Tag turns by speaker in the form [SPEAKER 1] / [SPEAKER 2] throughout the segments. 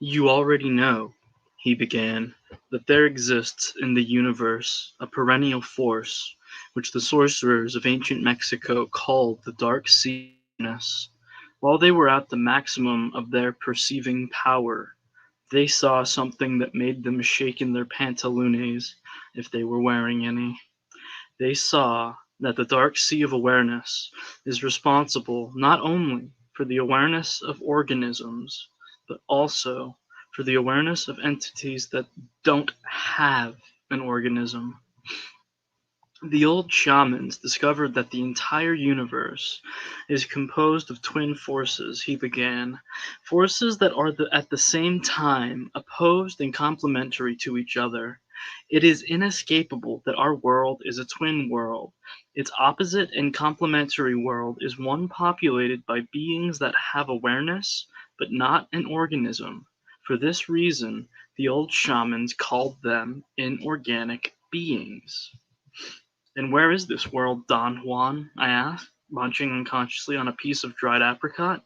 [SPEAKER 1] "You already know," he began, "that there exists in the universe a perennial force which the sorcerers of ancient Mexico called the Dark Sea of Awareness. While they were at the maximum of their perceiving power, they saw something that made them shake in their pantalones, if they were wearing any. They saw that the Dark Sea of Awareness is responsible not only for the awareness of organisms, but also for the awareness of entities that don't have an organism. The old shamans discovered that the entire universe is composed of twin forces, he began, forces that are at the same time opposed and complementary to each other. It is inescapable that our world is a twin world. Its opposite and complementary world is one populated by beings that have awareness, but not an organism. For this reason, the old shamans called them inorganic beings. "And where is this world, Don Juan?" I asked, munching unconsciously on a piece of dried apricot.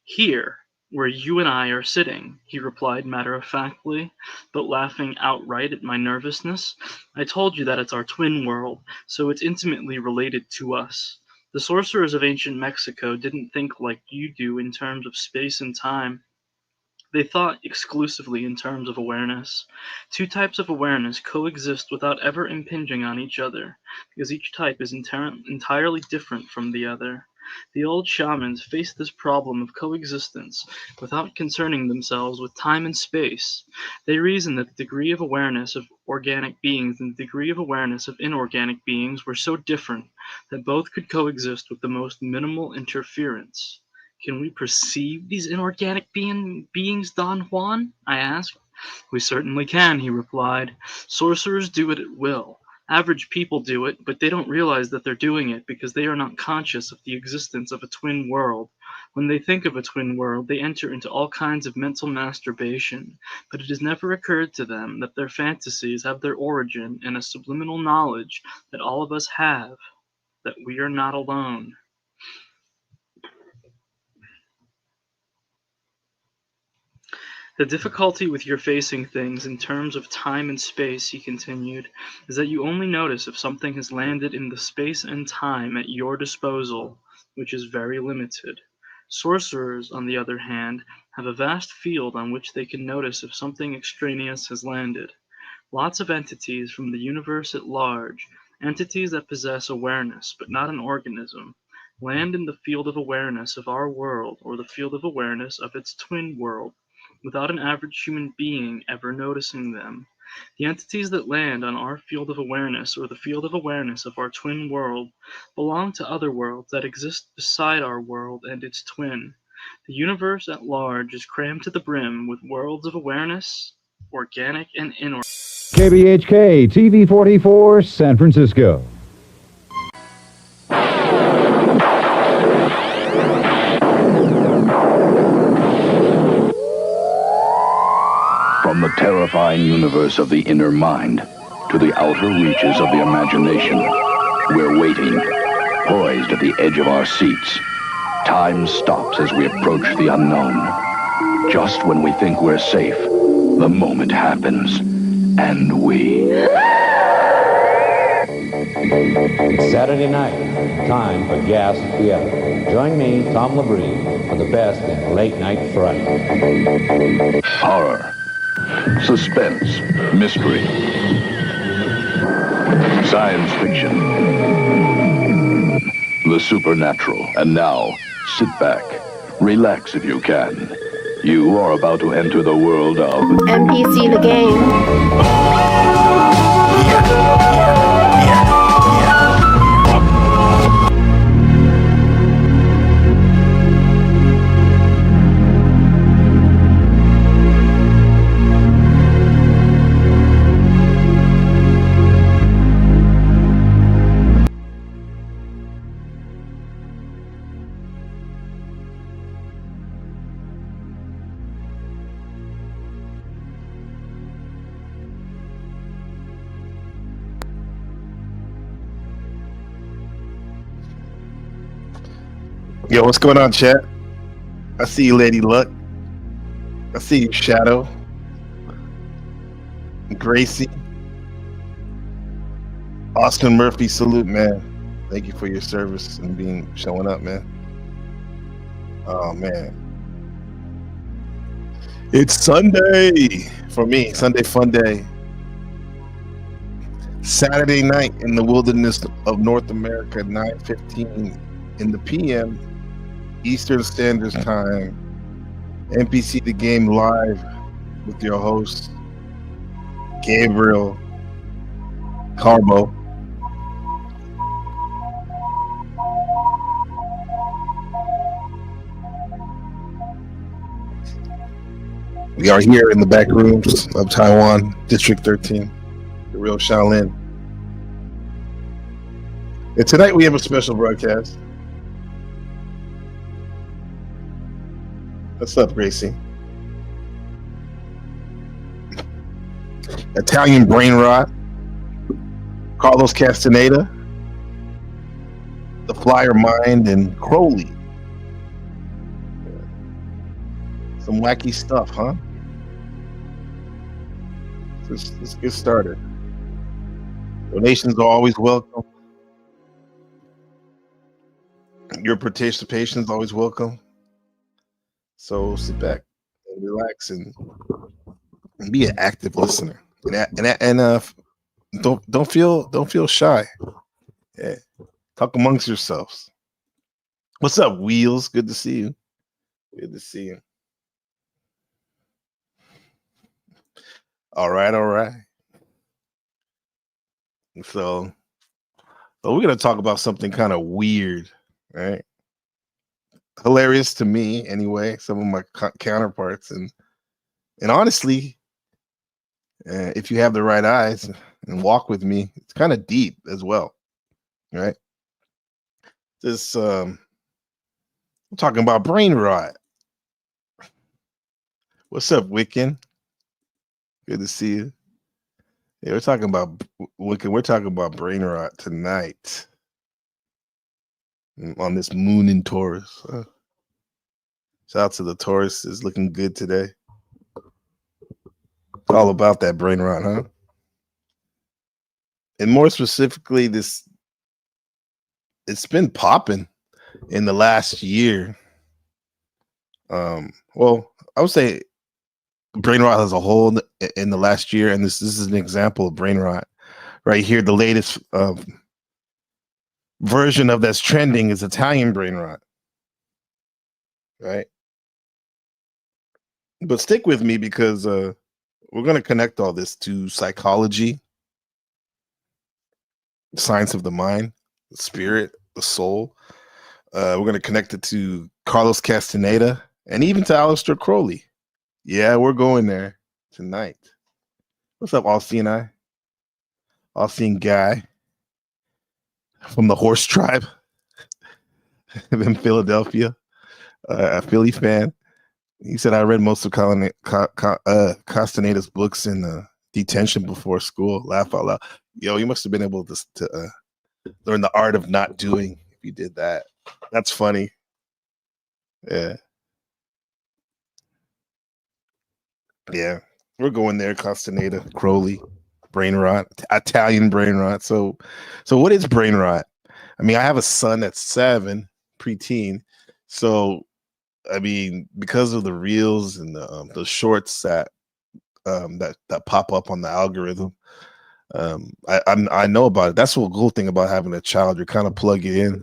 [SPEAKER 1] "Here, where you and I are sitting," he replied matter-of-factly, but laughing outright at my nervousness. "I told you that it's our twin world, so it's intimately related to us. The sorcerers of ancient Mexico didn't think like you do in terms of space and time. They thought exclusively in terms of awareness. Two types of awareness coexist without ever impinging on each other, because each type is entirely different from the other. The old shamans faced this problem of coexistence without concerning themselves with time and space. They reasoned that the degree of awareness of organic beings and the degree of awareness of inorganic beings were so different that both could coexist with the most minimal interference. "Can we perceive these inorganic beings, Don Juan?" I asked. "We certainly can," he replied. "Sorcerers do it at will. Average people do it, but they don't realize that they're doing it because they are not conscious of the existence of a twin world. When they think of a twin world, they enter into all kinds of mental masturbation, but it has never occurred to them that their fantasies have their origin in a subliminal knowledge that all of us have, that we are not alone." "The difficulty with your facing things in terms of time and space," he continued, "is that you only notice if something has landed in the space and time at your disposal, which is very limited. Sorcerers, on the other hand, have a vast field on which they can notice if something extraneous has landed. Lots of entities from the universe at large, entities that possess awareness but not an organism, land in the field of awareness of our world or the field of awareness of its twin world, without an average human being ever noticing them. The entities that land on our field of awareness or the field of awareness of our twin world belong to other worlds that exist beside our world and its twin. The universe at large is crammed to the brim with worlds of awareness, organic and inorganic."
[SPEAKER 2] KBHK TV 44, San Francisco.
[SPEAKER 3] From the terrifying universe of the inner mind to the outer reaches of the imagination, we're waiting, poised at the edge of our seats. Time stops as we approach the unknown. Just when we think we're safe, the moment happens, and we...
[SPEAKER 4] It's Saturday night, time for Gas Theater. Join me, Tom Labrie, for the best in late night fright.
[SPEAKER 3] Horror, suspense, mystery, science fiction, the supernatural. And now, sit back, relax if you can. You are about to enter the world of
[SPEAKER 5] NPC the game.
[SPEAKER 6] Yo, what's going on, chat? I see you, Lady Luck. I see you, Shadow. Gracie. Austin Murphy, salute, man. Thank you for your service and showing up, man. Oh man. It's Sunday for me. Sunday fun day. Saturday night in the wilderness of North America, 9:15 in the PM, Eastern Standard Time. NPC the Game live with your host, Gabriel Carbo. We are here in the back rooms of Taiwan, District 13, the real Shaolin. And tonight we have a special broadcast. What's up, Gracie? Italian Brain Rot, Carlos Castaneda, The Flyer Mind, and Crowley. Some wacky stuff, huh? Let's get started. Donations are always welcome. Your participation is always welcome. So sit back and relax and be an active listener. And don't feel shy. Yeah. Talk amongst yourselves. What's up, Wheels? Good to see you. Good to see you. All right. So we're gonna talk about something kind of weird, right? Hilarious to me, anyway. Some of my counterparts, and honestly, if you have the right eyes and walk with me, it's kind of deep as well, right? This I'm talking about brain rot. What's up, Wiccan? Good to see you. Yeah, we're talking about Wiccan. We're talking about brain rot tonight on this moon in Taurus. Shout out to the Taurus. Is looking good today. All about that brain rot, huh? And more specifically, it's been popping in the last year. Well, I would say brain rot as a whole in the last year, and this is an example of brain rot right here. The latest version of that's trending is Italian brain rot, right? But stick with me because we're going to connect all this to psychology, science of the mind, the spirit, the soul. We're going to connect it to Carlos Castaneda and even to Aleister Crowley. Yeah, we're going there tonight. What's up, All-Seeing Eye? All-Seeing Guy from the Horse Tribe in Philadelphia, a Philly fan. He said, I read most of Castaneda's books in detention before school. Laugh out loud. Yo, you must have been able to learn the art of not doing if you did that. That's funny. Yeah. Yeah, we're going there. Castaneda, Crowley, brain rot, Italian brain rot. So what is brain rot? I mean, I have a son that's 7, preteen. So, I mean, because of the reels and the shorts that pop up on the algorithm, I know about it. That's the cool thing about having a child. You kind of plug it in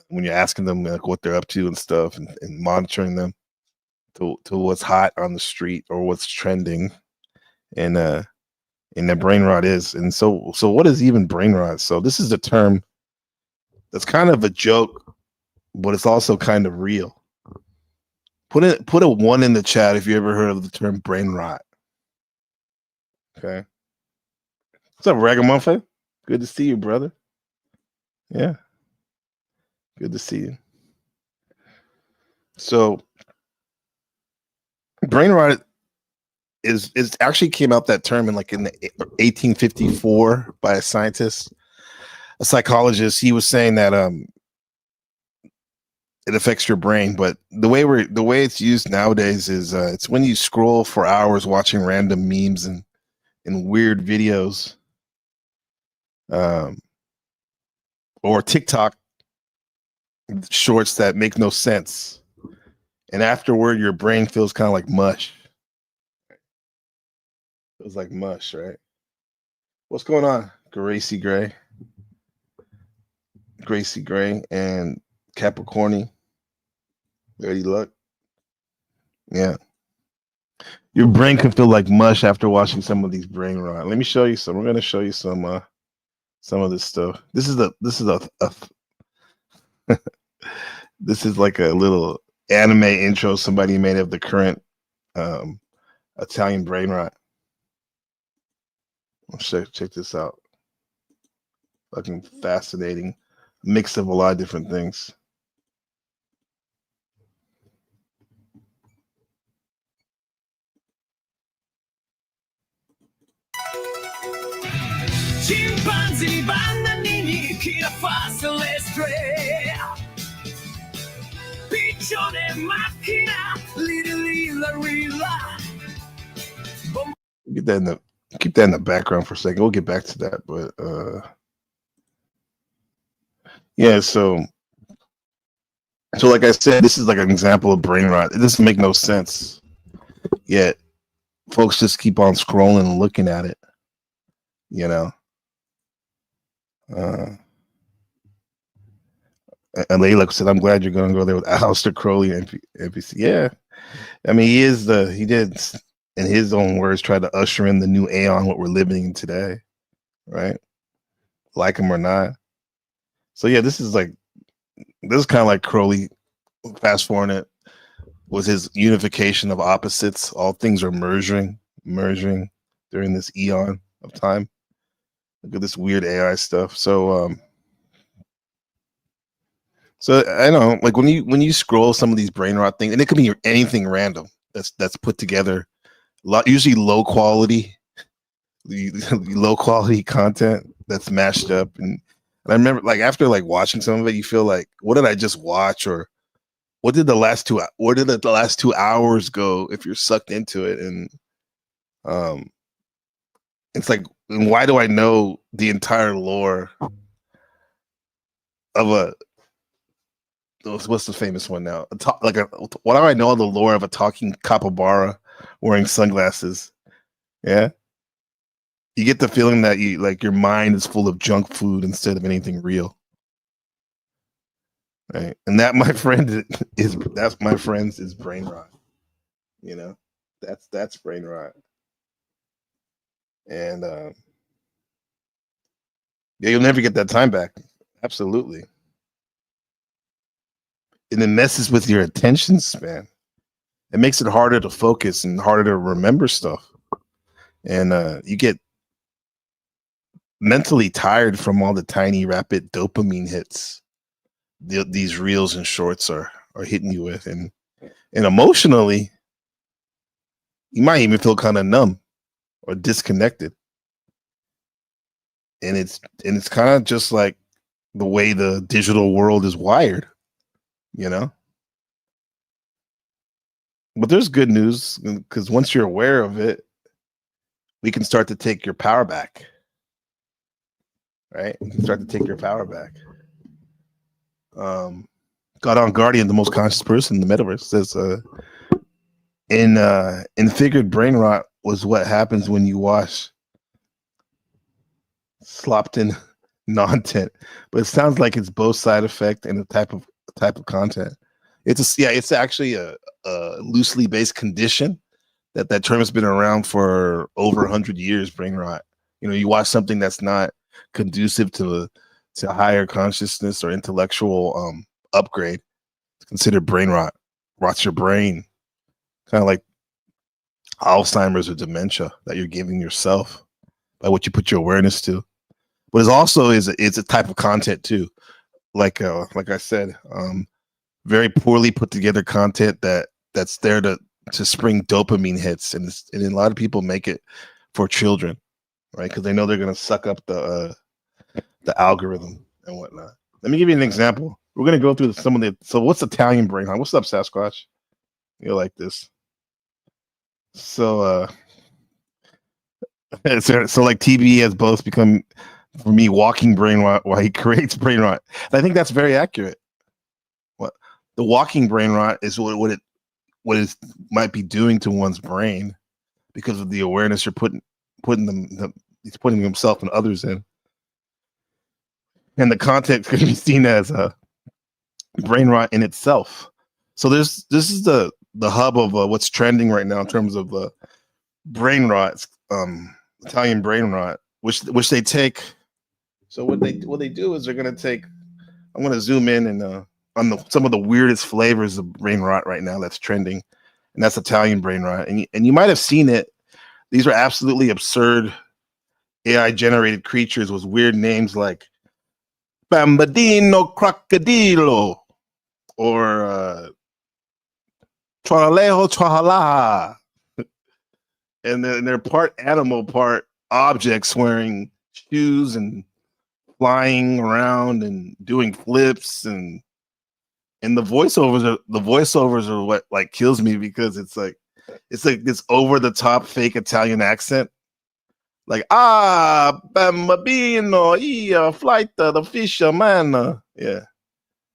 [SPEAKER 6] when you're asking them like what they're up to and stuff, and monitoring them to what's hot on the street or what's trending, and the brain rot is. And so what is even brain rot? So this is a term that's kind of a joke, but it's also kind of real. Put a 1 in the chat if you ever heard of the term brain rot. Okay. What's up, Ragamuffin? Good to see you, brother. Yeah. Good to see you. So brain rot is actually came out, that term, in the 1854 by a scientist, a psychologist. He was saying that it affects your brain. But the way it's used nowadays is it's when you scroll for hours watching random memes and weird videos, or TikTok shorts that make no sense, and afterward your brain feels kind of like mush. Feels like mush, right? What's going on, Gracie Gray and Capricorni? Lady Luck. Yeah. Your brain can feel like mush after watching some of these brain rot. Let me show you some. We're gonna show you some of this stuff. This is a this is like a little anime intro somebody made of the current Italian brain rot. Check this out. Fucking fascinating mix of a lot of different things.
[SPEAKER 7] Chimpanzini, bananini, chi la fa se le stre. Piccione macchina, lila.
[SPEAKER 6] Keep that in the background for a second. We'll get back to that, but yeah. So like I said, this is like an example of brain rot. It doesn't make no sense. Yet folks just keep on scrolling and looking at it. You know. And Layla said, "I'm glad you're going to go there with Aleister Crowley and NPC." Yeah, I mean, he did, in his own words, try to usher in the new aeon, what we're living in today, right? Like him or not. So yeah, this is kind of like Crowley. Fast forwarding it was his unification of opposites. All things are merging during this eon of time. Look at this weird AI stuff. So I know, like when you scroll some of these brain rot things, and it could be anything random that's put together, usually low quality content that's mashed up. And I remember, like, after like watching some of it, you feel like, what did I just watch, or where did the last 2 hours go if you're sucked into it? And it's like, and why do I know the entire lore of what's the famous one now? Why do I know the lore of a talking capybara wearing sunglasses? Yeah, you get the feeling that your mind is full of junk food instead of anything real, right? And that, my friend, is brain rot. You know, that's brain rot. And yeah, you'll never get that time back. Absolutely. And it messes with your attention span. It makes it harder to focus and harder to remember stuff. And you get mentally tired from all the tiny, rapid dopamine hits these reels and shorts are hitting you with. And emotionally, you might even feel kind of numb or disconnected. And it's kind of just like the way the digital world is wired, you know? But there's good news, because once you're aware of it, we can start to take your power back. Right? We can start to take your power back. God on Guardian, the most conscious person in the metaverse, says infigured brain rot was what happens when you watch slopped in content. But it sounds like it's both side effect and a type of content. It's actually a loosely based condition. That term has been around for over 100 years. Brain rot. You know, you watch something that's not conducive to higher consciousness or intellectual upgrade. It's considered brain rot. Rots your brain, kind of like Alzheimer's or dementia that you're giving yourself by what you put your awareness to. But it's a type of content too. Like I said, very poorly put together content that's there to spring dopamine hits, and a lot of people make it for children, right? Because they know they're going to suck up the algorithm and whatnot. Let me give you an example. We're gonna go through some of the. So what's Italian brain rot? What's up, Sasquatch? You like this? So so like TB has both become for me walking brain rot while he creates brain rot. And I think that's very accurate. What the walking brain rot is what it might be doing to one's brain because of the awareness you're putting he's putting himself and others in. And the context can be seen as a brain rot in itself. So this is the hub of what's trending right now in terms of brain rot, Italian brain rot, which they take. So what they do is they're gonna take. I'm gonna zoom in and on some of the weirdest flavors of brain rot right now that's trending, and that's Italian brain rot. And you might have seen it. These are absolutely absurd AI generated creatures with weird names like Bambadino Crocodilo or Tralejo Trahalaha. And they're part animal, part objects wearing shoes and flying around and doing flips and the voiceovers are what like kills me because it's like this over the top fake Italian accent. Like bambino, flight the fisherman. Yeah.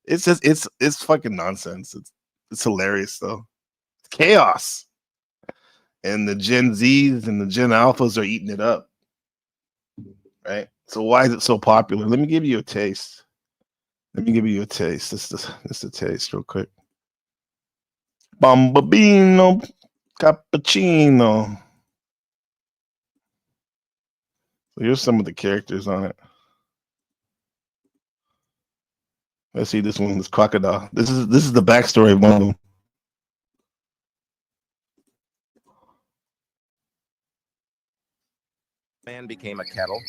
[SPEAKER 6] It's just it's fucking nonsense. It's hilarious though. It's chaos. And the Gen Zs and the Gen Alphas are eating it up. Right? So why is it so popular? Let me give you a taste. This is a taste real quick. Bambino cappuccino. So here's some of the characters on it. Let's see this one, this crocodile. This is the backstory of one of them.
[SPEAKER 8] Man became a kettle.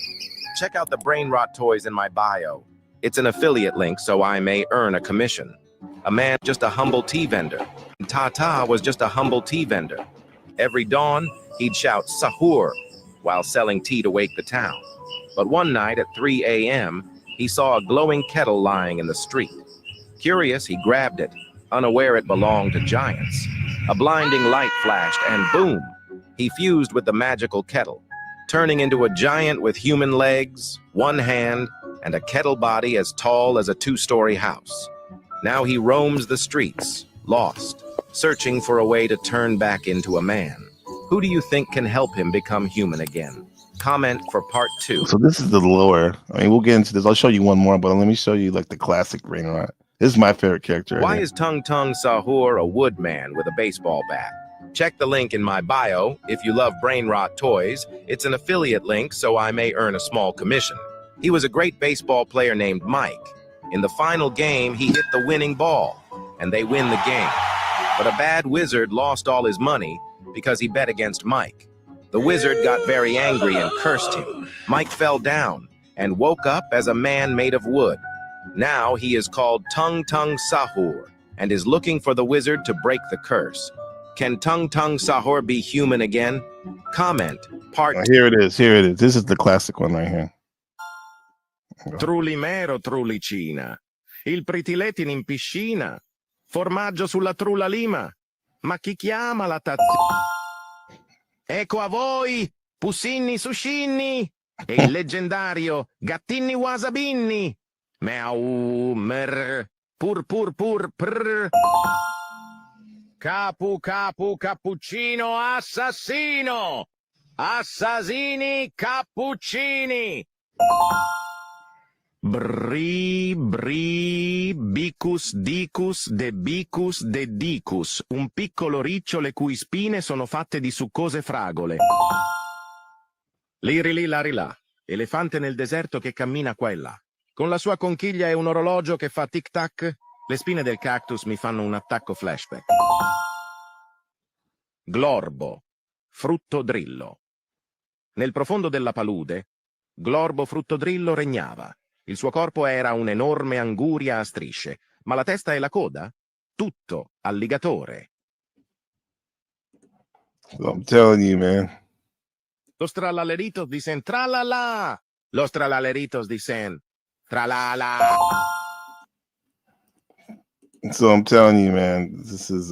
[SPEAKER 8] Check out the brain rot toys in my bio. It's an affiliate link so I may earn a commission. A man just a humble tea vendor. Tata was just a humble tea vendor. Every dawn, he'd shout sahur while selling tea to wake the town. But one night at 3 a.m., he saw a glowing kettle lying in the street. Curious, he grabbed it, unaware it belonged to giants. A blinding light flashed and boom, he fused with the magical kettle, turning into a giant with human legs, one hand, and a kettle body as tall as a two-story house. Now he roams the streets, lost, searching for a way to turn back into a man. Who do you think can help him become human again? Comment for part 2.
[SPEAKER 6] So this is the lore. I mean, we'll get into this. I'll show you one more, but let me show you like the classic brain rot. This is my favorite character.
[SPEAKER 8] Why is Tung Tung Sahur a woodman with a baseball bat? Check the link in my bio. If you love brain rot toys, it's an affiliate link so I may earn a small commission. He was a great baseball player named Mike. In the final game, he hit the winning ball, and they win the game. But a bad wizard lost all his money because he bet against Mike. The wizard got very angry and cursed him. Mike fell down and woke up as a man made of wood. Now he is called Tung Tung Sahur and is looking for the wizard to break the curse. Can Tung Tung Sahur be human again? Comment part.
[SPEAKER 6] Here it is. This is the classic one right here.
[SPEAKER 8] Trullimero trullicina, il pritiletin in piscina, formaggio sulla trulla lima, ma chi chiama la tazzina? Ecco a voi, Pussinni Suscinni, e il leggendario Gattinni Wasabinni, meow, mer, pur pur pur prr. Capu capu cappuccino assassino, assassini cappuccini. Bri, bri, bicus, dicus, de dicus, un piccolo riccio le cui spine sono fatte di succose fragole. Liri lì, lari là, elefante nel deserto che cammina qua e là. Con la sua conchiglia e un orologio che fa tic-tac, le spine del cactus mi fanno un attacco flashback. Glorbo, frutto drillo. Nel profondo della palude, Glorbo fruttodrillo regnava. Il suo corpo era un'enorme anguria a strisce, ma la testa e la coda? Tutto alligatore.
[SPEAKER 6] I'm telling you, man.
[SPEAKER 8] Los tralaleritos dicen tralala. Los tralaleritos dicen tralala.
[SPEAKER 6] So I'm telling you, man, this is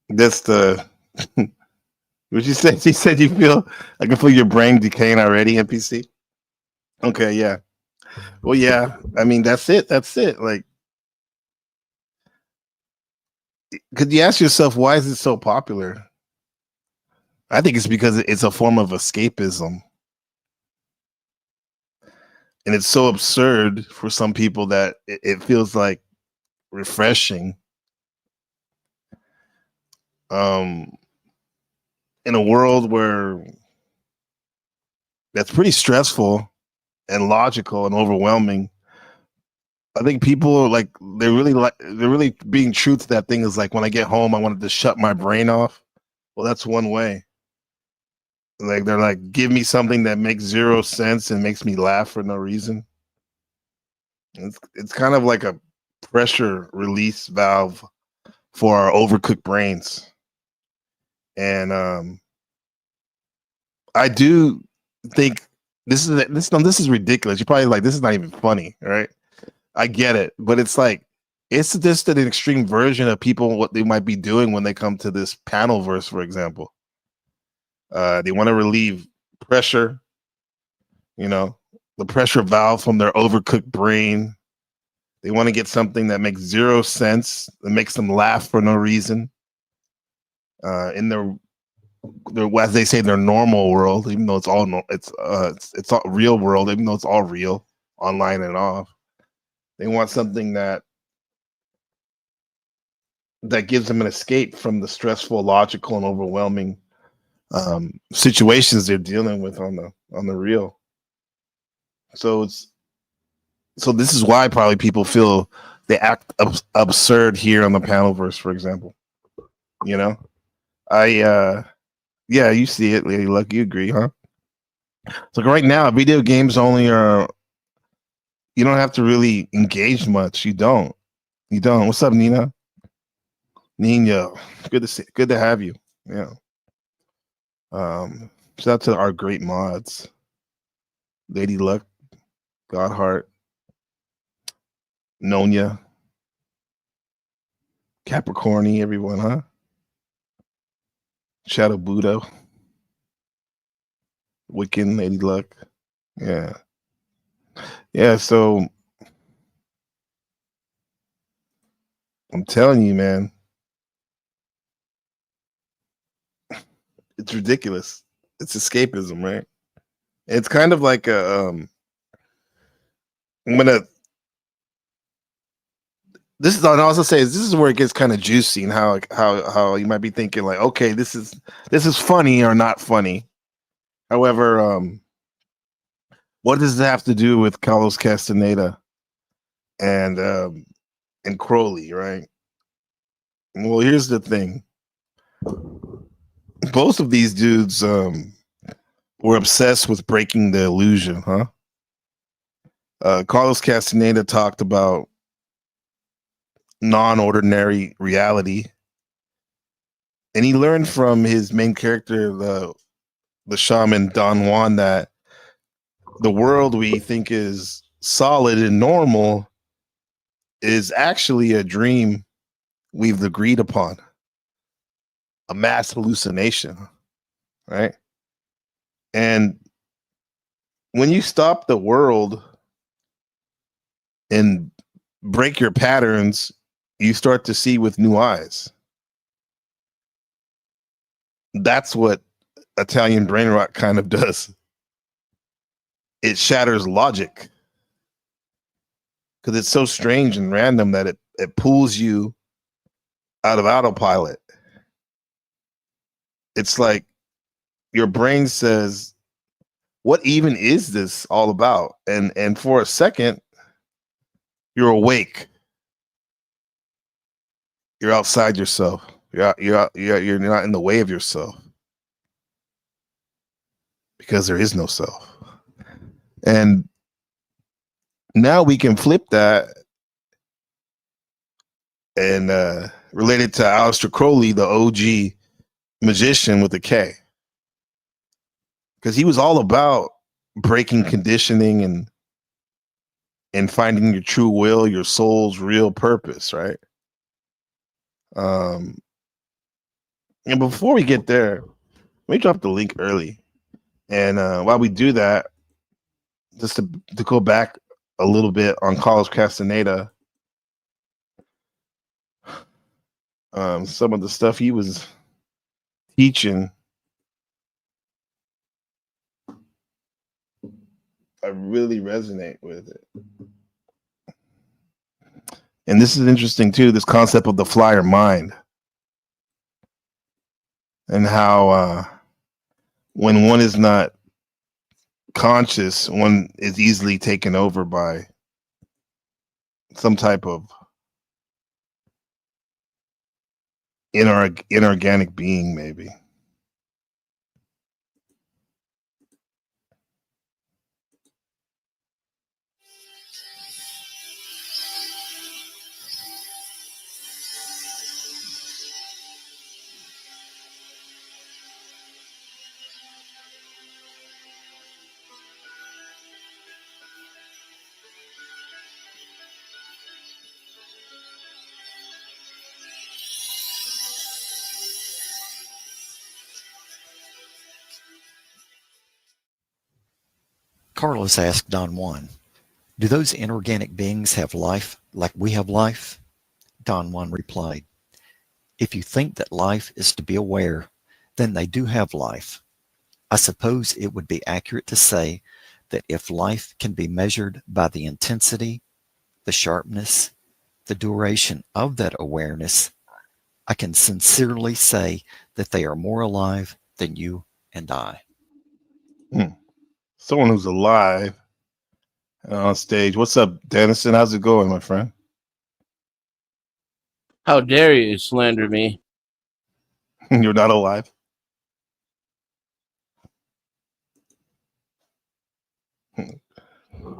[SPEAKER 6] that's the what you said. She said you feel I can feel your brain decaying already, NPC. Okay, yeah. Well, yeah. I mean, that's it. That's it. Like, could you ask yourself why is it so popular? I think it's because it's a form of escapism, and it's so absurd for some people that it feels like refreshing. Um, in a world where that's pretty stressful and logical and overwhelming, I think people are they're really being true to that thing. Is like when I get home, I wanted to shut my brain off. Well, that's one way. Like they're like, give me something that makes zero sense and makes me laugh for no reason. It's kind of like a pressure release valve for our overcooked brains. And I do think this is ridiculous. You're probably like, this is not even funny, right? I get it, but it's like it's just an extreme version of people what they might be doing when they come to this panel verse, for example. They want to relieve pressure, you know, the pressure valve from their overcooked brain. They want to get something that makes zero sense, that makes them laugh for no reason. In their as they say, their normal world, even though it's all it's all real world, even though it's all real, online and off. They want something that gives them an escape from the stressful, logical, and overwhelming situations they're dealing with on the real. So this is why probably people feel they act absurd here on the panel verse, for example. You know, yeah, you see it, Lady Luck. You agree, huh? So right now, video games only are. You don't have to really engage much. You don't. You don't. What's up, Nina? Nina, good to have you. Yeah. Shout out to our great mods, Lady Luck, Godheart, Nonya, Capricorny, everyone, huh? Shadow Buddha, Wiccan, Lady Luck. Yeah. Yeah, so I'm telling you, man, it's ridiculous. It's escapism, right? It's kind of like I'm gonna this is I'll also say is this is where it gets kind of juicy and how you might be thinking like, okay, this is funny or not funny. However, what does it have to do with Carlos Castaneda and Crowley, right? Well, here's the thing. Both of these dudes were obsessed with breaking the illusion, huh? Carlos Castaneda talked about non-ordinary reality, and he learned from his main character, the shaman Don Juan, that the world we think is solid and normal is actually a dream we've agreed upon, a mass hallucination, right? And when you stop the world and break your patterns, you start to see with new eyes. That's what Italian brain rot kind of does. It shatters logic because it's so strange and random that it pulls you out of autopilot. It's like your brain says, what even is this all about? And for a second, you're awake. You're outside yourself. You're not in the way of yourself because there is no self. And now we can flip that and relate it to Aleister Crowley, the OG magician with a K, because he was all about breaking conditioning and and finding your true will, your soul's real purpose, right? And before we get there, let me drop the link early. And while we do that, just to go back a little bit on Carlos Castaneda, some of the stuff he was teaching, I really resonate with it. And this is interesting too, this concept of the flyer mind, and how when one is not conscious, one is easily taken over by some type of inorganic being, maybe.
[SPEAKER 9] Carlos asked Don Juan, "Do those inorganic beings have life like we have life?" Don Juan replied, "If you think that life is to be aware, then they do have life. I suppose it would be accurate to say that if life can be measured by the intensity, the sharpness, the duration of that awareness, I can sincerely say that they are more alive than you and I."
[SPEAKER 6] Someone who's alive and on stage. What's up, Dennison? How's it going, my friend?
[SPEAKER 10] How dare you slander me?
[SPEAKER 6] You're not alive?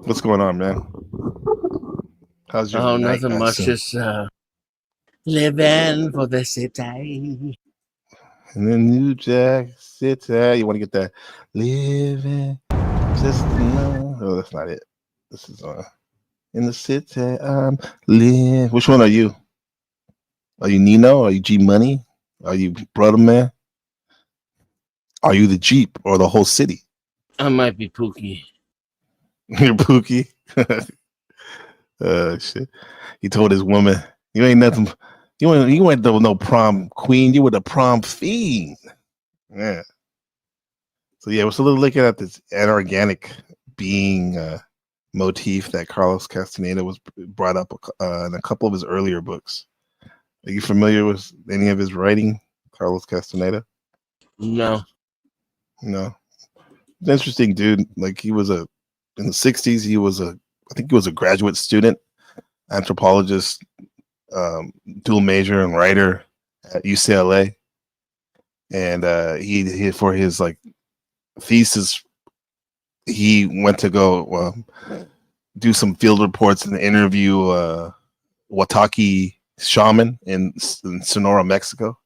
[SPEAKER 6] What's going on, man? How's your night?
[SPEAKER 10] Nothing much. Just living for the city.
[SPEAKER 6] And then New Jack City. You want to get that living just no. Oh, that's not it. This is in the city. I'm live. Which one are you? Are you Nino? Are you G Money? Are you Brother Man? Are you the Jeep or the whole city?
[SPEAKER 10] I might be Pookie.
[SPEAKER 6] You're Pookie. Shit. He told his woman, "You ain't nothing. You ain't no prom queen. You were the prom fiend." Yeah. So yeah, we're still looking at this inorganic being motif that Carlos Castaneda was brought up in a couple of his earlier books. Are you familiar with any of his writing, Carlos Castaneda?
[SPEAKER 10] No.
[SPEAKER 6] No. Interesting dude. Like he was in the 60s, I think he was a graduate student, anthropologist, dual major and writer at UCLA. And he for his like thesis, he went to go do some field reports and interview Wataki shaman in Sonora, Mexico.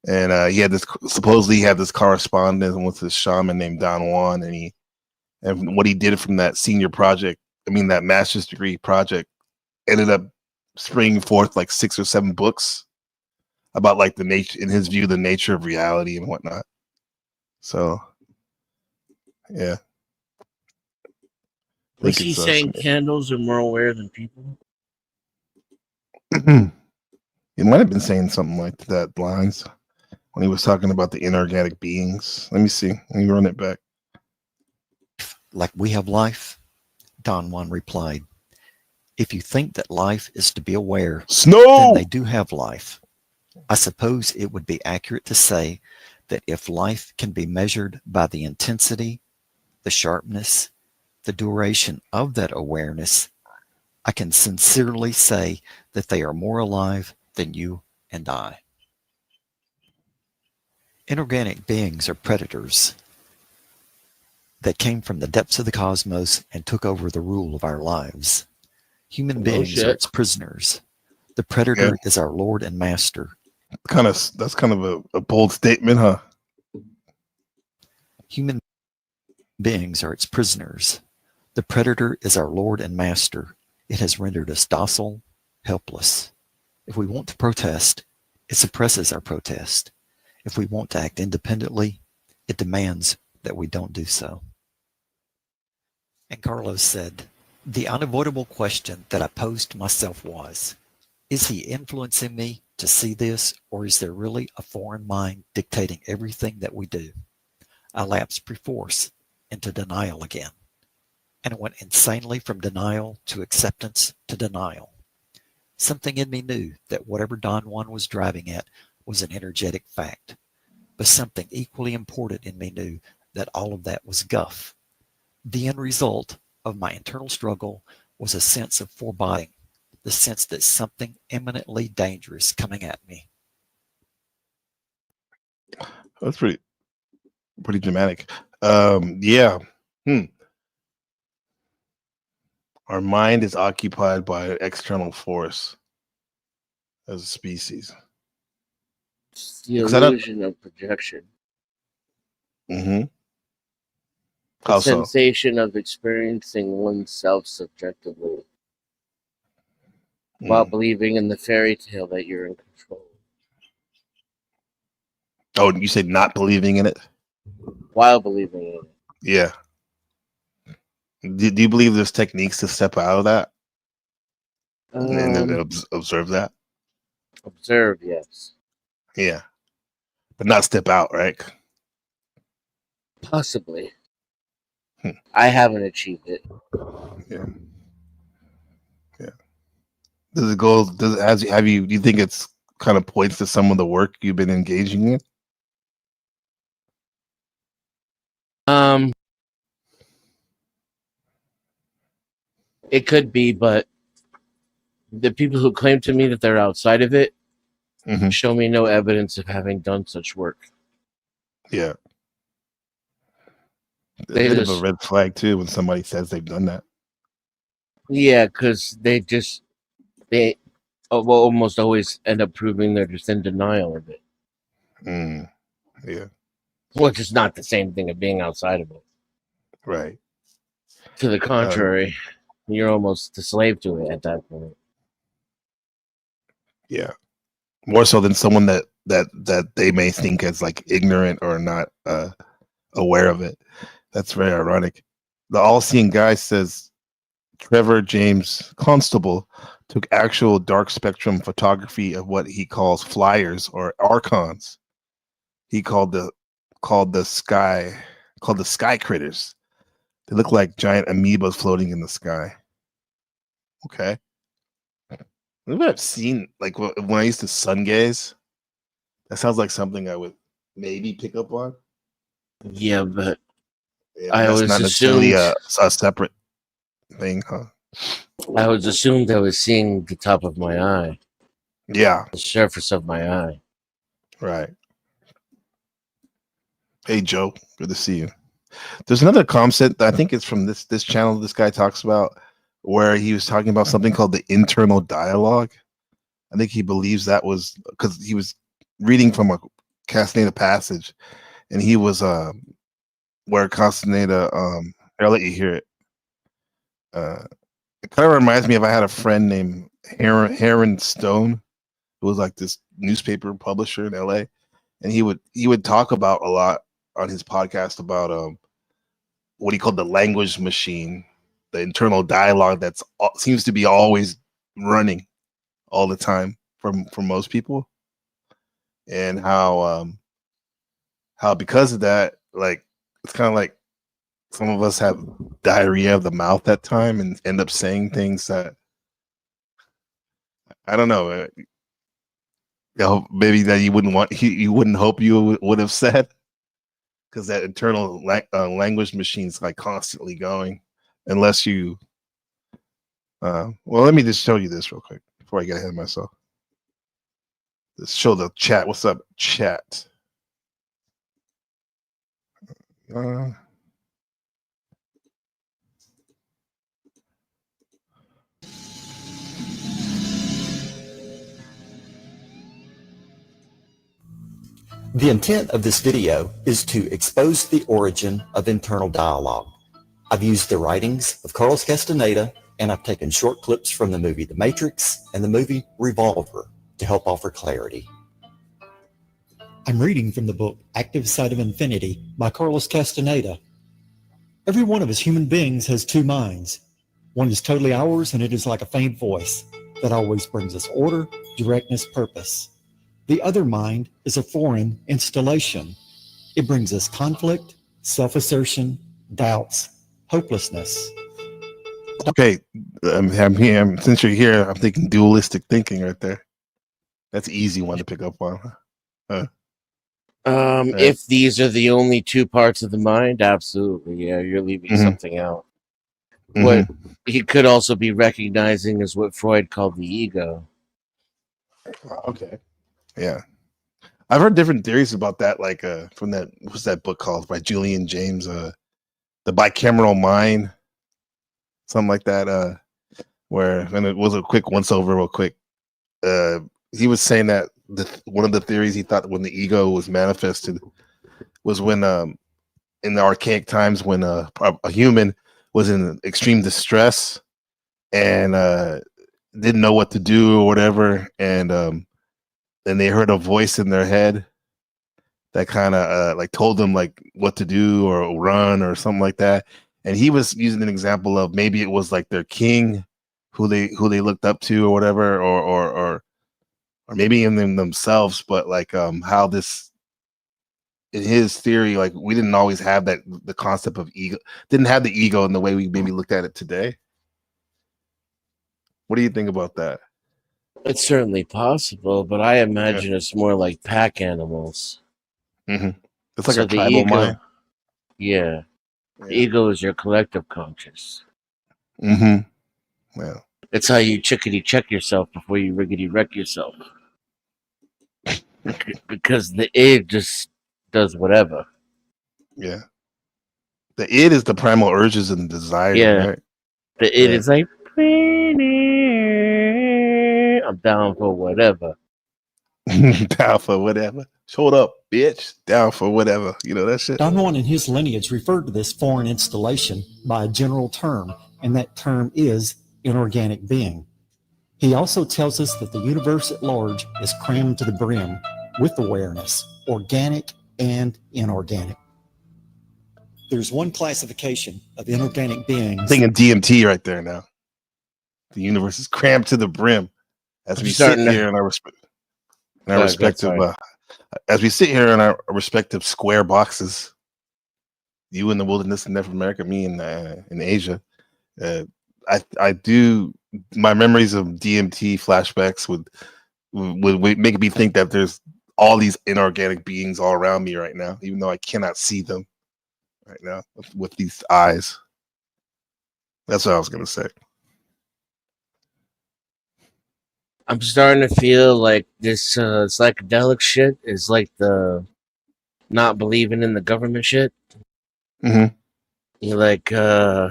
[SPEAKER 6] And he had supposedly had this correspondence with this shaman named Don Juan, and what he did from that that master's degree project ended up springing forth like 6 or 7 books about like the nature, in his view, the nature of reality and whatnot. So, yeah.
[SPEAKER 10] Was he saying candles are more aware than people?
[SPEAKER 6] He might have been saying something like that lines when he was talking about the inorganic beings. Let me see. Let me run it back.
[SPEAKER 9] "Like we have life?" Don Juan replied, "If you think that life is to be aware, then they do have life. I suppose it would be accurate to say that if life can be measured by the intensity, the sharpness, the duration of that awareness, I can sincerely say that they are more alive than you and I." Inorganic beings are predators that came from the depths of the cosmos and took over the rule of our lives. Human beings are its prisoners. The predator is our Lord and Master.
[SPEAKER 6] That's kind of a bold statement, huh?
[SPEAKER 9] Human beings are its prisoners. The predator is our lord and master. It has rendered us docile, helpless. If we want to protest, it suppresses our protest. If we want to act independently, it demands that we don't do so. And Carlos said, the unavoidable question that I posed to myself was, is he influencing me to see this, or is there really a foreign mind dictating everything that we do? I lapsed perforce into denial again. And it went insanely from denial to acceptance to denial. Something in me knew that whatever Don Juan was driving at was an energetic fact. But something equally important in me knew that all of that was guff. The end result of my internal struggle was a sense of foreboding, the sense that something imminently dangerous coming at me.
[SPEAKER 6] That's pretty dramatic. Yeah. Our mind is occupied by an external force as a species.
[SPEAKER 10] It's the illusion of projection.
[SPEAKER 6] Mm-hmm.
[SPEAKER 10] The sensation of experiencing oneself subjectively while believing in the fairy tale that you're in control.
[SPEAKER 6] Oh, you said not believing in it?
[SPEAKER 10] While believing in it.
[SPEAKER 6] Yeah. Do you believe there's techniques to step out of that? And then observe that?
[SPEAKER 10] Observe, yes.
[SPEAKER 6] Yeah. But not step out, right?
[SPEAKER 10] Possibly. I haven't achieved it.
[SPEAKER 6] Yeah. Yeah. Does it go? Do you think it's kind of points to some of the work you've been engaging in?
[SPEAKER 10] It could be, but the people who claim to me that they're outside of it show me no evidence of having done such work.
[SPEAKER 6] Yeah. It's a bit of a red flag too when somebody says they've done that.
[SPEAKER 10] Yeah, because they will almost always end up proving they're just in denial of it.
[SPEAKER 6] Yeah.
[SPEAKER 10] Which is not the same thing of being outside of it.
[SPEAKER 6] Right.
[SPEAKER 10] To the contrary, you're almost a slave to it at that point.
[SPEAKER 6] Yeah. More so than someone that they may think as like ignorant or not aware of it. That's very ironic. The all-seeing guy says Trevor James Constable took actual dark spectrum photography of what he calls flyers or archons. He called the sky critters. They look like giant amoebas floating in the sky. Okay. Maybe I've seen, like, when I used to sun gaze. That sounds like something I would maybe pick up on.
[SPEAKER 10] Yeah, but
[SPEAKER 6] I always not necessarily a separate thing, huh?
[SPEAKER 10] I always assumed I was seeing the top of my eye.
[SPEAKER 6] Yeah.
[SPEAKER 10] The surface of my eye.
[SPEAKER 6] Right. Hey, Joe. Good to see you. There's another concept that I think it's from this channel this guy talks about, where he was talking about something called the internal dialogue. I think he believes that was because he was reading from a Castaneda passage, and he was where Castaneda I'll let you hear it. It kind of reminds me of I had a friend named Heron Stone, who was like this newspaper publisher in LA, and he would talk about a lot on his podcast about what he called the language machine, the internal dialogue that seems to be always running all the time for most people, and how because of that, like, it's kind of like some of us have diarrhea of the mouth at time and end up saying things that I don't know, maybe that you wouldn't hope you would have said, because that internal language machine's like constantly going, unless you well, let me just show you this real quick before I get ahead of myself. Let's show the chat. What's up, chat?
[SPEAKER 9] The intent of this video is to expose the origin of internal dialogue. I've used the writings of Carlos Castaneda, and I've taken short clips from the movie The Matrix and the movie Revolver to help offer clarity. I'm reading from the book Active Side of Infinity by Carlos Castaneda. Every one of us human beings has two minds. One is totally ours, and it is like a faint voice that always brings us order, directness, purpose. The other mind is a foreign installation. It brings us conflict, self-assertion, doubts, hopelessness.
[SPEAKER 6] Okay, I'm here. Since you're here, I'm thinking dualistic thinking right there. That's an easy one to pick up on.
[SPEAKER 10] If these are the only two parts of the mind, absolutely, yeah, you're leaving something out. What he could also be recognizing is what Freud called the ego.
[SPEAKER 6] Okay. Yeah. I've heard different theories about that, like from that, what's that book called by Julian James, The Bicameral Mind, something like that, where, and it was a quick once over real quick. He was saying that one of the theories he thought when the ego was manifested was when in the archaic times when a human was in extreme distress and didn't know what to do or whatever, and then they heard a voice in their head that kind of like told them like what to do or run or something like that. And he was using an example of maybe it was like their king who they looked up to or whatever, or maybe in themselves, but like how this, in his theory, like we didn't always have that, the concept of ego, didn't have the ego in the way we maybe looked at it today. What do you think about that?
[SPEAKER 10] It's certainly possible, but I imagine it's more like pack animals.
[SPEAKER 6] It's like a tribal
[SPEAKER 10] ego,
[SPEAKER 6] mind.
[SPEAKER 10] Yeah. The ego is your collective conscious.
[SPEAKER 6] Yeah.
[SPEAKER 10] It's how you chickadee check yourself before you riggedy wreck yourself. Because the id just does whatever.
[SPEAKER 6] Yeah. The id is the primal urges and desires, right?
[SPEAKER 10] The id is like, I'm down for whatever.
[SPEAKER 6] Down for whatever. Showed up, bitch. Down for whatever. You know that shit?
[SPEAKER 9] Don Juan and his lineage referred to this foreign installation by a general term, and that term is inorganic being. He also tells us that the universe at large is crammed to the brim with awareness, organic and inorganic. There's one classification of inorganic beings.
[SPEAKER 6] I'm thinking DMT right there now. The universe is crammed to the brim as we sit here in our as we sit here in our respective square boxes. You in the wilderness in North America, me in Asia. I do. My memories of DMT flashbacks would make me think that there's all these inorganic beings all around me right now, even though I cannot see them right now with these eyes. That's what I was gonna say.
[SPEAKER 10] I'm starting to feel like this psychedelic shit is like the not believing in the government shit. You're like, I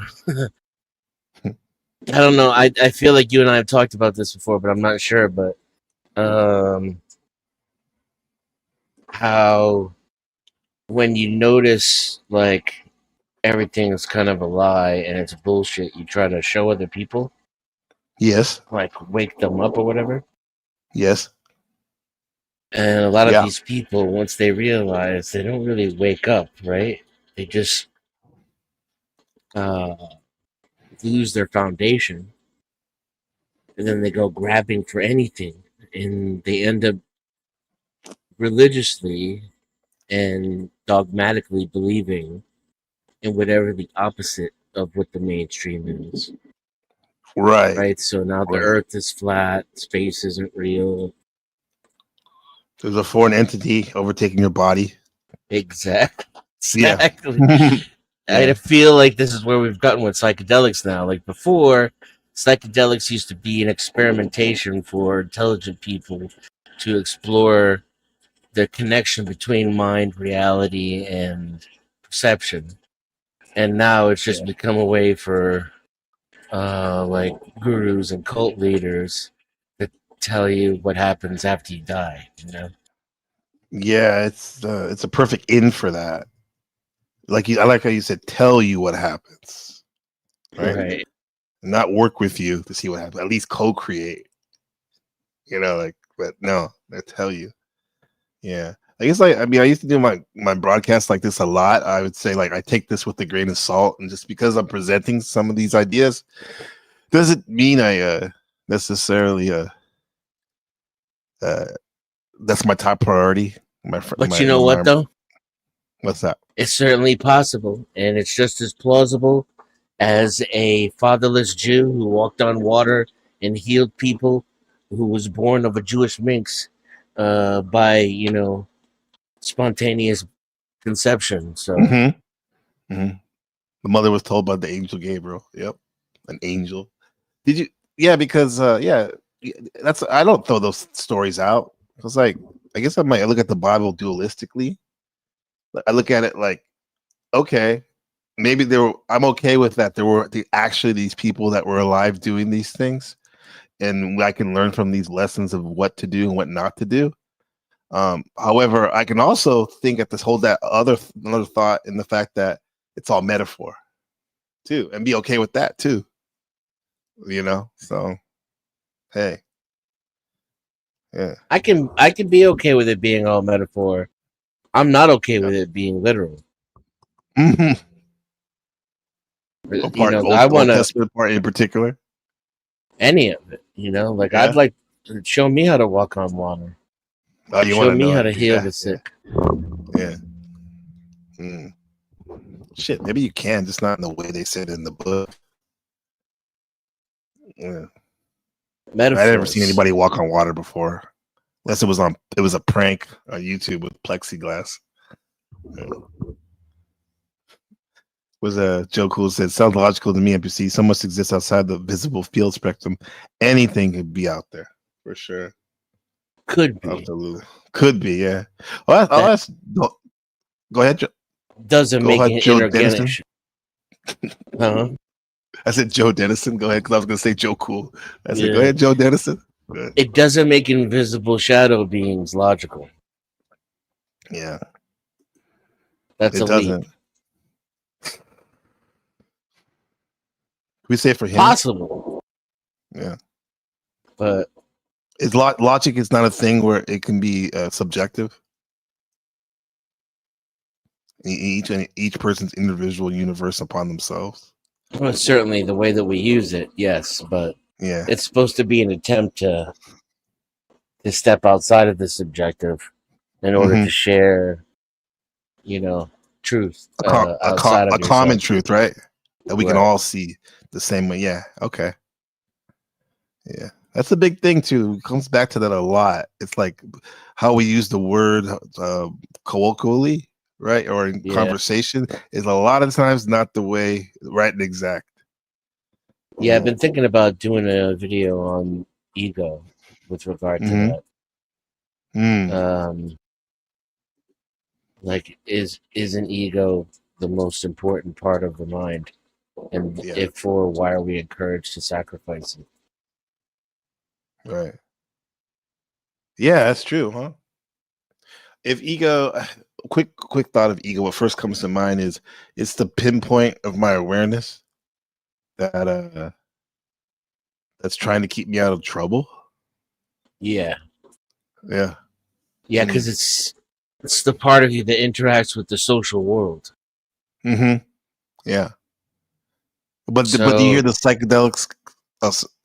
[SPEAKER 10] don't know. I feel like you and I have talked about this before, but I'm not sure. But how when you notice like everything is kind of a lie and it's bullshit, you try to show other people.
[SPEAKER 6] Yes.
[SPEAKER 10] Like wake them up or whatever.
[SPEAKER 6] Yes.
[SPEAKER 10] And a lot of these people, once they realize, they don't really wake up, right? They just lose their foundation. And then they go grabbing for anything. And they end up religiously and dogmatically believing in whatever the opposite of what the mainstream is. Right. So now the earth is flat, space isn't real.
[SPEAKER 6] There's a foreign entity overtaking your body.
[SPEAKER 10] Exactly.
[SPEAKER 6] Yeah.
[SPEAKER 10] I feel like this is where we've gotten with psychedelics now. Like before, psychedelics used to be an experimentation for intelligent people to explore the connection between mind, reality, and perception. And now it's just become a way for like gurus and cult leaders that tell you what happens after you die, you know?
[SPEAKER 6] Yeah, it's a perfect in for that. I like how you said, tell you what happens, right?
[SPEAKER 10] Right.
[SPEAKER 6] Not work with you to see what happens. At least co-create. But no, they tell you. Yeah. I guess I used to do my broadcasts like this a lot. I would say I take this with a grain of salt, and just because I'm presenting some of these ideas doesn't mean I necessarily that's my top priority.
[SPEAKER 10] But you know what though?
[SPEAKER 6] What's that?
[SPEAKER 10] It's certainly possible, and it's just as plausible as a fatherless Jew who walked on water and healed people, who was born of a Jewish minx by spontaneous conception. So
[SPEAKER 6] The mother was told by the angel Gabriel. Yep, an angel. Did you? Yeah, because that's I don't throw those stories out. It's I guess I look at the Bible dualistically. I look at it like, okay, maybe I'm okay with that. There were actually these people that were alive doing these things, and I can learn from these lessons of what to do and what not to do. However, I can also think at this another thought in the fact that it's all metaphor too, and be okay with that too. So hey, yeah,
[SPEAKER 10] I can be okay with it being all metaphor. I'm not okay with it being literal.
[SPEAKER 6] What part? Old Testament part in particular?
[SPEAKER 10] Any of it, I'd like to show me how to walk on water.
[SPEAKER 6] Oh, you
[SPEAKER 10] show me how to heal the sick.
[SPEAKER 6] Yeah. Shit, maybe you can, just not in the way they said it in the book. Yeah. I've never seen anybody walk on water before, unless it was a prank on YouTube with plexiglass. Was Joe Cool said, sounds logical to me, NPC. So much exists outside the visible field spectrum. Anything could be out there, for sure.
[SPEAKER 10] Could be.
[SPEAKER 6] Absolutely. Could be, yeah. Go ahead, Joe.
[SPEAKER 10] Doesn't make it inorganic.
[SPEAKER 6] I said Joe Dennison. Go ahead, because I was going to say Joe Cool. I said, go ahead, Joe Dennison.
[SPEAKER 10] It doesn't make invisible shadow beings logical.
[SPEAKER 6] Yeah.
[SPEAKER 10] That's a leap.
[SPEAKER 6] Doesn't. We say for him?
[SPEAKER 10] Possible.
[SPEAKER 6] Yeah.
[SPEAKER 10] But
[SPEAKER 6] logic is not a thing where it can be subjective. Each person's individual universe upon themselves.
[SPEAKER 10] Well, certainly the way that we use it, yes, but it's supposed to be an attempt to step outside of the subjective in order to share, truth.
[SPEAKER 6] A common truth, right? That we can all see the same way. Yeah. Okay. Yeah. That's a big thing too. It comes back to that a lot. It's like how we use the word colloquially, right? Or in conversation is a lot of times not the way right and exact.
[SPEAKER 10] Yeah, I've been thinking about doing a video on ego with regard to that. Is an ego the most important part of the mind? And if or why are we encouraged to sacrifice it?
[SPEAKER 6] Right. Yeah, that's true, huh? If ego, quick thought of ego, what first comes to mind is it's the pinpoint of my awareness that that's trying to keep me out of trouble.
[SPEAKER 10] Yeah.
[SPEAKER 6] Yeah.
[SPEAKER 10] Yeah, because it's the part of you that interacts with the social world.
[SPEAKER 6] Yeah. But do you hear the psychedelics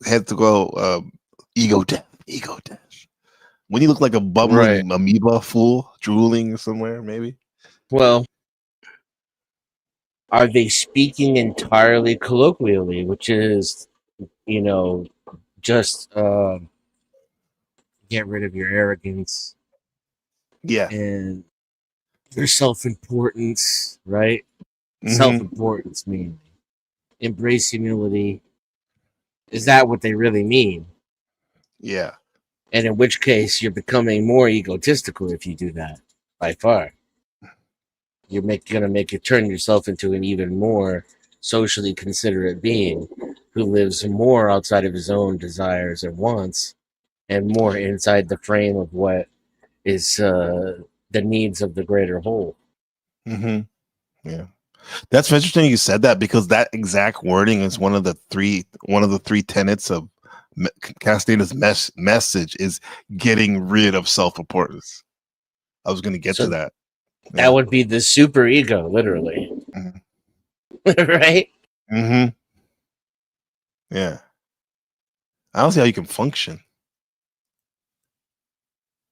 [SPEAKER 6] had to go ego death. When you look like a bubbling amoeba fool drooling somewhere, maybe.
[SPEAKER 10] Well, are they speaking entirely colloquially, which is, just get rid of your arrogance.
[SPEAKER 6] Yeah.
[SPEAKER 10] And their self-importance, right? Self-importance means embrace humility. Is that what they really mean?
[SPEAKER 6] Yeah.
[SPEAKER 10] And in which case, you're becoming more egotistical if you do that, by far. You're going to turn yourself into an even more socially considerate being who lives more outside of his own desires and wants and more inside the frame of what is the needs of the greater whole.
[SPEAKER 6] Yeah. That's interesting you said that, because that exact wording is one of the three tenets of Castaneda's message is getting rid of self-importance. I was going to get to that.
[SPEAKER 10] That would be the super ego, literally. Right?
[SPEAKER 6] Mm-hmm. Yeah. I don't see how you can function.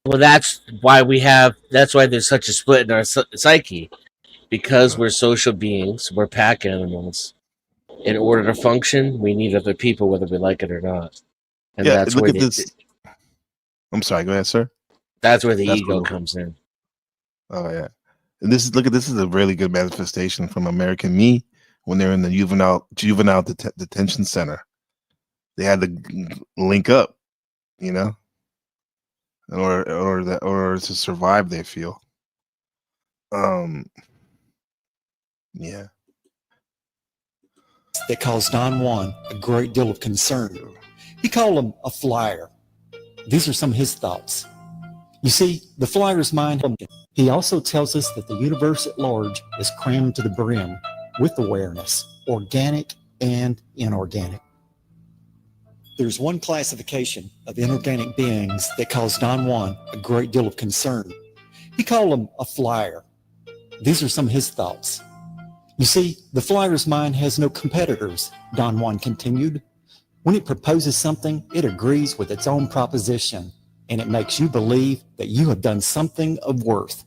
[SPEAKER 10] Well, that's why there's such a split in our psyche, because we're social beings, we're pack animals. In order to function, we need other people, whether we like it or not. And
[SPEAKER 6] Yeah,
[SPEAKER 10] that's
[SPEAKER 6] look
[SPEAKER 10] where
[SPEAKER 6] at this. I'm sorry, go ahead, sir.
[SPEAKER 10] That's where the ego comes in.
[SPEAKER 6] Oh yeah. And this is a really good manifestation from American Me when they're in the juvenile detention center. They had to link up, in order to survive, they feel. Yeah.
[SPEAKER 9] That caused Don Juan a great deal of concern. He called him a flyer. These are some of his thoughts. You see, the flyer's mind. He also tells us that the universe at large is crammed to the brim with awareness, organic and inorganic. There's one classification of inorganic beings that caused Don Juan a great deal of concern. He called him a flyer. These are some of his thoughts. You see, the flyer's mind has no competitors, Don Juan continued. When it proposes something, it agrees with its own proposition, and it makes you believe that you have done something of worth.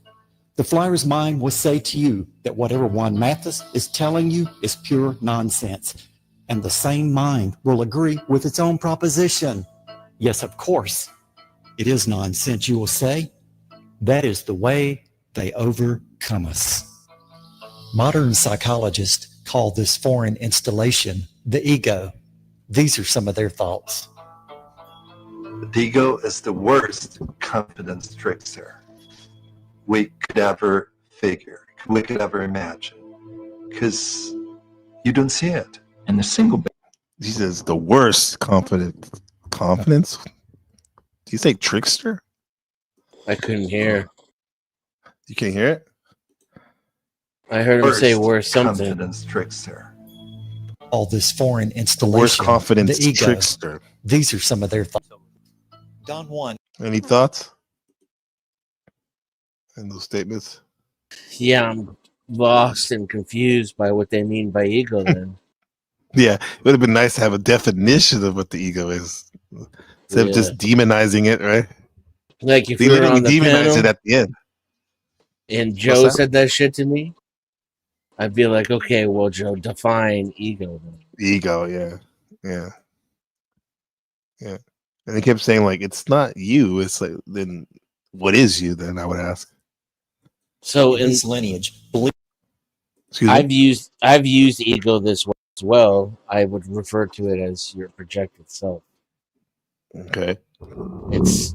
[SPEAKER 9] The flyer's mind will say to you that whatever Juan Mathis is telling you is pure nonsense, and the same mind will agree with its own proposition. Yes, of course, it is nonsense, you will say. That is the way they overcome us. Modern psychologists call this foreign installation the ego. These are some of their thoughts.
[SPEAKER 11] The ego is the worst confidence trickster we could ever figure, we could ever imagine, because you don't see it. And the single.
[SPEAKER 6] He says the worst confidence. Do you say trickster?
[SPEAKER 10] I couldn't hear.
[SPEAKER 6] You can't hear it?
[SPEAKER 10] I heard him say worse something.
[SPEAKER 11] Confidence trickster.
[SPEAKER 9] All this foreign installation.
[SPEAKER 6] The worst confidence
[SPEAKER 9] the ego.
[SPEAKER 6] Trickster.
[SPEAKER 9] These are some of their thoughts. Don Juan.
[SPEAKER 6] Any thoughts? And those statements?
[SPEAKER 10] Yeah, I'm lost and confused by what they mean by ego then.
[SPEAKER 6] Yeah, it would have been nice to have a definition of what the ego is. Instead of just demonizing it, right?
[SPEAKER 10] Like if
[SPEAKER 6] they literally demonize it at the end.
[SPEAKER 10] And Joe said that shit to me, I'd be like, okay, well, Joe, define ego then.
[SPEAKER 6] Ego, yeah. And they kept saying, like, it's not you. It's like, then what is you then, I would ask.
[SPEAKER 10] So
[SPEAKER 9] in this lineage,
[SPEAKER 10] I've used ego this way as well. I would refer to it as your projected self.
[SPEAKER 6] Okay.
[SPEAKER 10] It's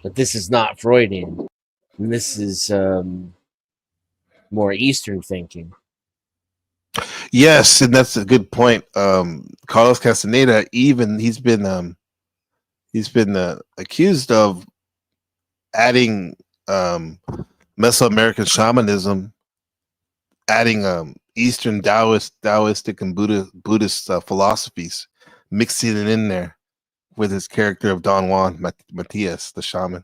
[SPEAKER 10] but this is not Freudian. And this is more Eastern thinking.
[SPEAKER 6] Yes, and that's a good point. Carlos Castaneda, even he's been accused of adding Mesoamerican shamanism, adding Eastern Taoistic and Buddhist philosophies, mixing it in there with his character of Don Juan Matias, the shaman,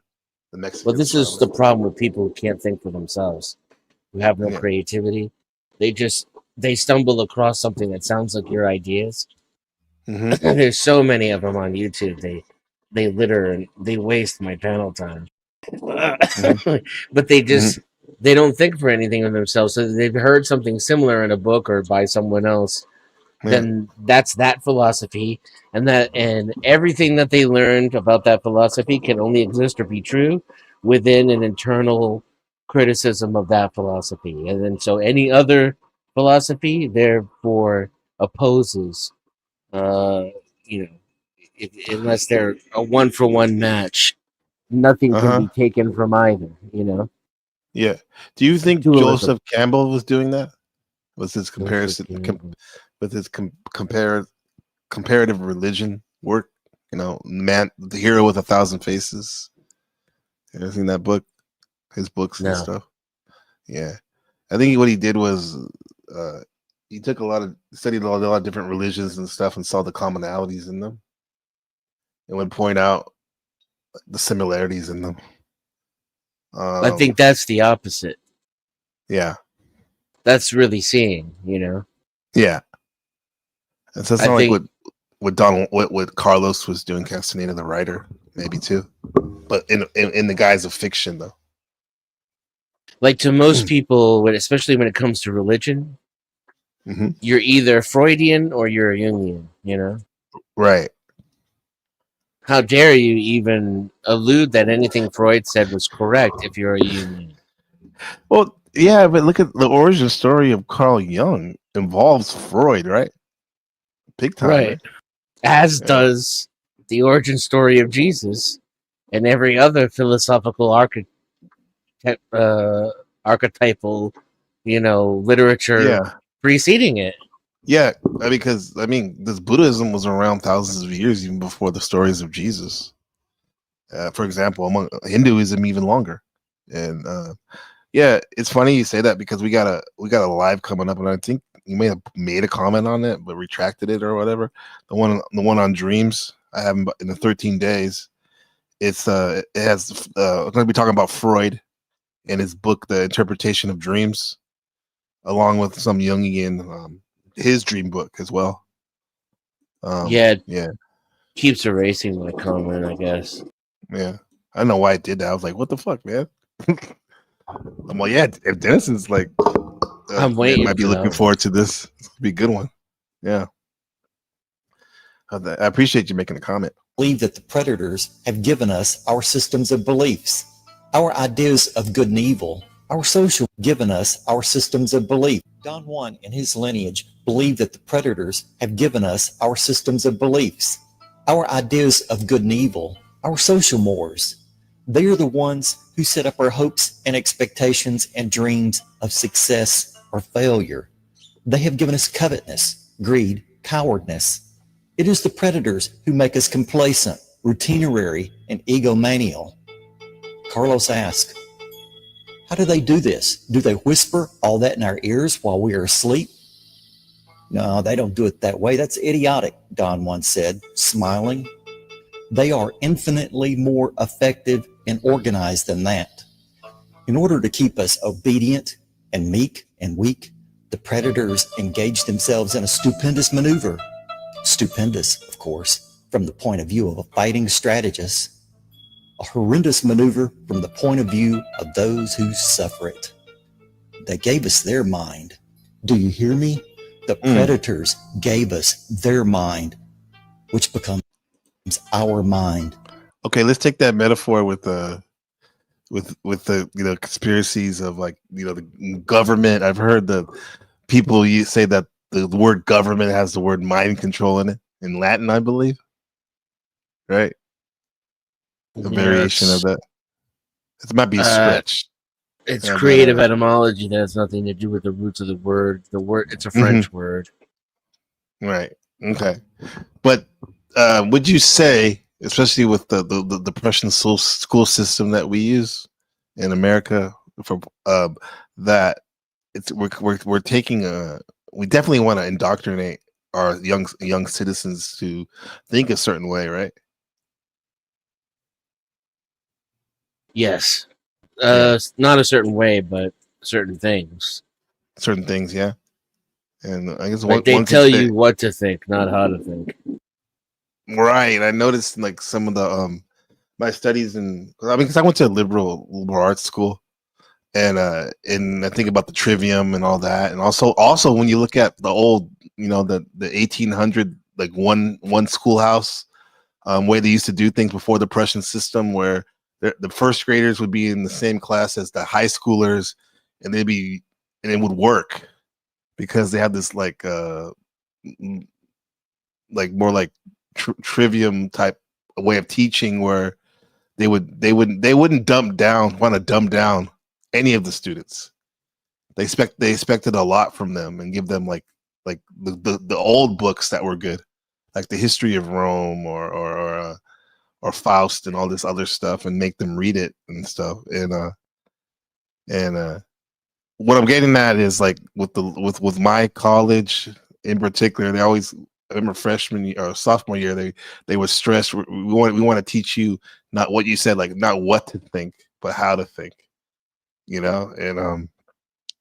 [SPEAKER 6] the Mexican.
[SPEAKER 10] Well, this is the problem with people who can't think for themselves, who have no creativity. They stumble across something that sounds like your ideas.
[SPEAKER 6] Mm-hmm.
[SPEAKER 10] There's so many of them on YouTube. They litter and they waste my panel time. But they don't think for anything of themselves. So they've heard something similar in a book or by someone else. Then that's that philosophy, and everything that they learned about that philosophy can only exist or be true within an internal criticism of that philosophy. And then so any other philosophy therefore opposes, unless they're a 1-for-1 match, nothing can be taken from either,
[SPEAKER 6] Yeah. Do you think Joseph Campbell was doing that? Was his comparison with his comparative religion work? Man, the hero with 1,000 faces. You ever seen that book? His books and stuff. Yeah. I think what he did was he took studied a lot of different religions and stuff and saw the commonalities in them and would point out the similarities in them.
[SPEAKER 10] I think that's the opposite.
[SPEAKER 6] Yeah.
[SPEAKER 10] That's really seeing, you know.
[SPEAKER 6] Yeah. And so it's not like what Carlos was doing, Castaneda, the writer, maybe too, but in the guise of fiction, though.
[SPEAKER 10] Like to most people, especially when it comes to religion, you're either Freudian or you're a Jungian, you know?
[SPEAKER 6] Right.
[SPEAKER 10] How dare you even allude that anything Freud said was correct if you're a Jungian?
[SPEAKER 6] Well, yeah, but look at the origin story of Carl Jung involves Freud, right? Big time,
[SPEAKER 10] right? As does the origin story of Jesus and every other philosophical archetypal, literature preceding it.
[SPEAKER 6] Yeah, because this Buddhism was around thousands of years even before the stories of Jesus. For example, among Hinduism, even longer. And it's funny you say that because we got a live coming up, and I think you may have made a comment on it but retracted it or whatever. The one on dreams I have in the 13 days. It has I'm going to be talking about Freud and his book, The Interpretation of Dreams, along with some Jungian his dream book as well.
[SPEAKER 10] Yeah. Keeps erasing my comment, I guess.
[SPEAKER 6] Yeah. I don't know why I did that. I was like, what the fuck, man? I'm like, yeah, if Denison's like
[SPEAKER 10] I'm waiting.
[SPEAKER 6] Might be looking forward to this. It's gonna be a good one. Yeah. I appreciate you making a comment.
[SPEAKER 9] Believe that the predators have given us our systems of beliefs, our ideas of good and evil, our social given us our systems of belief. Don Juan and his lineage believe that the predators have given us our systems of beliefs, our ideas of good and evil, our social mores. They are the ones who set up our hopes and expectations and dreams of success or failure. They have given us covetousness, greed, cowardness. It is the predators who make us complacent, routinary, and egomaniacal. Carlos asked, how do they do this? Do they whisper all that in our ears while we are asleep? No, they don't do it that way. That's idiotic, Don once said, smiling. They are infinitely more effective and organized than that. In order to keep us obedient and meek and weak, the predators engage themselves in a stupendous maneuver. Stupendous, of course, from the point of view of a fighting strategist. A horrendous maneuver from the point of view of those who suffer it. They gave us their mind. Do you hear me? The predators gave us their mind, which becomes our mind.
[SPEAKER 6] Okay, let's take that metaphor with the conspiracies of the government. I've heard the people say that the word government has the word mind control in it in Latin, I believe. Right? A variation of that. It might be a stretch.
[SPEAKER 10] It's creative etymology that has nothing to do with the roots of the word. It's a French word.
[SPEAKER 6] Right. Okay. But would you say, especially with the Prussian school system that we use in America, for that we're taking we definitely want to indoctrinate our young citizens to think a certain way, right?
[SPEAKER 10] Yes. Not a certain way, but certain things.
[SPEAKER 6] Certain things, yeah. And I guess
[SPEAKER 10] they tell you what to think, not how to think.
[SPEAKER 6] Right. I noticed in some of the my studies because I went to a liberal arts school, and I think about the trivium and all that, and also when you look at the old, the 1800 one schoolhouse way they used to do things before the Prussian system, where the first graders would be in the same class as the high schoolers, and it would work because they had this more trivium type way of teaching, where they wouldn't want to dumb down any of the students. They expected a lot from them and give them the old books that were good, like the history of Rome or Faust and all this other stuff, and make them read it and stuff. And what I'm getting at is like with my college in particular, they always, I remember freshman year or sophomore year, they would stress we want to teach you not what you said, like not what to think, but how to think, and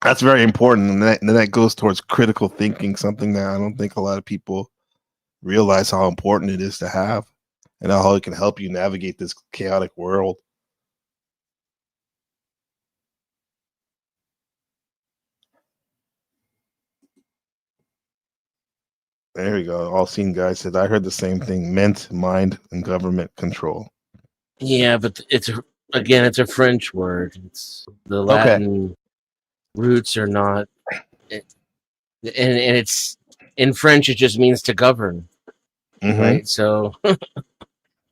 [SPEAKER 6] that's very important, and that goes towards critical thinking, something that I don't think a lot of people realize how important it is to have, and how it can help you navigate this chaotic world. There you go. All seen guy said, I heard the same thing. Meant, mind, and government control.
[SPEAKER 10] Yeah, but it's a French word. It's the
[SPEAKER 6] Okay.
[SPEAKER 10] Latin roots are not, and it's in French. It just means to govern, right? So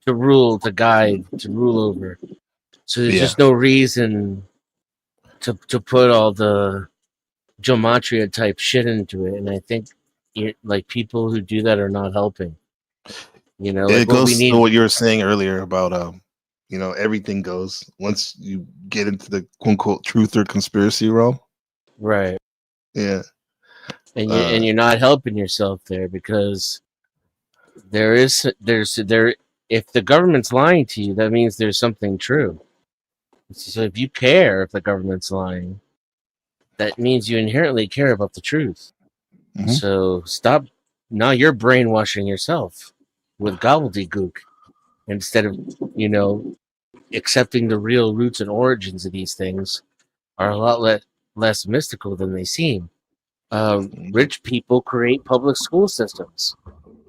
[SPEAKER 10] to rule, to guide, to rule over. So there's just no reason to put all the gematria type shit into it, and I think like people who do that are not helping. Like
[SPEAKER 6] it
[SPEAKER 10] what we
[SPEAKER 6] goes
[SPEAKER 10] need.
[SPEAKER 6] to what you were saying earlier about everything goes once you get into the quote unquote truth or conspiracy realm.
[SPEAKER 10] Right.
[SPEAKER 6] Yeah.
[SPEAKER 10] And you're not helping yourself there, because there's if the government's lying to you, that means there's something true. So if you care if the government's lying, that means you inherently care about the truth. So stop. Now you're brainwashing yourself with gobbledygook instead of accepting the real roots and origins of these things are a lot less mystical than they seem. Rich people create public school systems,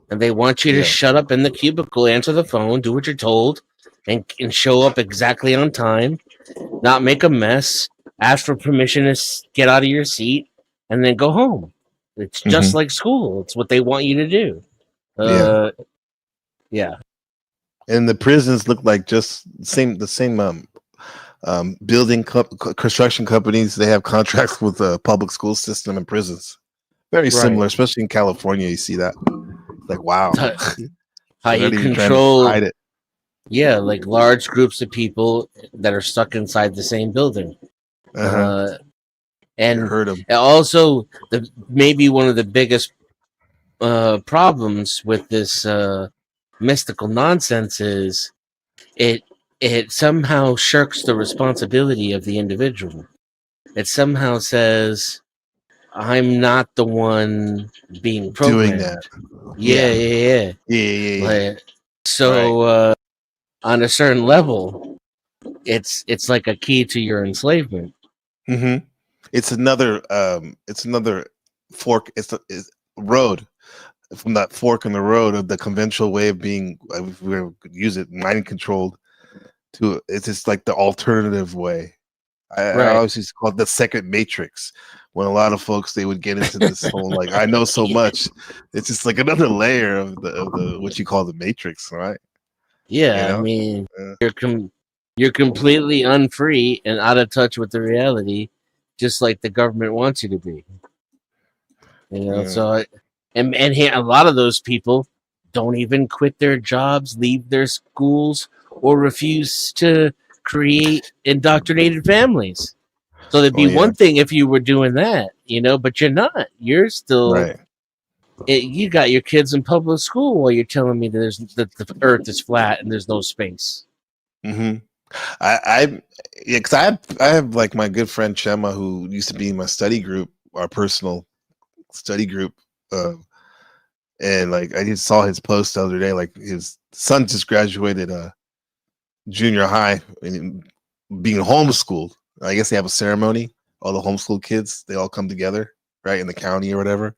[SPEAKER 10] and they want you to shut up in the cubicle, answer the phone, do what you're told, and show up exactly on time, not make a mess, ask for permission to get out of your seat, and then go home. It's just like school. It's what they want you to do. Yeah.
[SPEAKER 6] And the prisons look like just the same building construction companies. They have contracts with the public school system and prisons. Very similar, especially in California. You see that, like, wow,
[SPEAKER 10] how you control
[SPEAKER 6] hide it.
[SPEAKER 10] Yeah, like large groups of people that are stuck inside the same building. And also, maybe one of the biggest problems with this mystical nonsense is it somehow shirks the responsibility of the individual. It somehow says, I'm not the one being programmed.
[SPEAKER 6] Doing that.
[SPEAKER 10] Yeah. Like, so on a certain level, it's like a key to your enslavement.
[SPEAKER 6] It's another fork. It's a road from that fork in the road of the conventional way of being. If we use it, mind controlled. It's just like the alternative way. I always used to call it the second matrix. When a lot of folks, they would get into this whole like, I know so much. It's just like another layer of the what you call the matrix, right?
[SPEAKER 10] Yeah, I mean, you're completely unfree and out of touch with the reality, just like the government wants you to be. So and a lot of those people don't even quit their jobs, leave their schools, or refuse to create indoctrinated families. So there'd be one thing if you were doing that, but you're not. You're still you got your kids in public school while you're telling me that the earth is flat and there's no space.
[SPEAKER 6] I have like my good friend Chema, who used to be in my study group, our personal study group, and like I just saw his post the other day. Like his son just graduated junior high and being homeschooled. I guess they have a ceremony. All the homeschool kids, they all come together, right, in the county or whatever.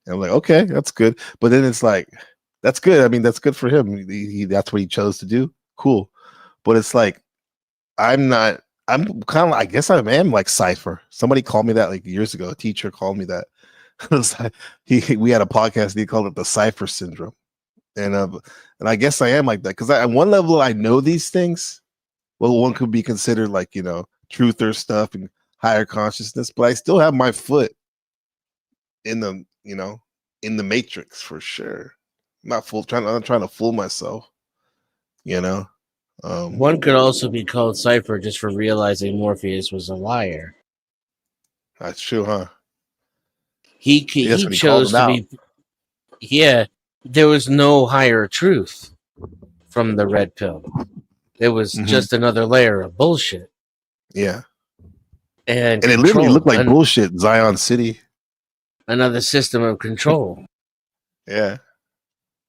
[SPEAKER 6] And I'm like, okay, that's good. But then it's like, that's good. I mean, that's good for him. That's what he chose to do. Cool. But it's like, I'm kind of, I guess I am like Cypher. Somebody called me that like years ago. A teacher called me that. We had a podcast. He called it the Cypher syndrome. And I guess I am like that because at one level I know these things. Well, one could be considered like, truther stuff and higher consciousness, but I still have my foot in the matrix for sure. I'm not trying to fool myself.
[SPEAKER 10] One could also be called Cypher just for realizing Morpheus was a liar.
[SPEAKER 6] That's true, huh?
[SPEAKER 10] He
[SPEAKER 6] That's
[SPEAKER 10] he
[SPEAKER 6] when he called
[SPEAKER 10] chose
[SPEAKER 6] him
[SPEAKER 10] to
[SPEAKER 6] out.
[SPEAKER 10] be. Yeah, there was no higher truth from the red pill. It was
[SPEAKER 6] Hmm.
[SPEAKER 10] just another layer of bullshit
[SPEAKER 6] Yeah.
[SPEAKER 10] and
[SPEAKER 6] And it literally looked
[SPEAKER 10] control,
[SPEAKER 6] like
[SPEAKER 10] and
[SPEAKER 6] bullshit, Zion City.
[SPEAKER 10] another system of control.
[SPEAKER 6] Yeah.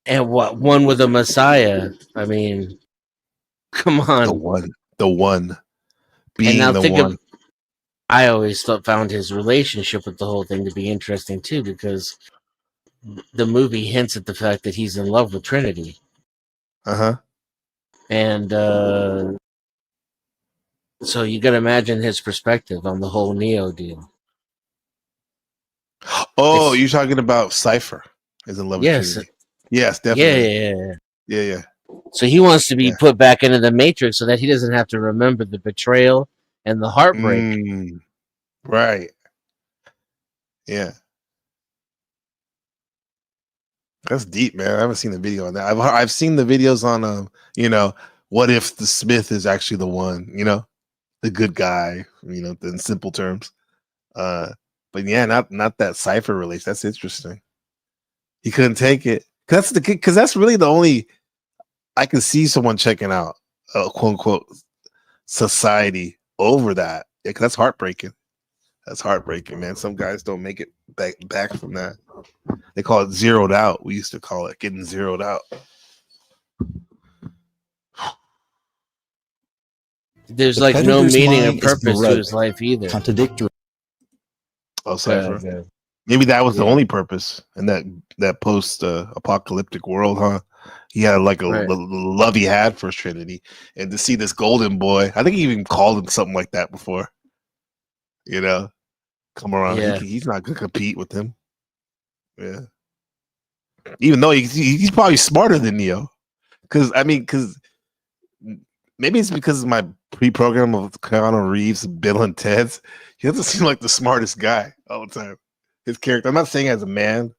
[SPEAKER 10] And what one with a Messiah? I mean, come
[SPEAKER 6] The
[SPEAKER 10] on.
[SPEAKER 6] one. The one.
[SPEAKER 10] And
[SPEAKER 6] Being
[SPEAKER 10] now
[SPEAKER 6] the
[SPEAKER 10] think of.
[SPEAKER 6] one.
[SPEAKER 10] I always found his relationship with the whole thing to be interesting too, because the movie hints at the fact that he's in love with Trinity,
[SPEAKER 6] Uh-huh.
[SPEAKER 10] and so you got to imagine his perspective on the whole Neo deal.
[SPEAKER 6] Oh,
[SPEAKER 10] It's
[SPEAKER 6] you're talking about Cypher is in love with
[SPEAKER 10] yes,
[SPEAKER 6] Trinity. Yes,
[SPEAKER 10] yeah,
[SPEAKER 6] definitely.
[SPEAKER 10] yeah, yeah.
[SPEAKER 6] Yeah, yeah.
[SPEAKER 10] So he wants to be
[SPEAKER 6] Yeah.
[SPEAKER 10] put back into the Matrix so that he doesn't have to remember the betrayal and the heartbreak.
[SPEAKER 6] Right. Yeah. That's deep, man. I haven't seen the video on that. I've seen the videos on what if the Smith is actually the one, the good guy, in simple terms. But yeah, not that Cypher release. That's interesting. He couldn't take it. Because that's really the only I can see someone checking out, quote unquote, society over that. Yeah, 'cause that's heartbreaking. That's heartbreaking, man. Some guys don't make it back from that. They call it zeroed out. We used to call it getting zeroed out.
[SPEAKER 10] There's
[SPEAKER 9] The
[SPEAKER 10] like no
[SPEAKER 9] predator's
[SPEAKER 10] meaning or
[SPEAKER 9] mind is
[SPEAKER 10] purpose to
[SPEAKER 9] morose,
[SPEAKER 10] his life either.
[SPEAKER 9] contradictory.
[SPEAKER 6] Oh, Cypher.
[SPEAKER 10] Okay.
[SPEAKER 6] Maybe that was the
[SPEAKER 10] Yeah.
[SPEAKER 6] only purpose in that post apocalyptic world, huh? He had like
[SPEAKER 10] Right.
[SPEAKER 6] the love he had for Trinity, and to see this golden boy. I think he even called him something like that before. Come around.
[SPEAKER 10] Yeah.
[SPEAKER 6] He's not gonna compete with him. Yeah. Even though he's probably smarter than Neo, because maybe it's because of my pre-program of Keanu Reeves, Bill and Ted's. He doesn't seem like the smartest guy all the time. His character. I'm not saying as a man,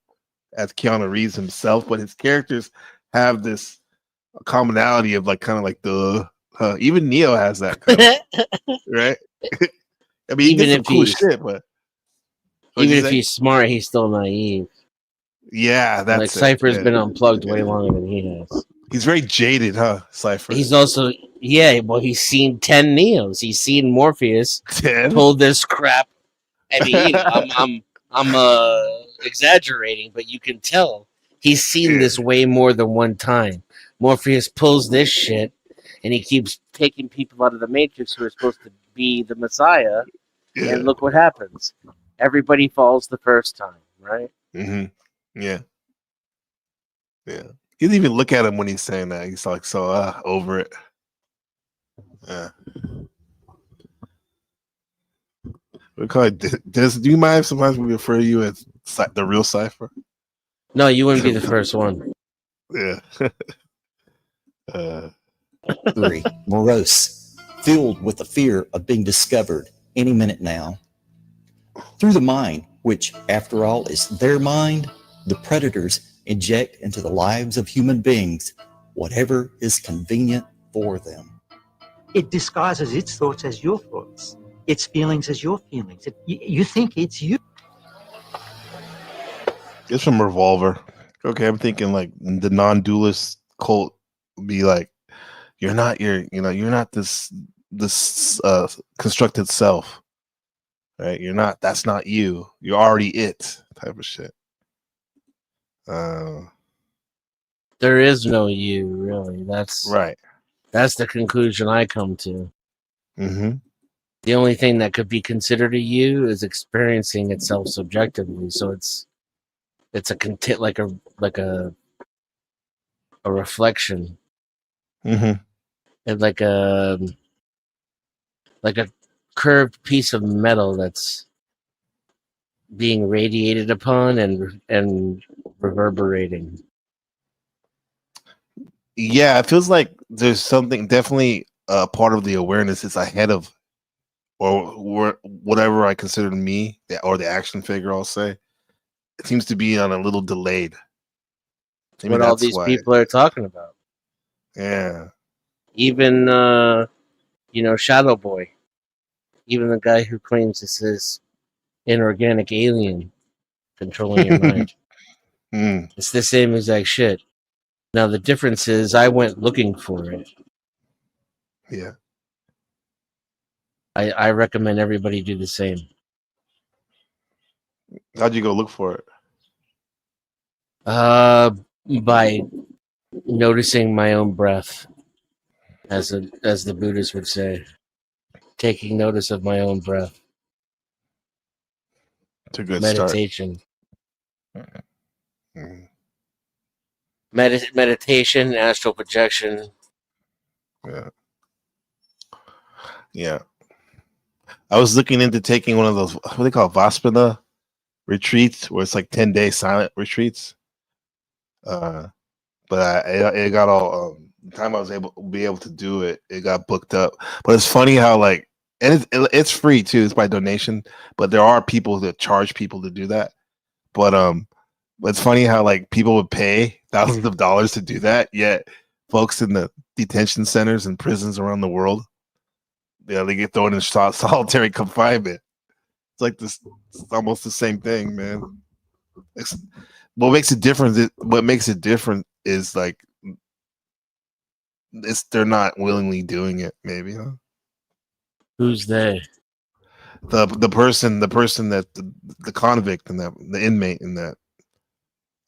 [SPEAKER 6] as Keanu Reeves himself, but his characters have this commonality of like kind of like the even Neo has that kind of, right? I mean, he
[SPEAKER 10] Even
[SPEAKER 6] did some
[SPEAKER 10] if
[SPEAKER 6] cool
[SPEAKER 10] he's
[SPEAKER 6] shit, but
[SPEAKER 10] even if he's smart, he's still naive.
[SPEAKER 6] yeah,
[SPEAKER 10] Like
[SPEAKER 6] that's it.
[SPEAKER 10] Cypher's
[SPEAKER 6] Yeah.
[SPEAKER 10] been unplugged way longer than he has.
[SPEAKER 6] He's very jaded, huh, Cypher?
[SPEAKER 10] He's also he's seen 10 Neos. He's seen Morpheus
[SPEAKER 6] 10?
[SPEAKER 10] pull this crap. I mean, I'm exaggerating, but you can tell he's seen this way more than one time. Morpheus pulls this shit, and he keeps taking people out of the Matrix who are supposed to be the Messiah.
[SPEAKER 6] Yeah.
[SPEAKER 10] And look what happens. Everybody falls the first time, right?
[SPEAKER 6] Mm-hmm. Yeah. Yeah. He doesn't even look at him when he's saying that. He's like so over it. Yeah. We call it. Do you mind if sometimes we refer to you as the real Cypher?
[SPEAKER 10] No, you wouldn't be the first one.
[SPEAKER 6] Yeah.
[SPEAKER 9] Morose, filled with the fear of being discovered any minute now. Through the mind, which, after all, is their mind, the predators inject into the lives of human beings whatever is convenient for them.
[SPEAKER 12] It disguises its thoughts as your thoughts, its feelings as your feelings. You think it's you.
[SPEAKER 6] It's from Revolver. Okay, I'm thinking like the non-dualist cult would be like, you're not this constructed self, right? That's not you. You're already it, type of shit.
[SPEAKER 10] There is no you, really. That's
[SPEAKER 6] right.
[SPEAKER 10] That's the conclusion I come to.
[SPEAKER 6] Mm-hmm.
[SPEAKER 10] The only thing that could be considered a you is experiencing itself subjectively. So it's a like a reflection,
[SPEAKER 6] Mm-hmm.
[SPEAKER 10] and like a curved piece of metal that's being radiated upon and reverberating.
[SPEAKER 6] Yeah, it feels like there's something definitely part of the awareness is ahead of or whatever I consider me or the action figure. I'll say it seems to be on a little delayed. Maybe
[SPEAKER 10] What all
[SPEAKER 6] that's
[SPEAKER 10] these
[SPEAKER 6] why.
[SPEAKER 10] people are talking about.
[SPEAKER 6] Yeah.
[SPEAKER 10] Even Shadow Boy. Even the guy who claims this is inorganic alien controlling your mind. It's the same exact shit. Now the difference is I went looking for it.
[SPEAKER 6] Yeah.
[SPEAKER 10] I recommend everybody do the same.
[SPEAKER 6] How'd you go look for it?
[SPEAKER 10] By noticing my own breath, as the Buddhists would say, taking notice of my own breath.
[SPEAKER 6] It's a good
[SPEAKER 10] meditation.
[SPEAKER 6] start.
[SPEAKER 10] Meditation, astral projection.
[SPEAKER 6] Yeah. Yeah. I was looking into taking one of those, what do they call Vipassana retreats, where it's like 10-day silent retreats. But it got all the time I was able to do it, it got booked up. But it's funny how like, and it's free too, it's by donation, but there are people that charge people to do that. But it's funny how like people would pay thousands of dollars to do that, yet folks in the detention centers and prisons around the world, they get thrown in solitary confinement. It's like this, it's almost the same thing, man. What makes it different? What makes it different is like they're not willingly doing it. Maybe, huh?
[SPEAKER 10] Who's they?
[SPEAKER 6] The person that the convict and that the inmate in that.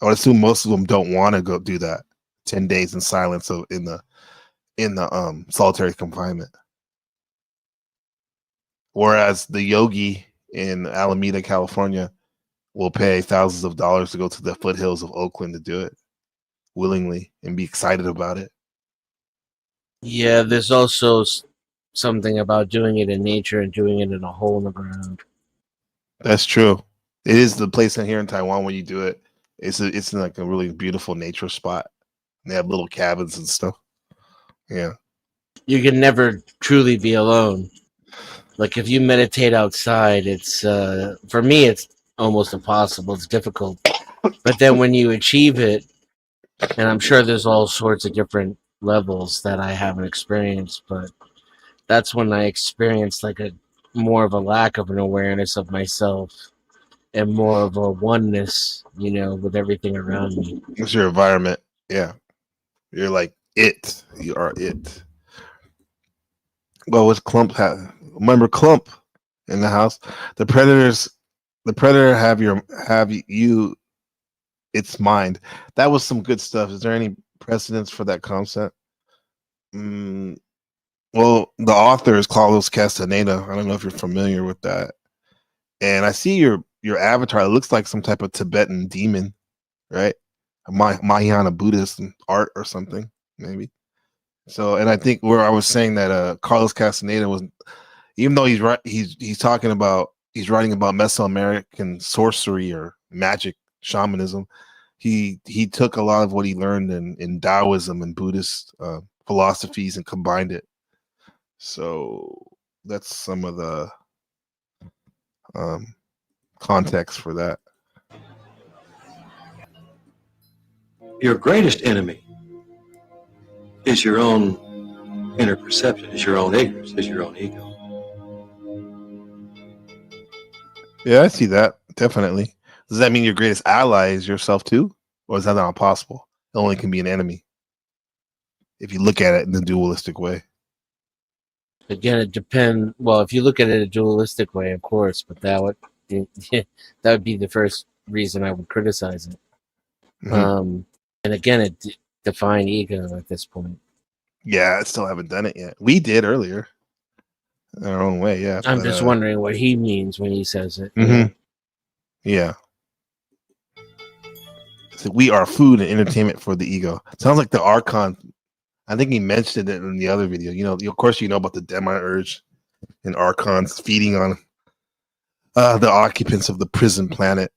[SPEAKER 6] I would assume most of them don't want to go do that 10 days in silence in the solitary confinement. Whereas the yogi in Alameda, California, will pay thousands of dollars to go to the foothills of Oakland to do it willingly and be excited about it.
[SPEAKER 10] Yeah, there's also something about doing it in nature and doing it in a hole in the ground.
[SPEAKER 6] That's true. It is the place in here in Taiwan where you do it. It's in like a really beautiful nature spot. They have little cabins and stuff. Yeah.
[SPEAKER 10] You can never truly be alone. Like if you meditate outside, it's for me it's almost impossible. It's difficult. But then when you achieve it, and I'm sure there's all sorts of different levels that I haven't experienced, but that's when I experienced like a more of a lack of an awareness of myself and more of a oneness, with everything around me.
[SPEAKER 6] It's your environment. Yeah. You're like it. You are it. Well, what's Clump have? Remember Clump in the house? The predator have you its mind. That was some good stuff. Is there any precedence for that concept? Well, the author is Carlos Castaneda. I don't know if you're familiar with that. And I see your avatar. It looks like some type of Tibetan demon, right? A Mahayana Buddhist art or something, maybe. So, and I think where I was saying that Carlos Castaneda was, even though he's talking about, he's writing about Mesoamerican sorcery or magic shamanism, he took a lot of what he learned in Taoism and Buddhist philosophies and combined it. So that's some of the context for that.
[SPEAKER 11] Your greatest enemy is your own inner perception, is your own ignorance, is your own ego.
[SPEAKER 6] Yeah, I see that. Definitely. Does that mean your greatest ally is yourself too? Or is that not possible? It only can be an enemy if you look at it in the dualistic way.
[SPEAKER 10] Again, it depends. Well, if you look at it a dualistic way, of course, but that would be the first reason I would criticize it. Mm-hmm. And again, it define ego at this point.
[SPEAKER 6] Yeah, I still haven't done it yet. We did earlier, in our own way. Yeah,
[SPEAKER 10] I'm just wondering what he means when he says it.
[SPEAKER 6] Mm-hmm. Yeah. So we are food and entertainment for the ego. Sounds like the Archon. I think he mentioned it in the other video. Of course, about the demiurge and Archons feeding on the occupants of the prison planet.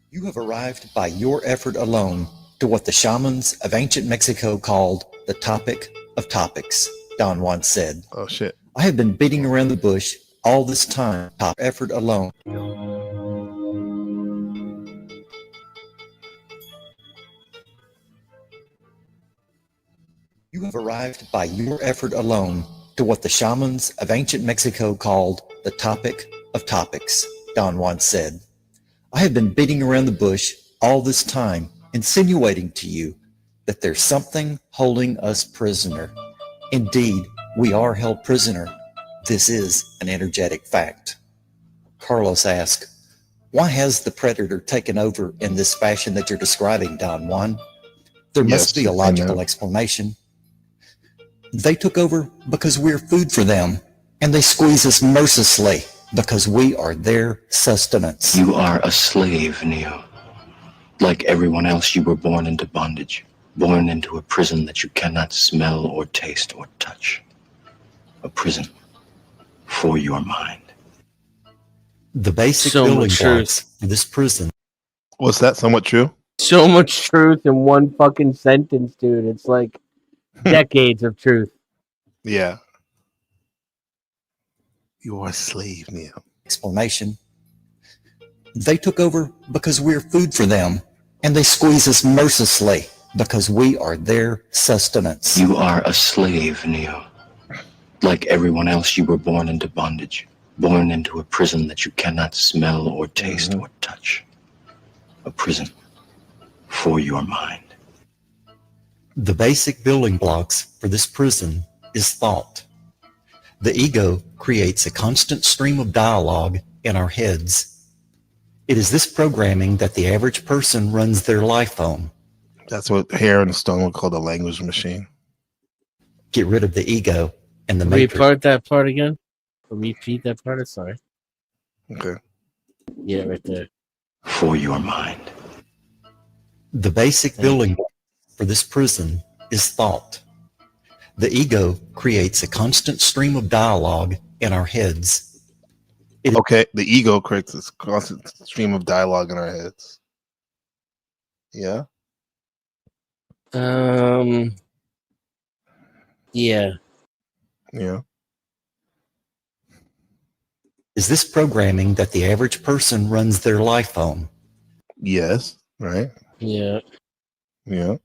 [SPEAKER 9] You have arrived by your effort alone to what the shamans of ancient Mexico called the topic of topics, Don once said.
[SPEAKER 6] Oh, shit.
[SPEAKER 9] I have been beating around the bush all this time, top effort alone. You have arrived by your effort alone to what the shamans of ancient Mexico called the topic of topics, Don Juan said. I have been beating around the bush all this time, insinuating to you that there's something holding us prisoner. Indeed, we are held prisoner. This is an energetic fact. Carlos asked, why has the predator taken over in this fashion that you're describing, Don Juan? There must be a logical explanation. They took over because we're food for them, and they squeeze us mercilessly because we are their sustenance.
[SPEAKER 13] You are a slave, Neo. Like everyone else, you were born into bondage, born into a prison that you cannot smell or taste or touch. A prison for your mind.
[SPEAKER 9] The basic building blocks for this prison.
[SPEAKER 6] Was that somewhat true?
[SPEAKER 10] So much truth in one fucking sentence, dude. It's like decades of truth.
[SPEAKER 6] Yeah. You are a slave, Neo.
[SPEAKER 9] Explanation. They took over because we're food for them, and they squeeze us mercilessly because we are their sustenance.
[SPEAKER 13] You are a slave, Neo. Like everyone else, you were born into bondage, born into a prison that you cannot smell or taste or touch. A prison for your mind.
[SPEAKER 9] The basic building blocks for this prison is thought. The ego creates a constant stream of dialogue in our heads. It is this programming that the average person runs their life on.
[SPEAKER 6] That's what Hare and Stone would call the language machine.
[SPEAKER 9] Get rid of the ego and the matrix.
[SPEAKER 10] Repart that part again. Repeat that part. Sorry.
[SPEAKER 6] Okay.
[SPEAKER 10] Yeah, right there.
[SPEAKER 13] For your mind.
[SPEAKER 9] The basic building block for this prison is thought. The ego creates a constant stream of dialogue in our heads.
[SPEAKER 6] Okay, the ego creates this constant stream of dialogue in our heads. Yeah.
[SPEAKER 10] Yeah.
[SPEAKER 6] Yeah.
[SPEAKER 9] Is this programming that the average person runs their life on?
[SPEAKER 6] Yes. Right.
[SPEAKER 10] Yeah.
[SPEAKER 6] Yeah.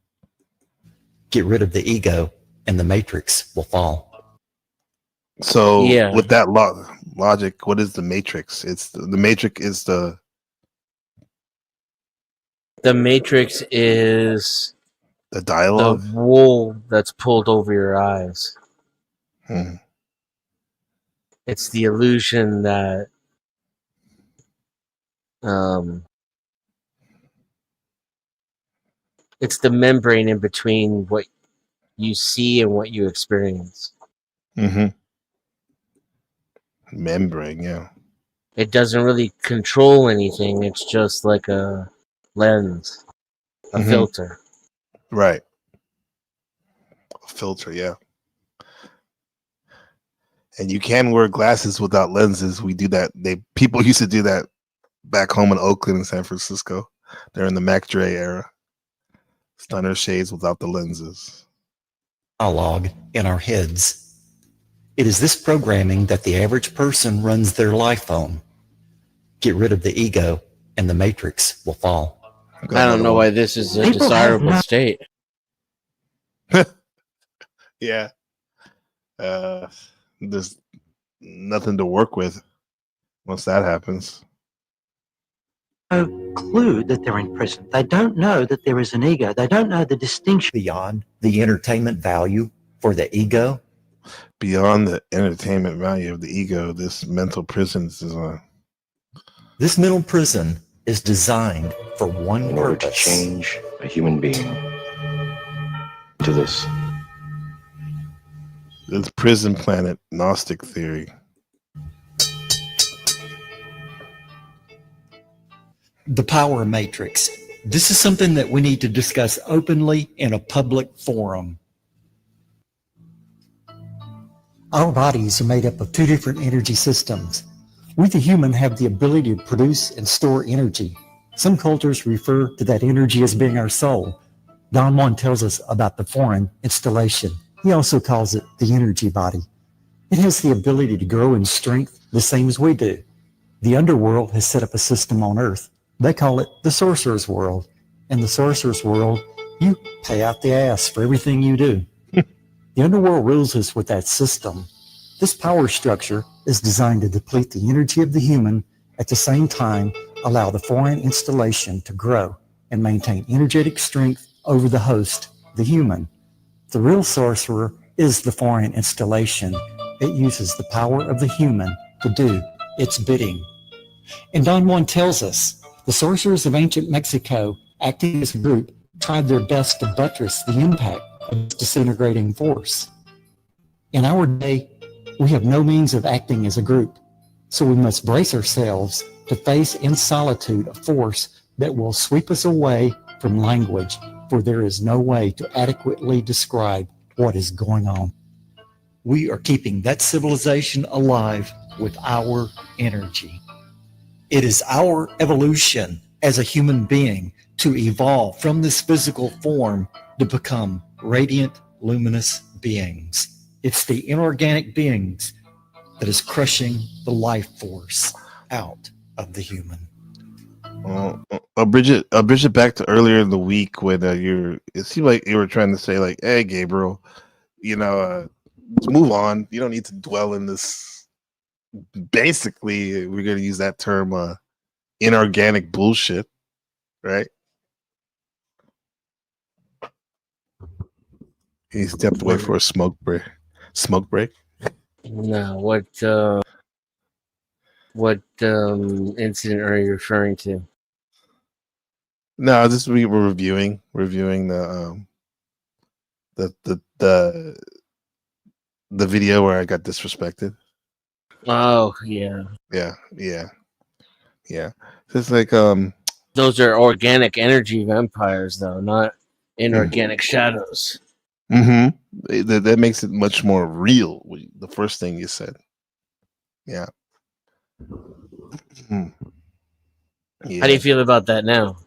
[SPEAKER 9] Get rid of the ego and the matrix will fall.
[SPEAKER 6] So
[SPEAKER 10] Yeah.
[SPEAKER 6] with that logic, what is the matrix? It's the matrix is the
[SPEAKER 10] matrix is
[SPEAKER 6] the dialogue,
[SPEAKER 10] the wool that's pulled over your eyes. It's the illusion that it's the membrane in between what you see and what you experience.
[SPEAKER 6] Membrane, yeah.
[SPEAKER 10] It doesn't really control anything. It's just like a lens, a filter.
[SPEAKER 6] Right. A filter, yeah. And you can wear glasses without lenses. We do that. People used to do that back home in Oakland and San Francisco. They're in the Mac Dre era. Stunner shades without the lenses.
[SPEAKER 9] Dialogue in our heads. It is this programming that the average person runs their life on. Get rid of the ego and the matrix will fall.
[SPEAKER 10] I don't know why this is a desirable state.
[SPEAKER 6] Yeah. There's nothing to work with once that happens.
[SPEAKER 12] No clue that they're in prison. They don't know that there is an ego. They don't know the distinction.
[SPEAKER 9] Beyond the entertainment value for the ego.
[SPEAKER 6] Beyond the entertainment value of the ego, this mental prison is designed.
[SPEAKER 9] This mental prison is designed for one
[SPEAKER 13] in order to
[SPEAKER 9] purpose.
[SPEAKER 13] change a human being to this.
[SPEAKER 6] This prison planet Gnostic theory.
[SPEAKER 9] The power matrix. This is something that we need to discuss openly in a public forum.
[SPEAKER 14] Our bodies are made up of two different energy systems. We, the human, have the ability to produce and store energy. Some cultures refer to that energy as being our soul. Don Juan tells us about the foreign installation. He also calls it the energy body. It has the ability to grow in strength the same as we do. The underworld has set up a system on Earth. They call it the sorcerer's world. In the sorcerer's world, you pay out the ass for everything you do. The underworld rules us with that system. This power structure is designed to deplete the energy of the human, at the same time allow the foreign installation to grow and maintain energetic strength over the host, the human. The real sorcerer is the foreign installation. It uses the power of the human to do its bidding. And Don Juan tells us the sorcerers of ancient Mexico, acting as a group, tried their best to buttress the impact of this disintegrating force. In our day, we have no means of acting as a group, so we must brace ourselves to face in solitude a force that will sweep us away from language, for there is no way to adequately describe what is going on. We are keeping that civilization alive with our energy. It is our evolution as a human being to evolve from this physical form to become radiant, luminous beings. It's the inorganic beings that is crushing the life force out of the human.
[SPEAKER 6] I'll bridge it back to earlier in the week when it seemed like you were trying to say like, hey, Gabriel, let's move on. You don't need to dwell in this. Basically, we're going to use that term, inorganic bullshit, right? He stepped away for a smoke break. Smoke break?
[SPEAKER 10] No, what incident are you referring to?
[SPEAKER 6] No, this we were reviewing the video where I got disrespected.
[SPEAKER 10] Oh yeah.
[SPEAKER 6] Yeah. It's like
[SPEAKER 10] those are organic energy vampires, though, not inorganic shadows.
[SPEAKER 6] Mm-hmm. That makes it much more real. The first thing you said. Yeah. Yeah.
[SPEAKER 10] How do you feel about that now?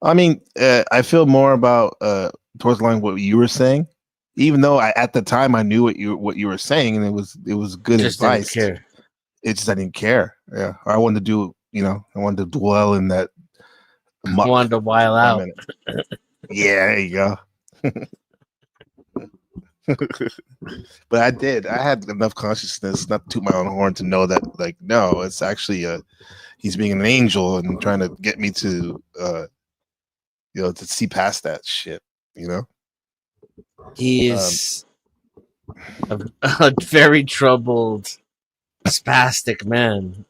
[SPEAKER 6] I mean, I feel more about towards the line what you were saying, even though at the time I knew what you were saying, and it was good
[SPEAKER 10] just
[SPEAKER 6] advice.
[SPEAKER 10] Didn't care.
[SPEAKER 6] It just I didn't care. Yeah, I wanted to do. I wanted to dwell in that.
[SPEAKER 10] I wanted to while out.
[SPEAKER 6] Yeah, there you go. But I did. I had enough consciousness not to toot my own horn to know that, like, no, it's actually he's being an angel and trying to get me to to see past that shit.
[SPEAKER 10] He's a very troubled, spastic man.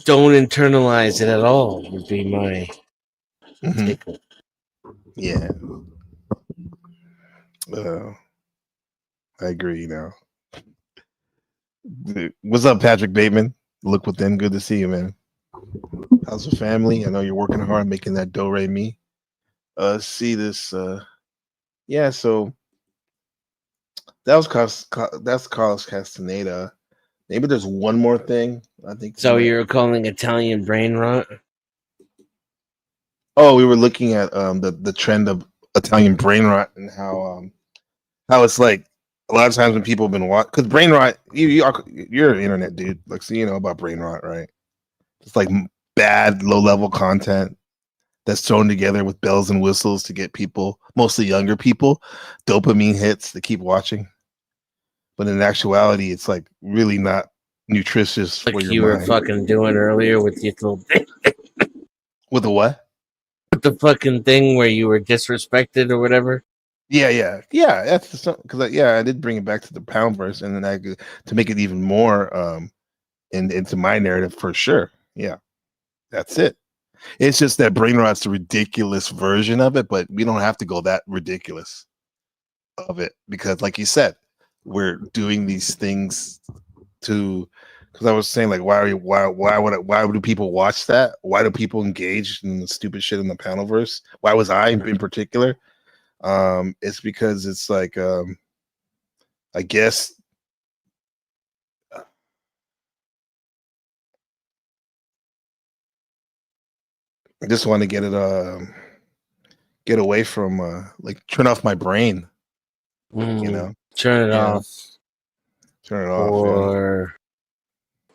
[SPEAKER 10] Don't internalize it at all. Would be my take.
[SPEAKER 6] Yeah. I agree now. What's up, Patrick Bateman? Look within. Good to see you, man. How's the family? I know you're working hard making that do re mi. See this. Yeah. So that's Carlos Castaneda. Maybe there's one more thing. I think.
[SPEAKER 10] So you're calling Italian brain rot?
[SPEAKER 6] Oh, we were looking at the trend of Italian brain rot and how it's like a lot of times when people have been watching, because brain rot, you're an internet dude, like, so you know about brain rot, right? It's like bad low level content that's thrown together with bells and whistles to get people, mostly younger people, dopamine hits to keep watching. But in actuality, it's like really not nutritious.
[SPEAKER 10] Like you were fucking doing earlier with your little thing.
[SPEAKER 6] With the what?
[SPEAKER 10] With the fucking thing where you were disrespected or whatever.
[SPEAKER 6] Yeah. That's because I did bring it back to the pound verse, and then to make it even more into my narrative for sure. Yeah, that's it. It's just that brain rot's the ridiculous version of it, but we don't have to go that ridiculous of it because, like you said, we're doing these things to. Because I was saying, like, why would people watch that? Why do people engage in the stupid shit in the panelverse? Why was I in particular? It's because it's like, I guess. I just want to get away from like turn off my brain,
[SPEAKER 10] turn it off, or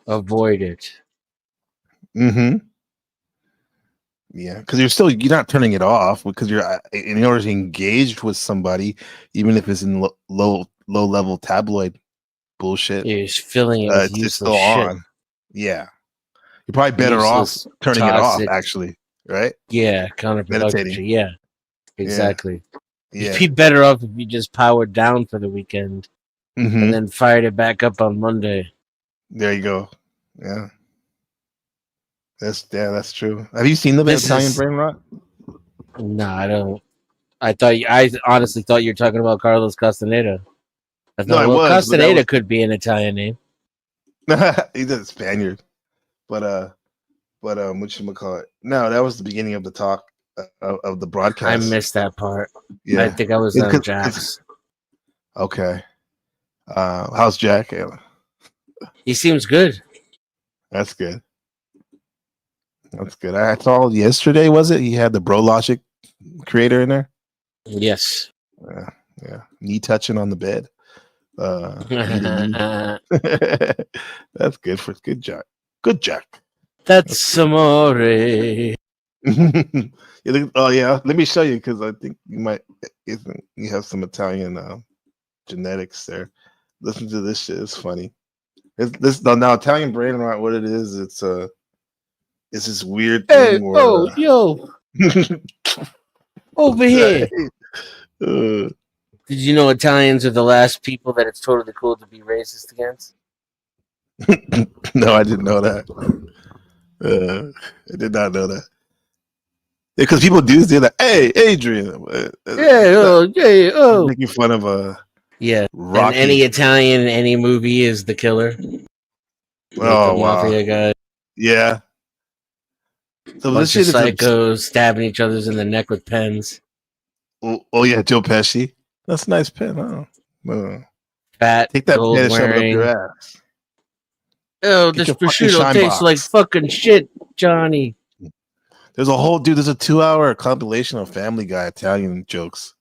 [SPEAKER 10] avoid it.
[SPEAKER 6] Yeah, because you're not turning it off because you're in order to engage with somebody, even if it's in low level tabloid bullshit.
[SPEAKER 10] You're just filling it with
[SPEAKER 6] It's
[SPEAKER 10] useless
[SPEAKER 6] still
[SPEAKER 10] shit.
[SPEAKER 6] on. Yeah, you're probably better off
[SPEAKER 10] Useless,
[SPEAKER 6] turning it off.
[SPEAKER 10] toxic.
[SPEAKER 6] Actually, right?
[SPEAKER 10] Yeah, counterproductive
[SPEAKER 6] Meditating.
[SPEAKER 10] shit. Yeah, exactly.
[SPEAKER 6] Yeah.
[SPEAKER 10] You'd be better off if you just powered down for the weekend
[SPEAKER 6] Mm-hmm.
[SPEAKER 10] and then fired it back up on Monday.
[SPEAKER 6] There you go. Yeah. That's true. Have you seen the Italian brain rot?
[SPEAKER 10] No, I don't. I honestly thought you were talking about Carlos Castaneda. I
[SPEAKER 6] No,
[SPEAKER 10] thought,
[SPEAKER 6] I
[SPEAKER 10] well,
[SPEAKER 6] was, but that
[SPEAKER 10] Castaneda
[SPEAKER 6] was
[SPEAKER 10] could be an Italian name.
[SPEAKER 6] he's a Spaniard. But whatchamacallit? No, that was the beginning of the talk of the
[SPEAKER 10] I
[SPEAKER 6] broadcast.
[SPEAKER 10] missed that part.
[SPEAKER 6] Yeah.
[SPEAKER 10] I think I was
[SPEAKER 6] It's
[SPEAKER 10] on
[SPEAKER 6] 'cause-
[SPEAKER 10] Jack's.
[SPEAKER 6] Okay. How's Jack?
[SPEAKER 10] He seems good.
[SPEAKER 6] That's good. That's good. I saw yesterday, was it? He had the Bro Logic creator in there.
[SPEAKER 10] Yes.
[SPEAKER 6] Yeah. Knee touching on the bed. Eating knee. That's good Jack. Good Jack.
[SPEAKER 10] That's amore.
[SPEAKER 6] Oh yeah, let me show you because I think you have some Italian genetics there. Listen to this shit; it's funny. Now Italian brain rot. What it is? It's this weird thing where
[SPEAKER 10] yo, over here.
[SPEAKER 6] uh,
[SPEAKER 10] Did you know Italians are the last people that it's totally cool to be racist against?
[SPEAKER 6] no, I didn't know that. I did not know that. Because people do say that. Hey, Adrian. Making fun of
[SPEAKER 10] yeah.
[SPEAKER 6] Rocky.
[SPEAKER 10] And any Italian in any movie is the killer.
[SPEAKER 6] Oh,
[SPEAKER 10] the
[SPEAKER 6] wow.
[SPEAKER 10] mafia guy.
[SPEAKER 6] Yeah. So
[SPEAKER 10] Bunch of psychos stabbing each other's in the neck with pens.
[SPEAKER 6] Oh yeah, Joe Pesci. That's a nice pen.
[SPEAKER 10] Fat,
[SPEAKER 6] take that
[SPEAKER 10] gold
[SPEAKER 6] pen and shove it up
[SPEAKER 10] wearing.
[SPEAKER 6] your ass.
[SPEAKER 10] Oh,
[SPEAKER 6] Get
[SPEAKER 10] this
[SPEAKER 6] your fucking
[SPEAKER 10] prosciutto
[SPEAKER 6] shine
[SPEAKER 10] tastes
[SPEAKER 6] box.
[SPEAKER 10] like fucking shit, Johnny.
[SPEAKER 6] There's a 2-hour compilation of Family Guy Italian jokes,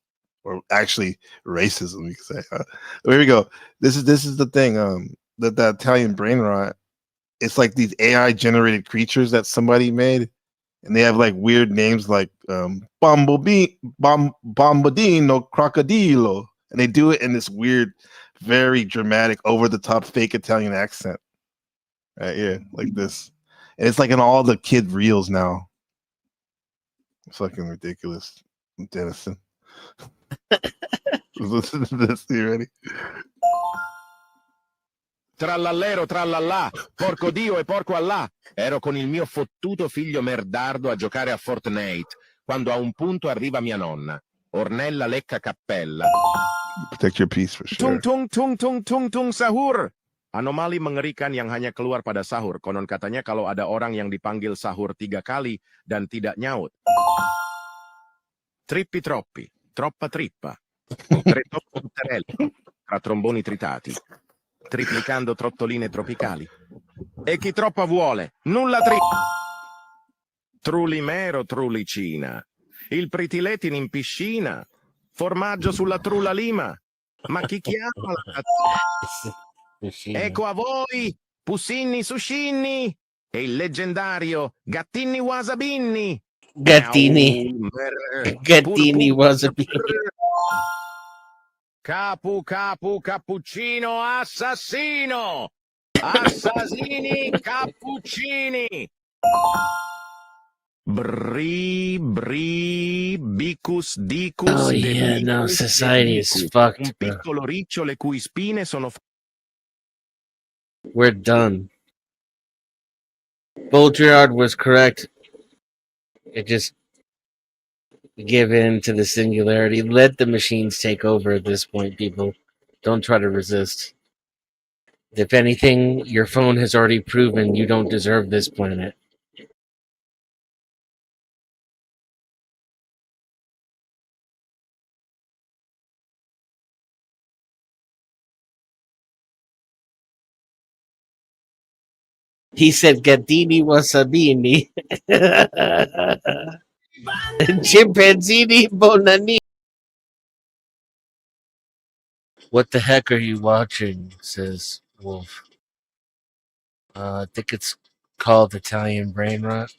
[SPEAKER 6] or actually racism. You could say. Here we go. This is the thing. That Italian brain rot. It's like these AI generated creatures that somebody made, and they have like weird names like Bombadino Crocodilo, and they do it in this weird, very dramatic, over the top fake Italian accent. Right? Yeah, like this, and it's like in all the kid reels now. Fucking ridiculous, Dennison. Listen to this. You ready?
[SPEAKER 8] Trallallero, trallallà, porco Dio e porco Allah. Ero con il mio fottuto figlio merdardo a giocare a Fortnite, quando a un punto arriva mia nonna. Ornella lecca cappella.
[SPEAKER 6] Protect your peace for sure.
[SPEAKER 8] Tung tung tung tung tung tung sahur. Anomali mengerikan yang hanya keluar pada sahur. Konon katanya kalau ada orang yang dipanggil sahur 3 kali dan tidak nyaut. Trippi troppi, troppa trippa. Tre topperelli, tra tromboni tritati. Triplicando trottoline tropicali. E chi troppa vuole, nulla Trulimero trulicina. Il pritiletin in piscina. Formaggio sulla trulla lima. Ma chi chiama la Ecco a voi, Pussinni Suscinni e il leggendario Gattinni Wasabinni.
[SPEAKER 10] Gattini. Gattini Wasabinni.
[SPEAKER 8] Capu cappuccino assassino. Assassini cappuccini. Bicus dicus.
[SPEAKER 10] Oh yeah, no, society is fucked.
[SPEAKER 8] Un piccolo riccio le cui spine sono
[SPEAKER 10] We're done. Baudrillard was correct. It just give in to the singularity. Let the machines take over at this point, people. Don't try to resist. If anything, your phone has already proven you don't deserve this planet. He said Gattini Wasabini. Chimpanzini Bonani. What the heck are you watching? Says Wolf. I think it's called Italian Brain Rot.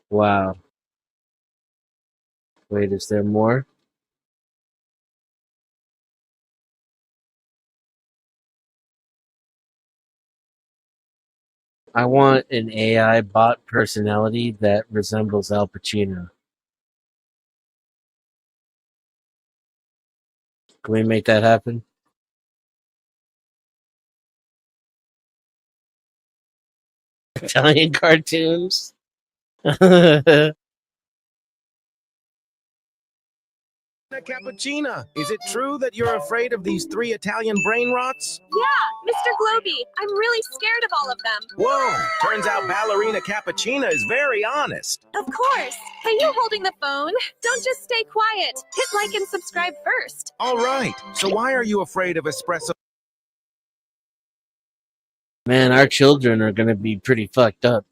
[SPEAKER 10] Wow. Wait, is there more? I want an AI bot personality that resembles Al Pacino. Can we make that happen? Italian cartoons?
[SPEAKER 8] Cappuccina, is it true that you're afraid of these 3 Italian brain rots?
[SPEAKER 15] Yeah, Mr. Globy, I'm really scared of all of them.
[SPEAKER 8] Whoa, turns out Ballerina Cappuccina is very honest.
[SPEAKER 15] Of course. Hey, you holding the phone? Don't just stay quiet. Hit like and subscribe first.
[SPEAKER 8] All right, so why are you afraid of espresso?
[SPEAKER 10] Man, our children are gonna be pretty fucked up.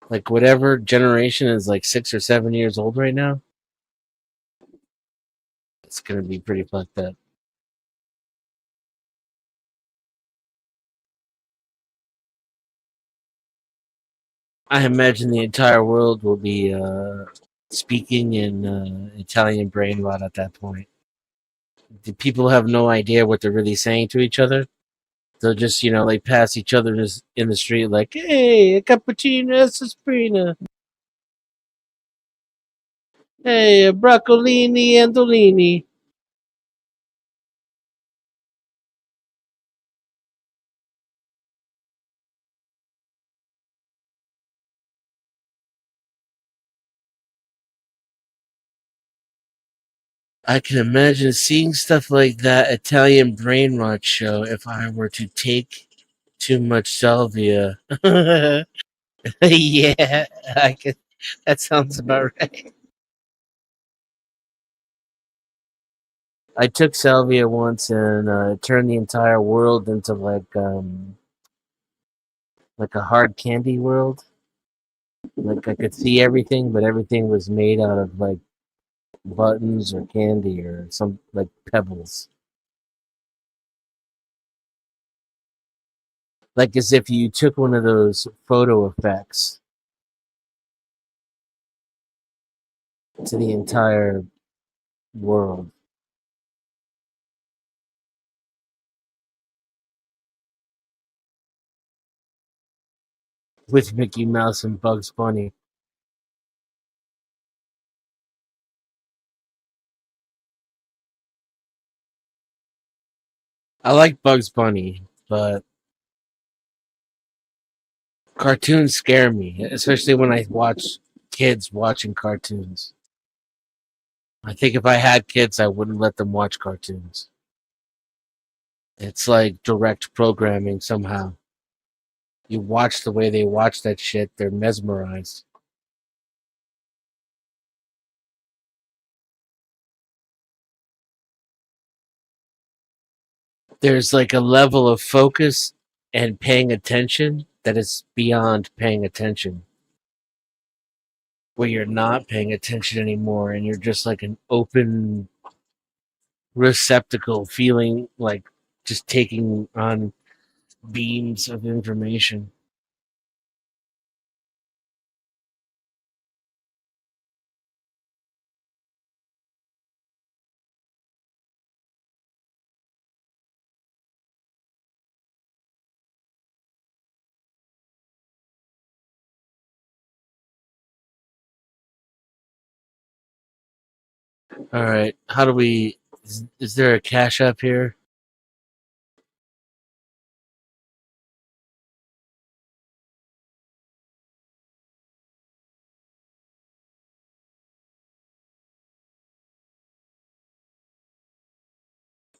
[SPEAKER 10] Like whatever generation is like 6 or 7 years old right now, it's gonna be pretty fucked up. I imagine the entire world will be speaking in Italian brain rot at that point. The people have no idea what they're really saying to each other. They'll just, like pass each other in the street, like, "Hey, a cappuccino, a sprina. Hey, a broccolini, andolini." I can imagine seeing stuff like that Italian brain rot show if I were to take too much salvia. Yeah, I could. That sounds about right. I took salvia once and it turned the entire world into like a hard candy world. Like I could see everything, but everything was made out of like buttons or candy or some like pebbles. Like as if you took one of those photo effects to the entire world. With Mickey Mouse and Bugs Bunny. I like Bugs Bunny, but cartoons scare me, especially when I watch kids watching cartoons. I think if I had kids, I wouldn't let them watch cartoons. It's like direct programming somehow. You watch the way they watch that shit, they're mesmerized. There's like a level of focus and paying attention that is beyond paying attention. Where you're not paying attention anymore and you're just like an open receptacle feeling like just taking on beams of information. All right, how do we? Is there a cash app here?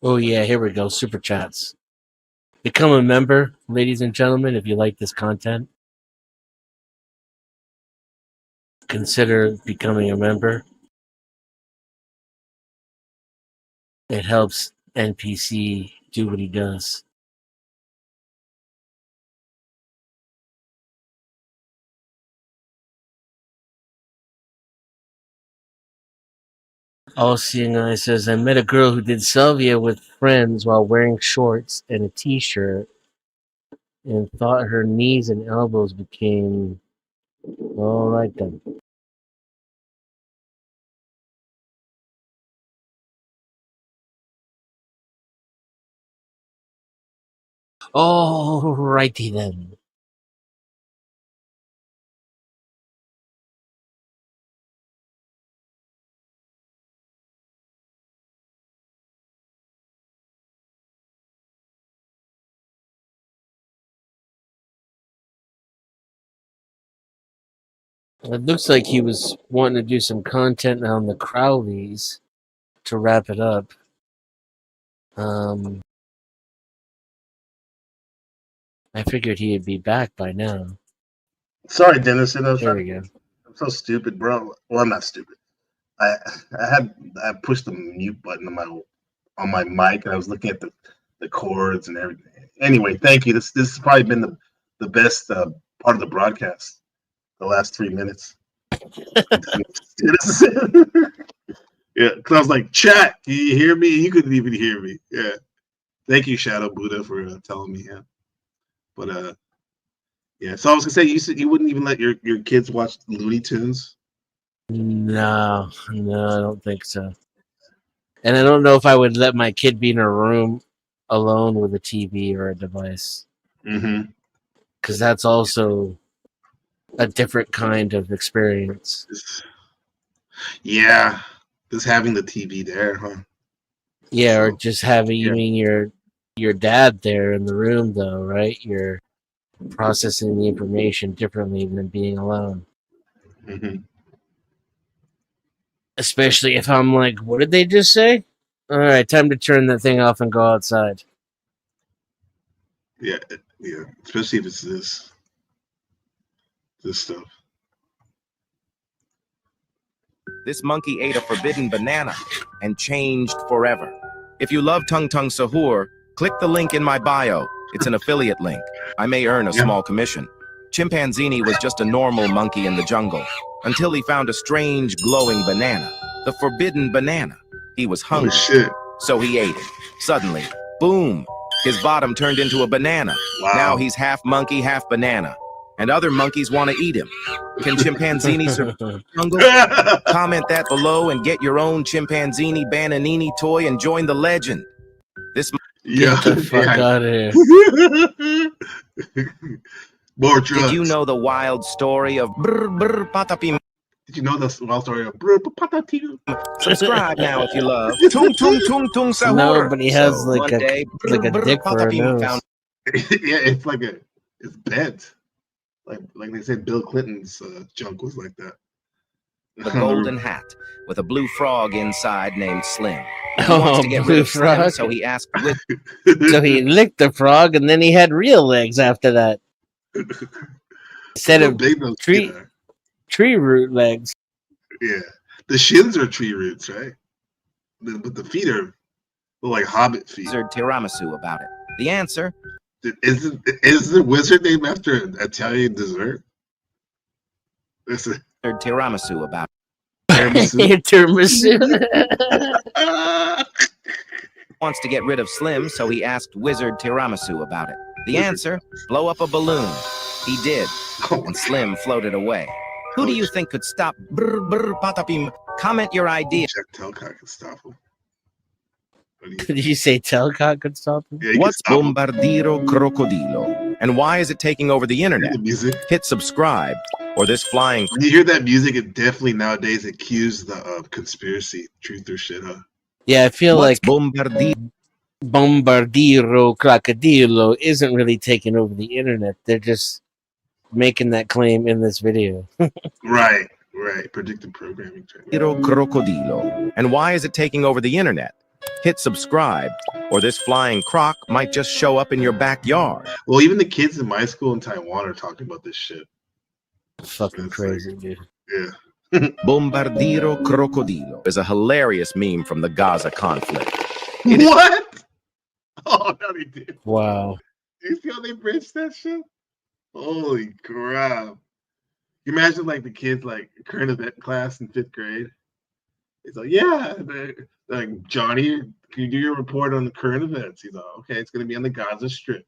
[SPEAKER 10] Oh yeah, here we go. Super chats. Become a member, ladies and gentlemen. If you like this content, consider becoming a member. It helps NPC do what he does. All Seeing Eye says, I met a girl who did salvia with friends while wearing shorts and a t-shirt and thought her knees and elbows became all right then. All righty then. It looks like he was wanting to do some content on the Crowleys to wrap it up. I figured he'd be back by now.
[SPEAKER 6] Sorry, Dennis. I was
[SPEAKER 10] There
[SPEAKER 6] trying
[SPEAKER 10] we go.
[SPEAKER 6] I'm so stupid, bro. Well, I'm not stupid. I I pushed the mute button on my mic, and I was looking at the chords and everything. Anyway, thank you. This has probably been the best part of the broadcast. The last 3 minutes. Yeah, because I was like, chat, can you hear me? You couldn't even hear me. Yeah. Thank you, Shadow Buddha, for telling me. Yeah. But yeah. So I was gonna say, you said you wouldn't even let your kids watch Looney Tunes.
[SPEAKER 10] No, I don't think so. And I don't know if I would let my kid be in a room alone with a TV or a device.
[SPEAKER 6] Mm-hmm.
[SPEAKER 10] Because that's also a different kind of experience.
[SPEAKER 6] Yeah, just having the TV there, huh?
[SPEAKER 10] Yeah, or just having your dad there in the room, though, right? You're processing the information differently than being alone.
[SPEAKER 6] Mm-hmm.
[SPEAKER 10] Especially if I'm like, what did they just say? All right, time to turn that thing off and go outside.
[SPEAKER 6] Yeah, yeah. Especially if it's this stuff.
[SPEAKER 8] This monkey ate a forbidden banana and changed forever. If you love Tung Tung Sahur, click the link in my bio. It's an affiliate link. I may earn a small commission. Chimpanzini was just a normal monkey in the jungle until he found a strange glowing banana, the forbidden banana. He was hungry, so he ate it. Suddenly, boom, his bottom turned into a banana.
[SPEAKER 6] Wow.
[SPEAKER 8] Now he's half monkey, half banana. And other monkeys want to eat him. Can chimpanzini survive the jungle? Comment that below and get your own chimpanzini bananini toy and join the legend. This
[SPEAKER 10] Get the fuck out of
[SPEAKER 6] here. More drugs.
[SPEAKER 8] Did you know the wild story of Brr Brr Patapim?
[SPEAKER 6] Did you know the wild story of Brr Brr Patapim?
[SPEAKER 8] Subscribe now if you love Tung Tung Tung Tung Sahur.
[SPEAKER 10] No, but he has
[SPEAKER 8] So,
[SPEAKER 10] like
[SPEAKER 8] one day,
[SPEAKER 10] a dick for a nose.
[SPEAKER 6] Yeah, it's like it's bent. Like they said, Bill Clinton's junk was like that.
[SPEAKER 8] The golden hat with a blue frog inside named Slim. He wants to get rid of Slim, so he asked
[SPEAKER 10] So he licked the frog, and then he had real legs after that. Instead of tree root legs.
[SPEAKER 6] Yeah, the shins are tree roots, right? But the feet are like hobbit feet.
[SPEAKER 8] Wizard tiramisu about it. The answer
[SPEAKER 6] is the wizard named after an Italian dessert?
[SPEAKER 8] Wizard tiramisu about it.
[SPEAKER 10] Tiramisu.
[SPEAKER 8] Wants to get rid of Slim, so he asked Wizard Tiramisu about it. The answer, blow up a balloon. He did, and Slim floated away. Who do you think could stop Brr Brr Patapim? Comment your idea.
[SPEAKER 6] Jack Telcock could stop him.
[SPEAKER 10] Did you say Telcock could stop him?
[SPEAKER 6] Yeah,
[SPEAKER 8] what's Bombardiro Crocodilo? And why is it taking over the internet? Hit subscribe, or this flying...
[SPEAKER 6] When you hear that music, it definitely nowadays it cues the conspiracy, truth or shit, huh?
[SPEAKER 10] Yeah, I feel like
[SPEAKER 8] Bombardiro
[SPEAKER 10] Crocodilo isn't really taking over the internet. They're just making that claim in this video.
[SPEAKER 6] Right. Predictive programming.
[SPEAKER 8] Crocodilo. And why is it taking over the internet? Hit subscribe, or this flying croc might just show up in your backyard.
[SPEAKER 6] Well, even the kids in my school in Taiwan are talking about this shit.
[SPEAKER 10] Fucking crazy, dude.
[SPEAKER 6] Yeah.
[SPEAKER 8] Bombardiro Crocodilo is a hilarious meme from the Gaza conflict.
[SPEAKER 6] What? Oh, no, they did.
[SPEAKER 10] Wow.
[SPEAKER 6] You see how they bridged that shit? Holy crap. You imagine like the kids like current event class in 5th grade. He's like, yeah, like Johnny, can you do your report on the current events? He's like, okay, it's gonna be on the Gaza Strip.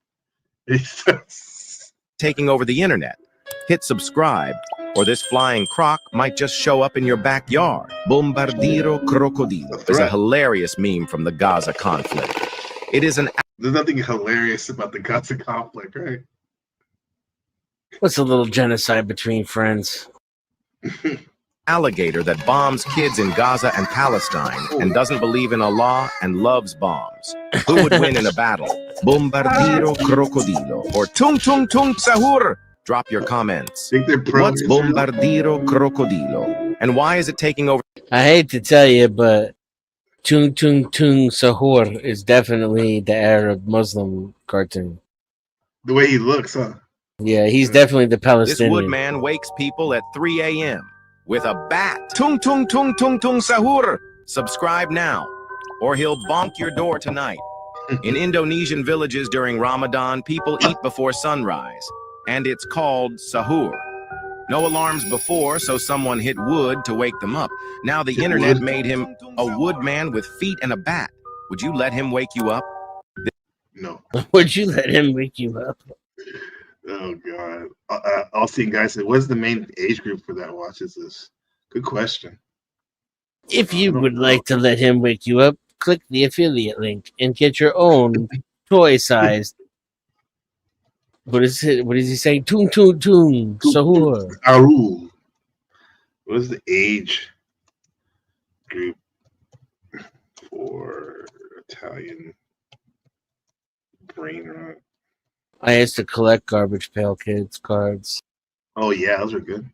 [SPEAKER 6] He says,
[SPEAKER 8] taking over the internet. Hit subscribe, or this flying croc might just show up in your backyard. Bombardiro crocodilo is a hilarious meme from the Gaza conflict. It is an...
[SPEAKER 6] There's nothing hilarious about the Gaza conflict, right?
[SPEAKER 10] What's a little genocide between friends?
[SPEAKER 8] alligator that bombs kids in Gaza and Palestine and doesn't believe in Allah and loves bombs. Who would win in a battle? Bombardiro crocodilo or tung tung tung sahur? Drop your comments. What's Bombardiro crocodilo? And why is it taking over?
[SPEAKER 10] I hate to tell you, but Tung Tung Tung Sahur is definitely the Arab Muslim cartoon.
[SPEAKER 6] The way he looks, huh?
[SPEAKER 10] Yeah, he's definitely the
[SPEAKER 8] This
[SPEAKER 10] Palestinian.
[SPEAKER 8] woodman wakes people at 3 a.m. with a bat. Tung tung tung tung tung sahur. Subscribe now, or he'll bonk your door tonight. In Indonesian villages during Ramadan, people eat before sunrise, and it's called sahur. No alarms before, so someone hit wood to wake them up. Now the internet made him a woodman with feet and a bat. Would you let him wake you up?
[SPEAKER 6] No.
[SPEAKER 10] Would you let him wake you up?
[SPEAKER 6] Oh God! I'll see, guys. What's the main age group for that watches this? Good question.
[SPEAKER 10] If you would like to let him wake you up, click the affiliate link and get your own toy-sized. What is it? What is he saying? Tung tung tung sahur.
[SPEAKER 6] Aru. What is the age group for Italian brain rot?
[SPEAKER 10] I used to collect Garbage Pail Kids cards.
[SPEAKER 6] Oh yeah, those are good.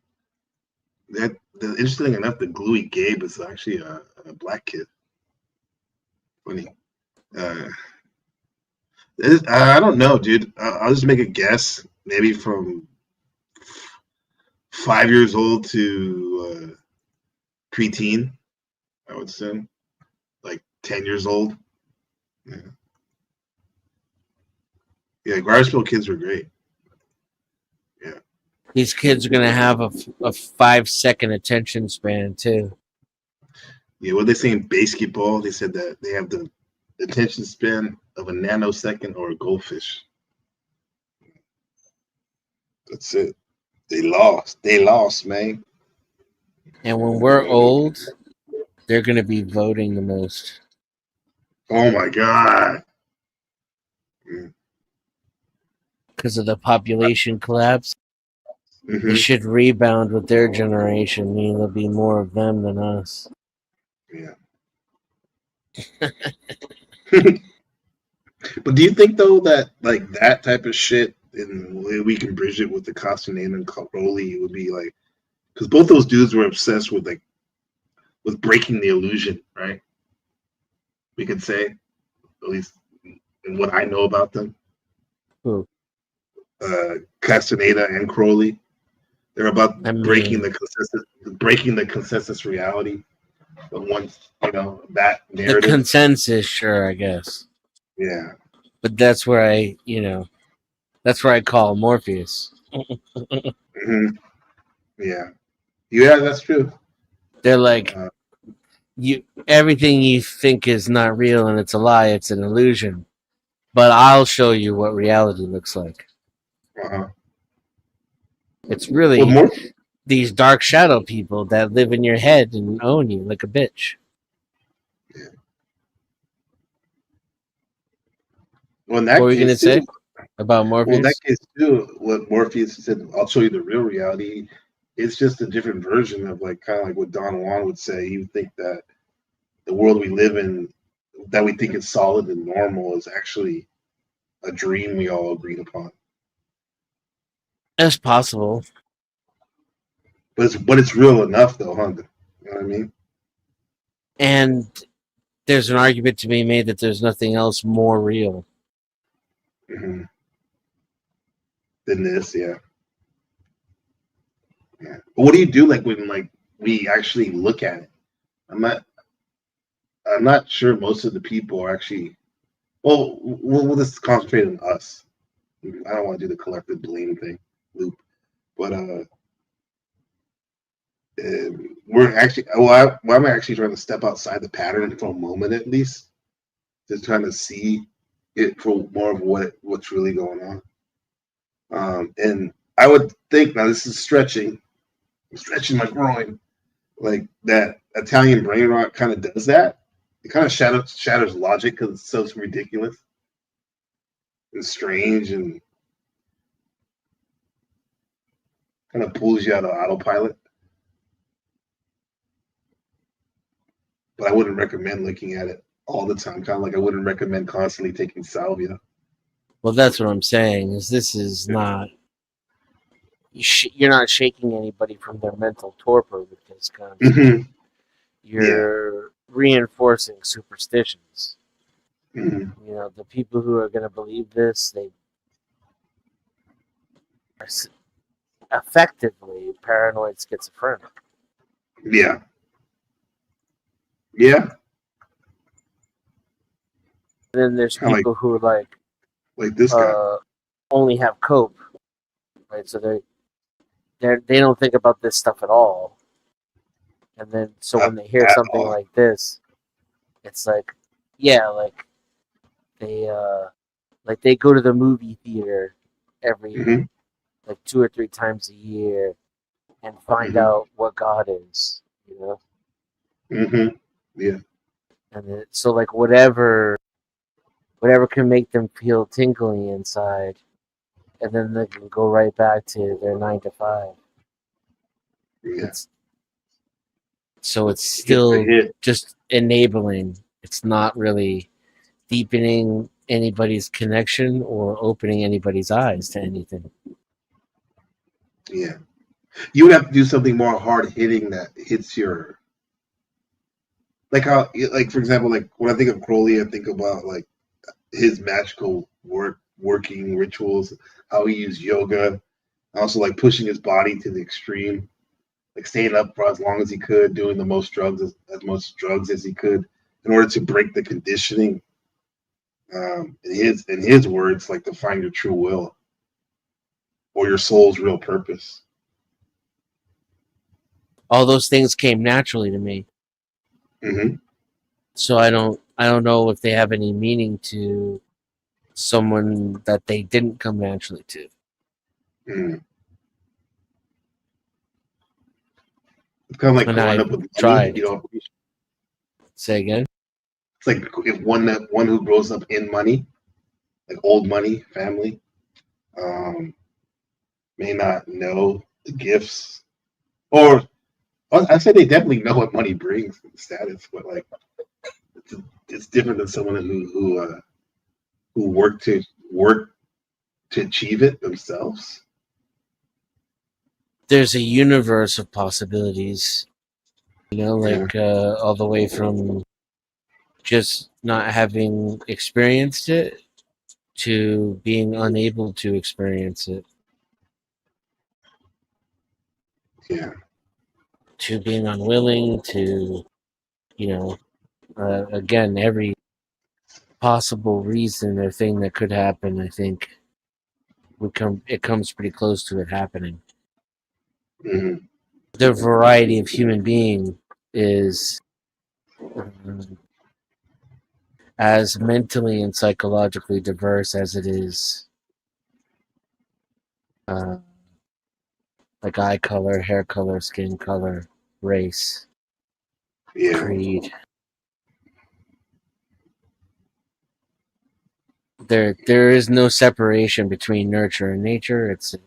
[SPEAKER 6] Interesting enough, the Gluey Gabe is actually a black kid. Funny. I don't know, dude. I'll just make a guess. Maybe from 5 years old to preteen, I would say. Like 10 years old. Yeah. Yeah, Garbage Pail Kids were great. Yeah.
[SPEAKER 10] These kids are gonna have a 5-second attention span too.
[SPEAKER 6] Yeah, what they say in basketball, they said that they have the attention span of a nanosecond or a goldfish. That's it. They lost. They lost, man.
[SPEAKER 10] And when we're old, they're gonna be voting the most.
[SPEAKER 6] Oh my God.
[SPEAKER 10] Because of the population collapse.
[SPEAKER 6] Mm-hmm.
[SPEAKER 10] We should rebound with their generation, meaning there'll be more of them than us.
[SPEAKER 6] Yeah. But do you think though that like that type of shit, and the way we can bridge it with the Castaneda and Crowley, would be like, because both those dudes were obsessed with with breaking the illusion, right? We could say, at least in what I know about them.
[SPEAKER 10] Who?
[SPEAKER 6] Castaneda and Crowley. They're about breaking
[SPEAKER 10] mean,
[SPEAKER 6] the consensus reality. But once that
[SPEAKER 10] the
[SPEAKER 6] narrative,
[SPEAKER 10] consensus, sure, I guess.
[SPEAKER 6] yeah.
[SPEAKER 10] But that's where that's where I call Morpheus.
[SPEAKER 6] Mm-hmm. Yeah, that's true.
[SPEAKER 10] They're like, everything you think is not real and it's a lie, it's an illusion. But I'll show you what reality looks like.
[SPEAKER 6] Uh-huh.
[SPEAKER 10] It's really these dark shadow people that live in your head and own you like a bitch.
[SPEAKER 6] Yeah. Well, in that
[SPEAKER 10] what were you going to say about Morpheus?
[SPEAKER 6] Well, in that case too, what Morpheus said, I'll show you the real reality. It's just a different version of kind of like what Don Juan would say. He would think that the world we live in, that we think is solid and normal, is actually a dream we all agreed upon.
[SPEAKER 10] That's possible.
[SPEAKER 6] But it's real enough though, huh? You know what I mean?
[SPEAKER 10] And there's an argument to be made that there's nothing else more real.
[SPEAKER 6] Mm-hmm. Than this, yeah. Yeah. But what do you do when we actually look at it? I'm not sure most of the people are actually. Well, we'll just concentrate on us. I don't want to do the collective blame thing loop, but We're actually, I'm actually trying to step outside the pattern for a moment at least, just trying to see it for more of what's really going on. And I would think, now this is stretching, I'm stretching my groin, like that Italian brain rot kind of does that. It kind of shatters logic because it's so ridiculous and strange and kind of pulls you out of autopilot. But I wouldn't recommend looking at it all the time. Kind of like I wouldn't recommend constantly taking salvia.
[SPEAKER 10] Well, that's what I'm saying. Is this is not you're not shaking anybody from their mental torpor with this kind of stuff. You're reinforcing superstitions. You know, the people who are going to believe this, they are effectively paranoid schizophrenic.
[SPEAKER 6] Yeah. Yeah.
[SPEAKER 10] And then there's
[SPEAKER 6] Kinda
[SPEAKER 10] people who are
[SPEAKER 6] like this guy.
[SPEAKER 10] Only have cope, right? So they don't think about this stuff at all. And then so when they hear something like this, it's like, yeah, like they go to the movie theater every like 2 or 3 times a year and find out what God is, you know?
[SPEAKER 6] Yeah.
[SPEAKER 10] And so like whatever can make them feel tingly inside, and then they can go right back to their 9 to 5.
[SPEAKER 6] Yeah.
[SPEAKER 10] So it's still just enabling. It's not really deepening anybody's connection or opening anybody's eyes to anything.
[SPEAKER 6] Yeah. You would have to do something more hard hitting that hits your, like how, like for example, like when I think of Crowley, I think about like his magical working rituals, how he used yoga, also like pushing his body to the extreme, like staying up for as long as he could, doing the most drugs as much drugs as he could in order to break the conditioning. In his words, like to find your true will or your soul's real purpose.
[SPEAKER 10] All those things came naturally to me. So I don't know if they have any meaning to someone that they didn't come naturally to.
[SPEAKER 6] It's kind of like
[SPEAKER 10] And
[SPEAKER 6] growing
[SPEAKER 10] I
[SPEAKER 6] up with money.
[SPEAKER 10] tried.
[SPEAKER 6] You know,
[SPEAKER 10] Say again.
[SPEAKER 6] it's like if one who grows up in money, like old money family, may not know the gifts, or I say they definitely know what money brings and status, but like it's different than someone who worked to achieve it themselves.
[SPEAKER 10] There's a universe of possibilities, you know, like all the way from just not having experienced it to being unable to experience it.
[SPEAKER 6] Yeah.
[SPEAKER 10] To being unwilling to, you know, again, every possible reason or thing that could happen, I think it comes pretty close to it happening. The variety of human being is as mentally and psychologically diverse as it is like eye color, hair color, skin color, race, creed. There is no separation between nurture and nature. It's a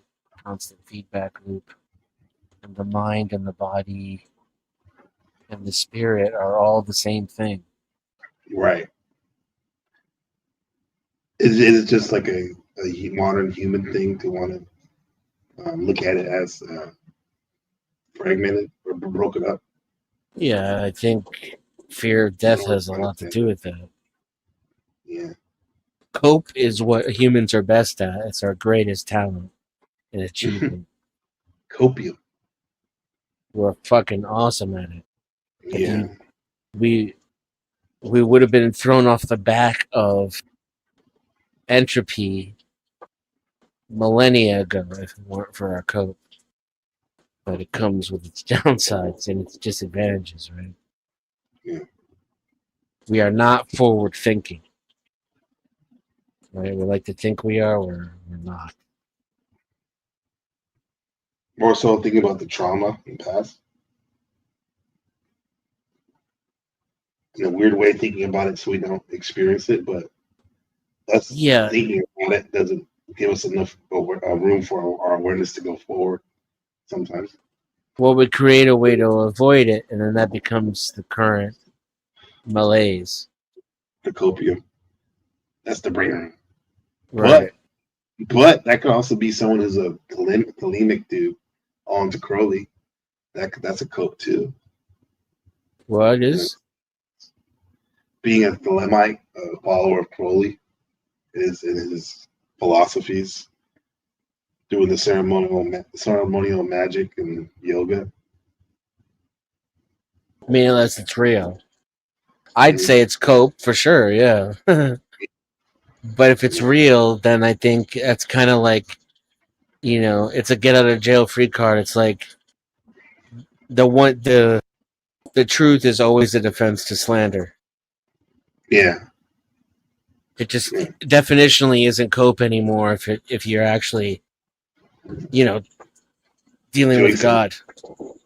[SPEAKER 10] constant feedback loop. And the mind and the body and the spirit are all the same thing.
[SPEAKER 6] Right. Is it just like a modern human thing to want to look at it as fragmented or broken up?
[SPEAKER 10] Yeah, I think fear of death has a lot to do with that.
[SPEAKER 6] Yeah.
[SPEAKER 10] Cope is what humans are best at. It's our greatest talent and achievement.
[SPEAKER 6] Copium.
[SPEAKER 10] We're fucking awesome at it.
[SPEAKER 6] Yeah.
[SPEAKER 10] We would have been thrown off the back of entropy millennia ago if it weren't for our cope. but it comes with its downsides and its disadvantages, right?
[SPEAKER 6] Yeah.
[SPEAKER 10] We are not forward thinking, right? We like to think we are, we're not.
[SPEAKER 6] More so thinking about the trauma in the past. In a weird way, thinking about it so we don't experience it, but us thinking about it doesn't give us enough room for our awareness to go forward sometimes.
[SPEAKER 10] Well, we create a way to avoid it, and then that becomes the current malaise.
[SPEAKER 6] The copium. That's the brain.
[SPEAKER 10] Right.
[SPEAKER 6] But that could also be someone who's a bulimic dude on to Crowley. That's a cope too.
[SPEAKER 10] Well, it is.
[SPEAKER 6] Being a Thalemite, a follower of Crowley, is in his philosophies, doing the ceremonial magic and yoga.
[SPEAKER 10] I mean, unless it's real. I'd say it's cope for sure, yeah. But if it's real, then I think that's kind of like, it's a get out of jail free card. It's like the truth is always a defense to slander.
[SPEAKER 6] Yeah.
[SPEAKER 10] It just definitionally isn't cope anymore if you're actually, dealing with God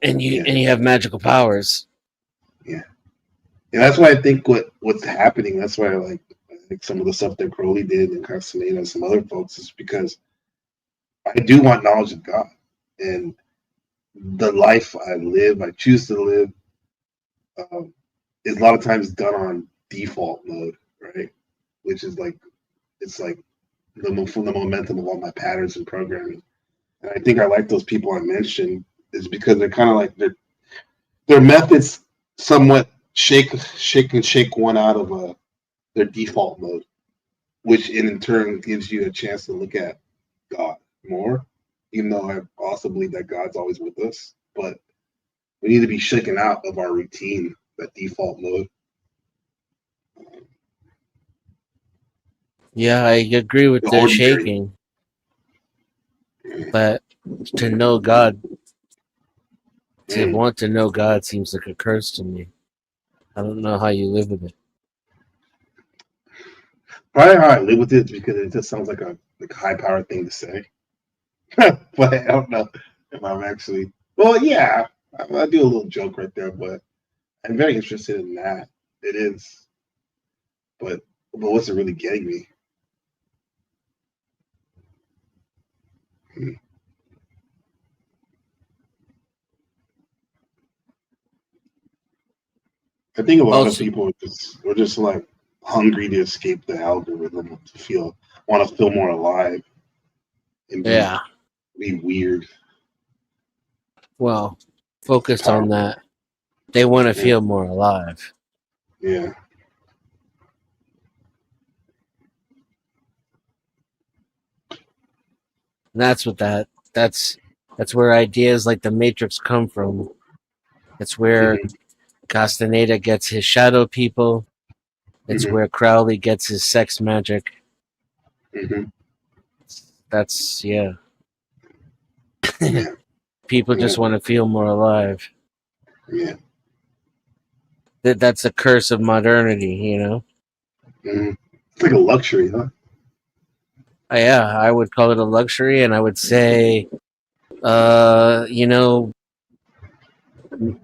[SPEAKER 10] and you have magical powers.
[SPEAKER 6] Yeah. And that's why I think what's happening, that's why I think some of the stuff that Crowley did and Castaneda and some other folks is because I do want knowledge of God. And the life I choose to live, is a lot of times done on default mode, right? Which is it's like from the momentum of all my patterns and programming. And I think I like those people I mentioned is because they're kind of like their methods somewhat shake one out of their default mode, which in turn gives you a chance to look at God more, even though I also believe that God's always with us. But we need to be shaken out of our routine, that default mode.
[SPEAKER 10] Yeah, I agree with the shaking. But to know God, to want to know God seems like a curse to me. I don't know how you live with it.
[SPEAKER 6] Probably how I live with it because it just sounds like a high powered thing to say. But I don't know if I'm actually. Well, yeah, I do a little joke right there, but I'm very interested in that. It is, but what's it really getting me? I think a lot of people are just like hungry to escape the algorithm, to want to feel more alive, and be weird.
[SPEAKER 10] Well, focused on that. They want to feel more alive.
[SPEAKER 6] Yeah.
[SPEAKER 10] And that's what that's where ideas like the Matrix come from. It's where Castaneda gets his shadow people. It's where Crowley gets his sex magic. That's people just want to feel more alive.
[SPEAKER 6] Yeah.
[SPEAKER 10] That's a curse of modernity,
[SPEAKER 6] It's like a luxury, huh?
[SPEAKER 10] Yeah, I would call it a luxury, and I would say,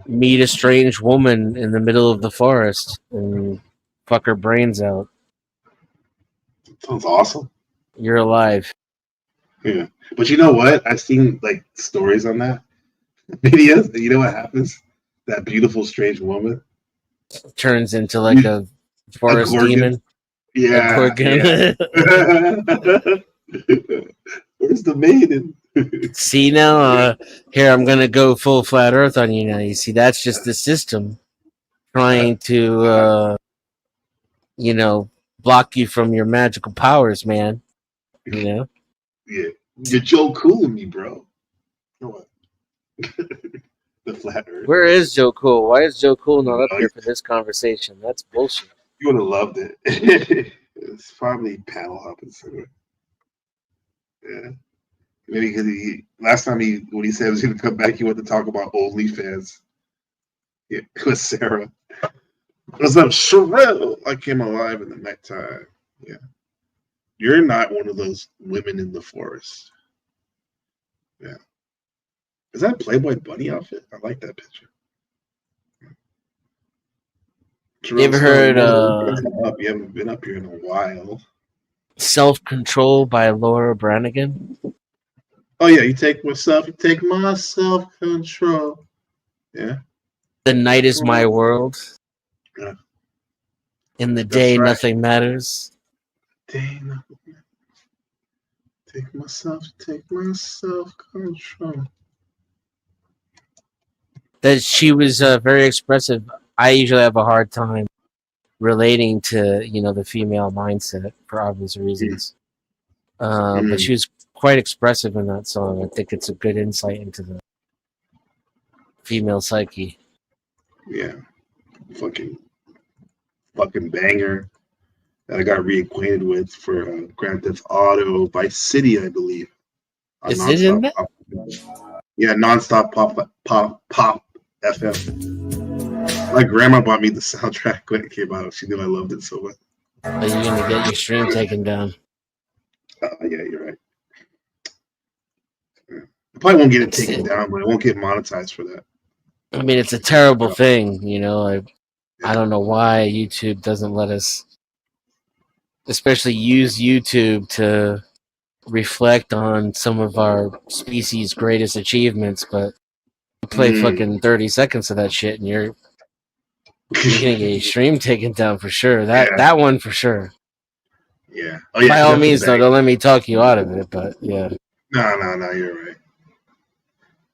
[SPEAKER 10] meet a strange woman in the middle of the forest and fuck her brains out.
[SPEAKER 6] Sounds awesome.
[SPEAKER 10] You're alive.
[SPEAKER 6] Yeah, but you know what? I've seen like stories on that videos. You know what happens? That beautiful strange woman
[SPEAKER 10] turns into like a forest demon.
[SPEAKER 6] Yeah. Where's the maiden?
[SPEAKER 10] See now, here I'm gonna go full flat Earth on you now. You see, that's just the system trying to, block you from your magical powers, man.
[SPEAKER 6] Yeah, you're Joe Cool in me, bro. What? The flat Earth.
[SPEAKER 10] Where is Joe Cool? Why is Joe Cool not up here for this conversation? That's bullshit.
[SPEAKER 6] You would have loved it. It's probably panel hopping somewhere. Yeah. Maybe because last time when he said he was going to come back, he wanted to talk about OnlyFans. Yeah, with Sarah. What's up, Sherelle? I came alive in the nighttime. Yeah. You're not one of those women in the forest. Yeah. Is that a Playboy Bunny outfit? I like that picture.
[SPEAKER 10] You ever heard
[SPEAKER 6] You haven't been up here in a while.
[SPEAKER 10] Self Control by Laura Branigan?
[SPEAKER 6] Oh yeah, you take my self-control. Yeah.
[SPEAKER 10] The night is my world.
[SPEAKER 6] Yeah.
[SPEAKER 10] In the
[SPEAKER 6] That's
[SPEAKER 10] day,
[SPEAKER 6] right.
[SPEAKER 10] nothing matters.
[SPEAKER 6] Take self-control.
[SPEAKER 10] That she was very expressive. I usually have a hard time relating to the female mindset for obvious reasons. But she was quite expressive in that song. I think it's a good insight into the female psyche.
[SPEAKER 6] Yeah. Fucking banger that I got reacquainted with for Grand Theft Auto Vice City, I believe.
[SPEAKER 10] Is it in that?
[SPEAKER 6] Yeah, nonstop pop FM. My grandma bought me the soundtrack when it came out. She knew I loved it so much.
[SPEAKER 10] Are you gonna get your stream taken down?
[SPEAKER 6] Yeah, you're right. I probably won't get it taken down, but I won't get monetized for that.
[SPEAKER 10] I mean, it's a terrible thing, I don't know why YouTube doesn't let us, especially use YouTube to reflect on some of our species' greatest achievements, but you play fucking 30 seconds of that shit and you're gonna get your stream taken down for sure. That one for sure.
[SPEAKER 6] Yeah. Oh yeah.
[SPEAKER 10] By all means, though, don't let me talk you out of it, but yeah.
[SPEAKER 6] No, you're right.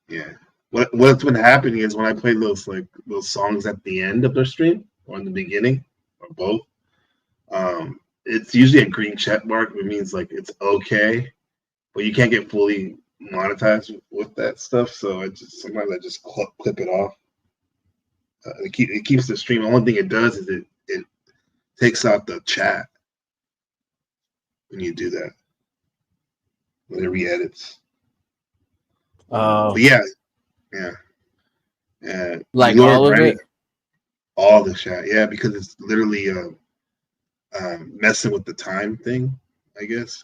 [SPEAKER 6] Yeah. What's been happening is when I play those songs at the end of their stream or in the beginning or both, it's usually a green check mark, which means like it's okay, but you can't get fully monetized with that stuff. So sometimes I just clip it off. It keeps the stream. The only thing it does is it takes out the chat when you do that. When it re-edits. But yeah.
[SPEAKER 10] Like all of it?
[SPEAKER 6] All the chat, yeah, because it's literally messing with the time thing, I guess.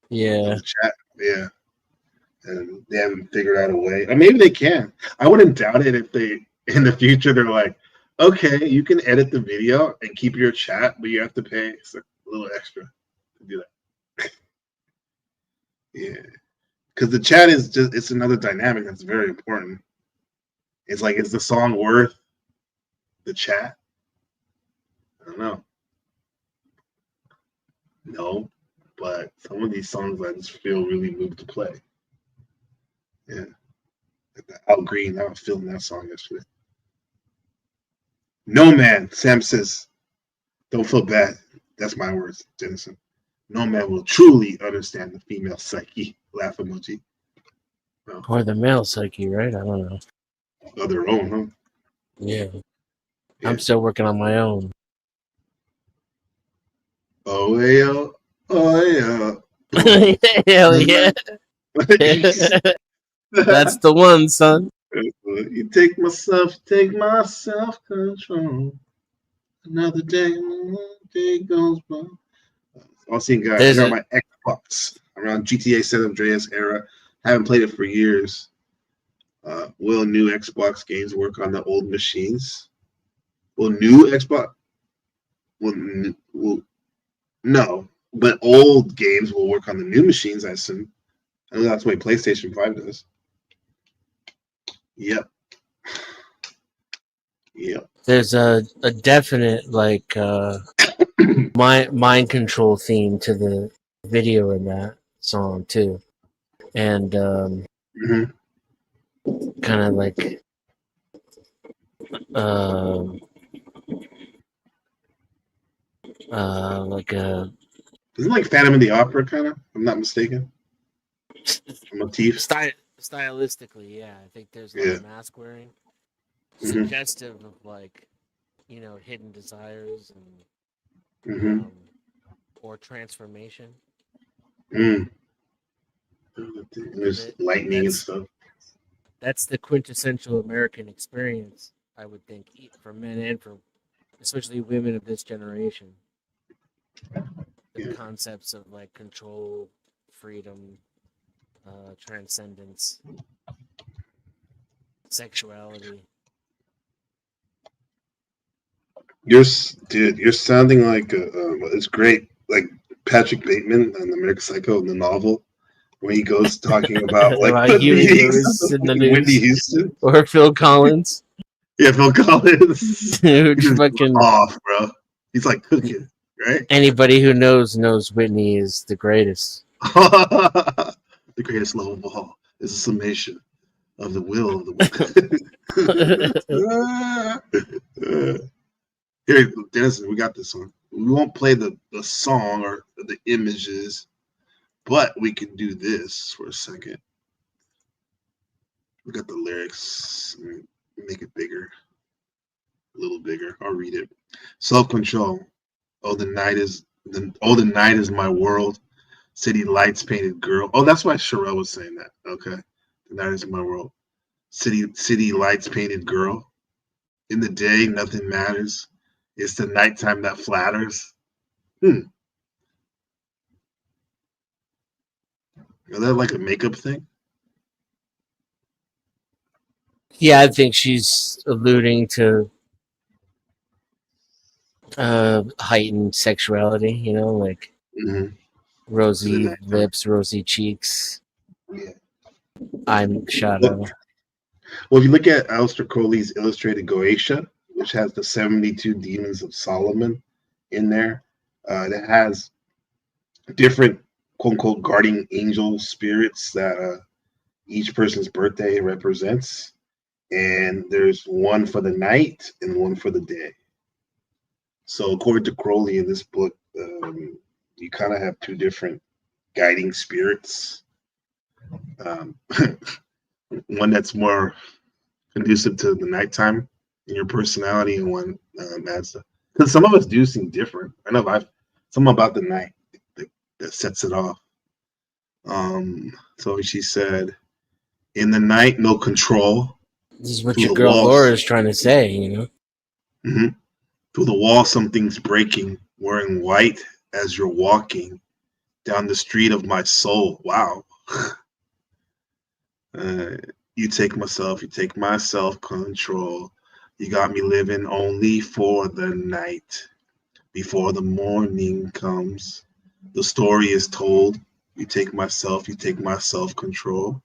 [SPEAKER 10] Yeah.
[SPEAKER 6] The chat, yeah. And they haven't figured out a way. Or maybe they can. I wouldn't doubt it if they in the future they're like, okay, you can edit the video and keep your chat, but you have to pay a little extra to do that. Yeah. Because the chat is it's another dynamic that's very important. It's like, is the song worth the chat? I don't know. No, but some of these songs I just feel really moved to play. Yeah. Like Al Green, I was feeling that song yesterday. No man, Sam says, don't feel bad. That's my words, Jenison. No man will truly understand the female psyche. Laugh emoji. No.
[SPEAKER 10] Or the male psyche, right? I don't know.
[SPEAKER 6] Of their own, huh?
[SPEAKER 10] Yeah. I'm still working on my own.
[SPEAKER 6] Oh yeah. Oh yeah.
[SPEAKER 10] Hell yeah. That's the one, son.
[SPEAKER 6] You take my self-control. Another day goes by. I'll see, guys. I got my Xbox around GTA San Andreas era. Haven't played it for years. Will new Xbox games work on the old machines? Will new Xbox? Will no, but old games will work on the new machines, I assume. I know that's the way PlayStation 5 does. Yep. Yep.
[SPEAKER 10] There's a definite mind control theme to the video in that song too, and kind of like a
[SPEAKER 6] isn't it like Phantom of the Opera kind of? I'm not mistaken. Motif.
[SPEAKER 10] Stylistically, yeah. I think there's mask wearing, suggestive of hidden desires and or transformation.
[SPEAKER 6] There's lightning and stuff.
[SPEAKER 10] That's the quintessential American experience, I would think, for men and for especially women of this generation. The concepts of like control, freedom, transcendence, sexuality.
[SPEAKER 16] You're sounding like it's great, like Patrick Bateman on American Psycho in the novel, when he goes talking about like
[SPEAKER 10] About
[SPEAKER 16] the
[SPEAKER 10] Huey
[SPEAKER 16] meetings
[SPEAKER 10] Lewis in the
[SPEAKER 16] of Whitney
[SPEAKER 10] news,
[SPEAKER 16] Houston
[SPEAKER 10] or Phil Collins.
[SPEAKER 16] Yeah, Phil Collins.
[SPEAKER 10] Dude,
[SPEAKER 16] He's
[SPEAKER 10] fucking
[SPEAKER 16] off, bro. He's like cooking, right?
[SPEAKER 10] anybody who knows Whitney is the greatest.
[SPEAKER 16] The greatest love of all is a summation of the will of the Here, Denison, we got this one. We won't play the song or the images, but we can do this for a second. We got the lyrics. Make it bigger. A little bigger. I'll read it. Self-control. The night is my world. City lights, painted girl. Oh, that's why Sherelle was saying that. Okay. The night is my world. City lights, painted girl. In the day, nothing matters. It's the nighttime that flatters. Is that like a makeup thing?
[SPEAKER 10] Yeah, I think she's alluding to heightened sexuality, like rosy lips, rosy cheeks.
[SPEAKER 16] Yeah.
[SPEAKER 10] I'm shadow.
[SPEAKER 16] Well, if you look at Aleister Crowley's illustrated Goetia, which has the 72 demons of Solomon in there, it has different quote unquote guardian angel spirits that each person's birthday represents. And there's one for the night and one for the day. So according to Crowley in this book, you kind of have two different guiding spirits. One that's more conducive to the nighttime in your personality, and one as because some of us do seem different. I know I've something about the night that sets it off. So she said, "In the night, no control."
[SPEAKER 10] This is what your girl Laura is trying to say,
[SPEAKER 16] Mm-hmm. Through the wall, something's breaking. Wearing white as you're walking down the street of my soul. Wow. You take my self-control. You got me living only for the night. Before the morning comes, the story is told. You take my self-control.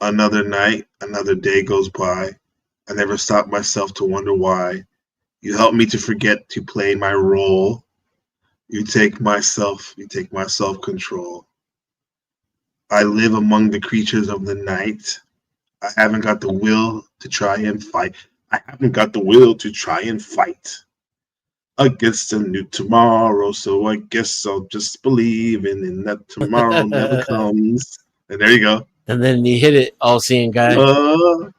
[SPEAKER 16] Another night, another day goes by. I never stop myself to wonder why. You help me to forget to play my role. You take my self-control. I live among the creatures of the night. I haven't got the will to try and fight. Against a new tomorrow, so I guess I'll just believe in that tomorrow never comes. And there you go.
[SPEAKER 10] And then you hit it, all-seeing guy.
[SPEAKER 16] Oh,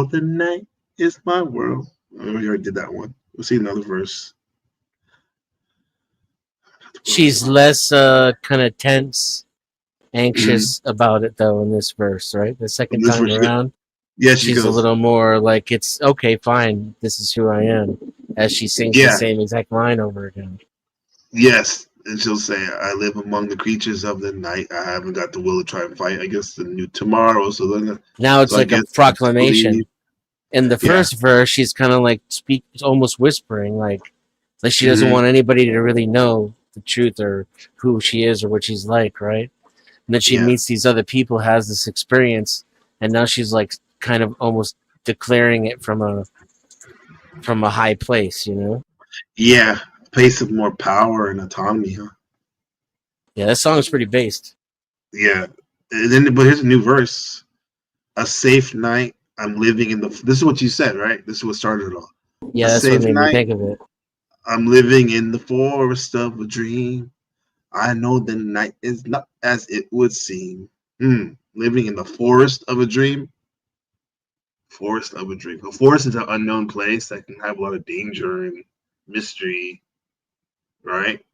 [SPEAKER 16] the night is my world. Oh, we already did that one. We'll see another verse.
[SPEAKER 10] She's less kind of tense, anxious about it, though, in this verse, right? The second time around, she's a little more like, it's okay, fine, this is who I am, as she sings the same exact line over again.
[SPEAKER 16] Yes, and she'll say, I live among the creatures of the night. I haven't got the will to try and fight against the new tomorrow. So then,
[SPEAKER 10] now it's like a proclamation. In the first verse, she's kind of like almost whispering, like she doesn't want anybody to really know the truth or who she is or what she's like, right? And then she meets these other people, has this experience, and now she's like kind of almost declaring it from a high place,
[SPEAKER 16] Yeah, place of more power and autonomy, huh?
[SPEAKER 10] Yeah, that song is pretty based.
[SPEAKER 16] Yeah, and then but here's a new verse: a safe night. I'm living in the. This is what you said, right? This is what started it all.
[SPEAKER 10] Yeah, that's what made me think of it.
[SPEAKER 16] I'm living in the forest of a dream. I know the night is not as it would seem. Living in the forest of a dream. Forest of a dream. A forest is an unknown place that can have a lot of danger and mystery, right?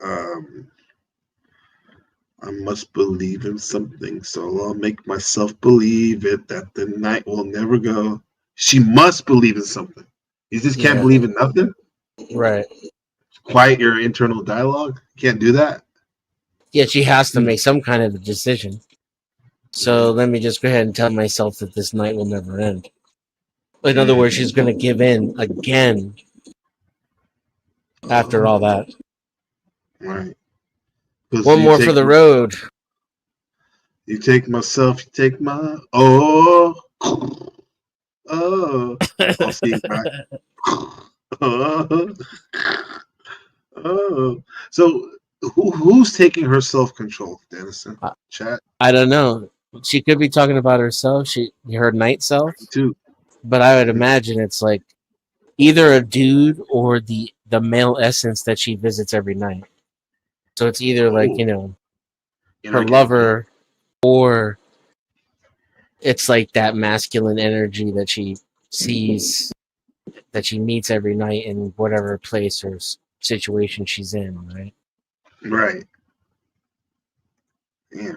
[SPEAKER 16] Um, I must believe in something, so I'll make myself believe it that the night will never go. She must believe in something. You just can't
[SPEAKER 10] Yeah.
[SPEAKER 16] believe in nothing.
[SPEAKER 10] Right.
[SPEAKER 16] Quiet your internal dialogue. Can't do that.
[SPEAKER 10] Yeah, she has to make some kind of a decision. So let me just go ahead and tell myself that this night will never end. In other words, she's going to give in again after all that.
[SPEAKER 16] Right.
[SPEAKER 10] One more for the road.
[SPEAKER 16] You take myself, you take my oh. I'll see you back. So who's taking her self-control, Dennison? Chat.
[SPEAKER 10] I don't know. She could be talking about herself. Her night self.
[SPEAKER 16] Too.
[SPEAKER 10] But I would imagine it's like either a dude or the male essence that she visits every night. So it's either like, her lover, or it's like that masculine energy that she sees, that she meets every night in whatever place or situation she's in, right?
[SPEAKER 16] Right. Yeah.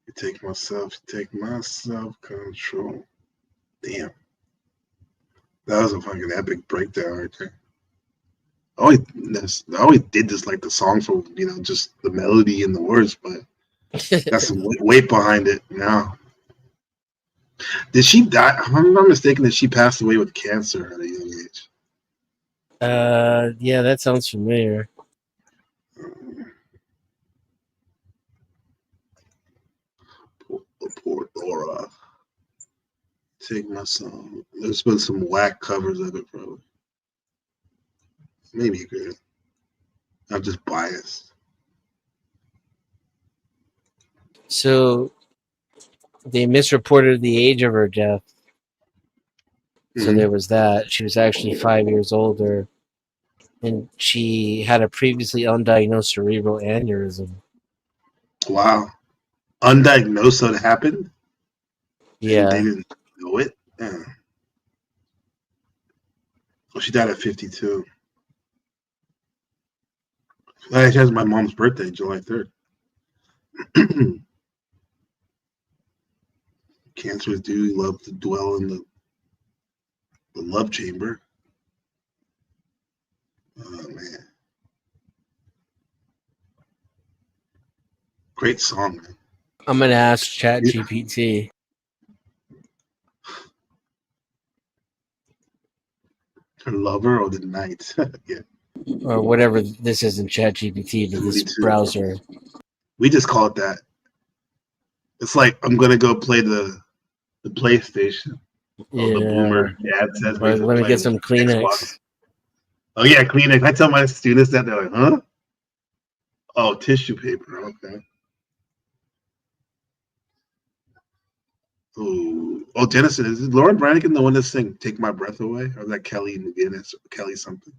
[SPEAKER 16] You take my self-control. Damn. That was a fucking epic breakdown right there. I always did just like the song for, just the melody and the words, but got some weight behind it now. Did she die? If I'm not mistaken, that she passed away with cancer at a young age.
[SPEAKER 10] Yeah, that sounds familiar.
[SPEAKER 16] Poor Laura. Take my song. There's been some whack covers of it, probably. Maybe good. I'm just biased.
[SPEAKER 10] So they misreported the age of her death. So there was that. She was actually 5 years older, and she had a previously undiagnosed cerebral aneurysm.
[SPEAKER 16] Wow. Undiagnosed, so it happened?
[SPEAKER 10] Yeah.
[SPEAKER 16] They didn't know it? Yeah. Oh, she died at 52. That has my mom's birthday, July 3rd. Cancers do love to dwell in the love chamber. Oh, man. Great song, man.
[SPEAKER 10] I'm going to ask ChatGPT.
[SPEAKER 16] Her lover or the night. Yeah.
[SPEAKER 10] Or whatever. This isn't ChatGPT, but this browser.
[SPEAKER 16] We just call it that. It's like, I'm going to go play the PlayStation. Oh, the boomer dad says.
[SPEAKER 10] Let me get some Kleenex.
[SPEAKER 16] Xbox. Oh, yeah, Kleenex. I tell my students that, they're like, huh? Oh, tissue paper. Okay. Oh, Dennison, is Lauren Brannigan the one that sang "Take My Breath Away"? Or is that Kelly McGinnis? Kelly something?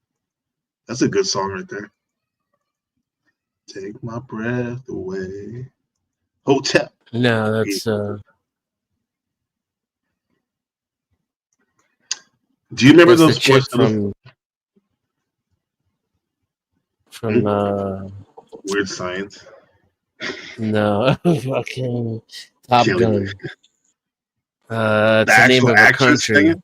[SPEAKER 16] That's a good song right there. Take my breath away. Hotel.
[SPEAKER 10] No, that's
[SPEAKER 16] Do you remember those
[SPEAKER 10] chick
[SPEAKER 16] sports
[SPEAKER 10] from
[SPEAKER 16] Weird Science?
[SPEAKER 10] No, fucking Top Gun. It's the name of a country.
[SPEAKER 16] Singing?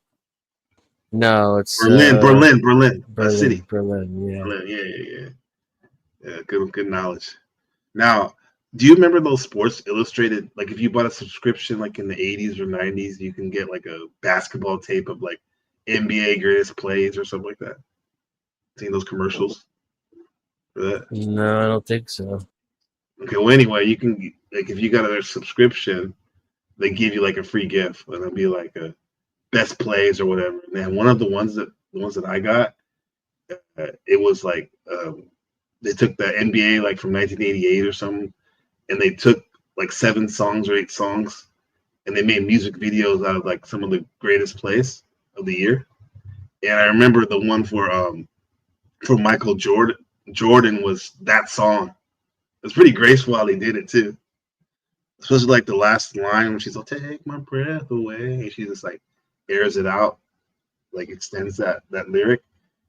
[SPEAKER 10] No, it's
[SPEAKER 16] Berlin.
[SPEAKER 10] Berlin,
[SPEAKER 16] City.
[SPEAKER 10] Berlin, yeah.
[SPEAKER 16] Berlin, yeah. Good knowledge. Now, do you remember those Sports Illustrated? Like, if you bought a subscription, like in the 80s or 90s, you can get like a basketball tape of like NBA greatest plays or something like that. Seen those commercials for that?
[SPEAKER 10] No, I don't think so.
[SPEAKER 16] Okay, well, anyway, you can, like, if you got a subscription, they give you like a free gift, and it'll be like a best plays or whatever. And then one of the ones that I got, it was like they took the NBA like from 1988 or something, and they took like 7 songs or 8 songs, and they made music videos out of like some of the greatest plays of the year. And I remember the one for Michael Jordan was that song. It was pretty graceful how they did it too. especially like the last line when she's like, "Take my breath away," and she just like airs it out, like extends that lyric.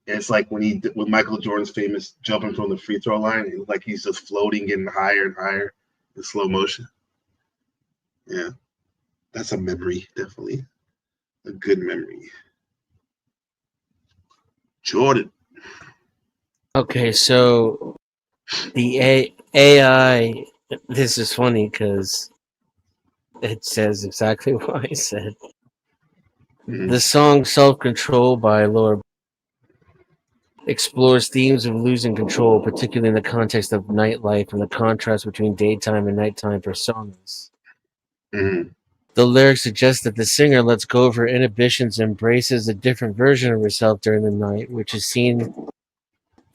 [SPEAKER 16] And it's like when Michael Jordan's famous jumping from the free throw line, it's like he's just floating, getting higher and higher in slow motion. Yeah, that's a memory, definitely a good memory. Jordan.
[SPEAKER 10] Okay, so the AI. This is funny because it says exactly what I said. The song "Self Control" by Laura explores themes of losing control, particularly in the context of nightlife and the contrast between daytime and nighttime personas. The lyrics suggest that the singer lets go of her inhibitions and embraces a different version of herself during the night, which is seen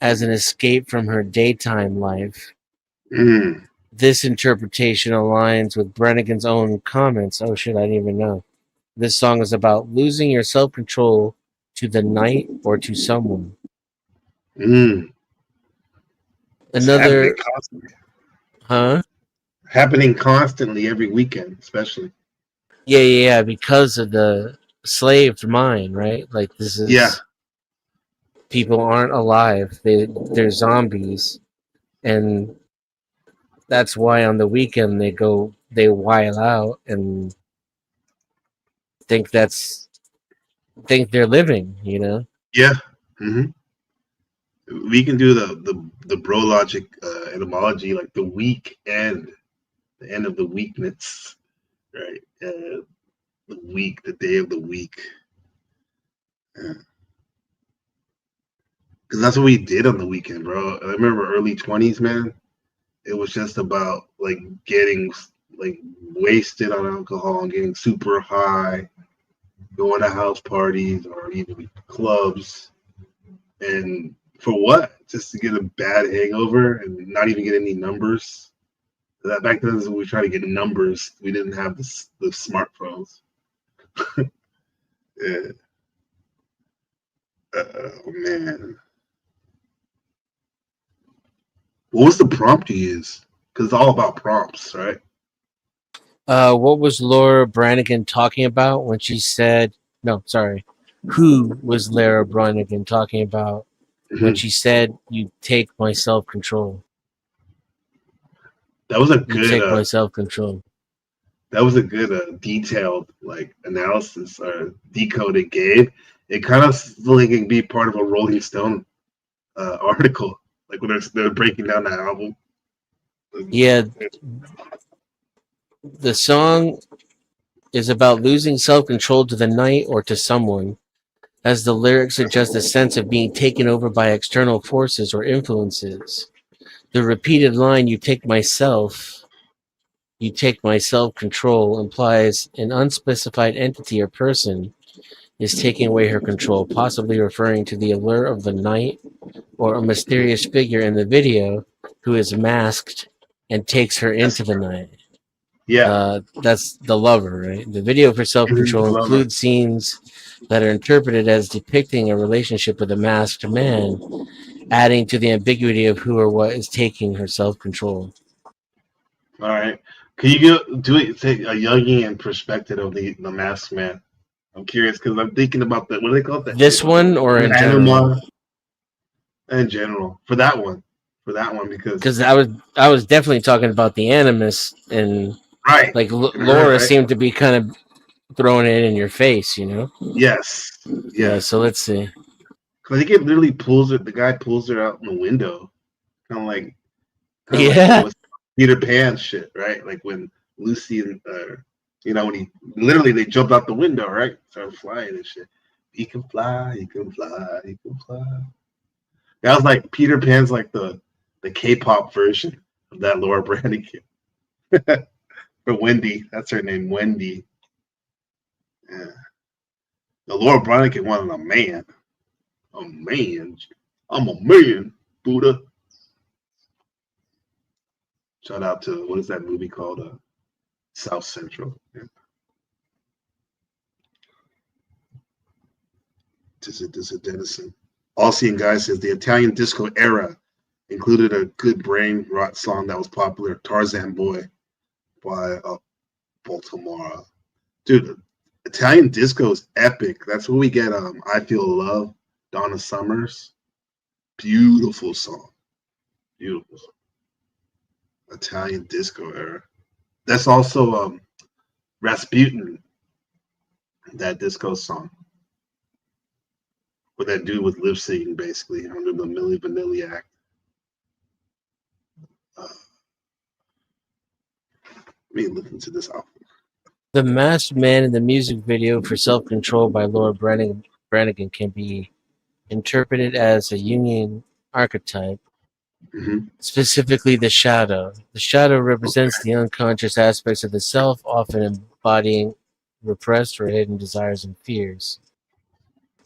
[SPEAKER 10] as an escape from her daytime life. This interpretation aligns with Brannigan's own comments. Oh shit, I didn't even know. This song is about losing your self-control to the night or to someone. Another, huh?
[SPEAKER 16] Happening constantly every weekend, especially.
[SPEAKER 10] Yeah, because of the slaved mind, right? Like this is people aren't alive; they're zombies, and that's why on the weekend they while out and think they're living, you know.
[SPEAKER 16] Yeah. We can do the bro logic etymology, like the week end, the end of the weakness, right? The week, the day of the week. Because that's what we did on the weekend, bro. I remember early 20s, man. It was just about like getting like wasted on alcohol and getting super high, going to house parties or even clubs. And for what? Just to get a bad hangover and not even get any numbers. That back then is when we tried to get numbers. We didn't have the smartphones. Yeah. Oh man. What was the prompt you use? Because it's all about prompts, right?
[SPEAKER 10] What was Laura Branigan talking about when she said, no, sorry, who was Laura Branigan talking about when she said, "You take my self control"?
[SPEAKER 16] That was a
[SPEAKER 10] You
[SPEAKER 16] good.
[SPEAKER 10] take my self control.
[SPEAKER 16] That was a good detailed like analysis or decode it gave. It kind of like can be part of a Rolling Stone article, like when they're breaking down the album.
[SPEAKER 10] Yeah, the song is about losing self control to the night or to someone, as the lyrics suggest a sense of being taken over by external forces or influences. The repeated line, you take my self-control, implies an unspecified entity or person is taking away her control, possibly referring to the allure of the night or a mysterious figure in the video who is masked and takes her into the night.
[SPEAKER 16] Yeah.
[SPEAKER 10] That's the lover, right? The video for self-control includes scenes that are interpreted as depicting a relationship with a masked man, adding to the ambiguity of who or what is taking her self-control.
[SPEAKER 16] All right. Can you take a Jungian perspective of the masked man? I'm curious because I'm thinking about what do they call it?
[SPEAKER 10] This one or in general?
[SPEAKER 16] In general, for that one, because
[SPEAKER 10] I was definitely talking about the animus, and
[SPEAKER 16] right,
[SPEAKER 10] like Laura seemed to be kind of throwing it in your face, you know.
[SPEAKER 16] Yes.
[SPEAKER 10] Yeah. So let's see.
[SPEAKER 16] Because I think it literally pulls her. The guy pulls her out in the window, kind of like Peter Pan shit, right? Like when Lucy and when he literally they jumped out the window, right? Started flying and shit. He can fly, he can fly, he can fly. That was like Peter Pan's like the K-pop version of that Laura Branigan. For Wendy, that's her name, Wendy. Yeah. The Laura Branigan wanted a man. A man. I'm a man, Buddha. Shout out to what is that movie called? South Central. Yeah. This is Denison. All-Seeing Guy says the Italian disco era included a good brain rot song that was popular, Tarzan Boy. by Baltimore. Dude, Italian disco is epic. That's where we get I Feel Love, Donna Summers. Beautiful song. Beautiful song. Italian disco era. That's also Rasputin, that disco song. What that dude was lip syncing basically under the Milli Vanilli Act. Let me listen to this album.
[SPEAKER 10] The masked man in the music video for Self Control by Laura Branigan can be interpreted as a Jungian archetype, specifically the shadow. The shadow represents the unconscious aspects of the self, often embodying repressed or hidden desires and fears.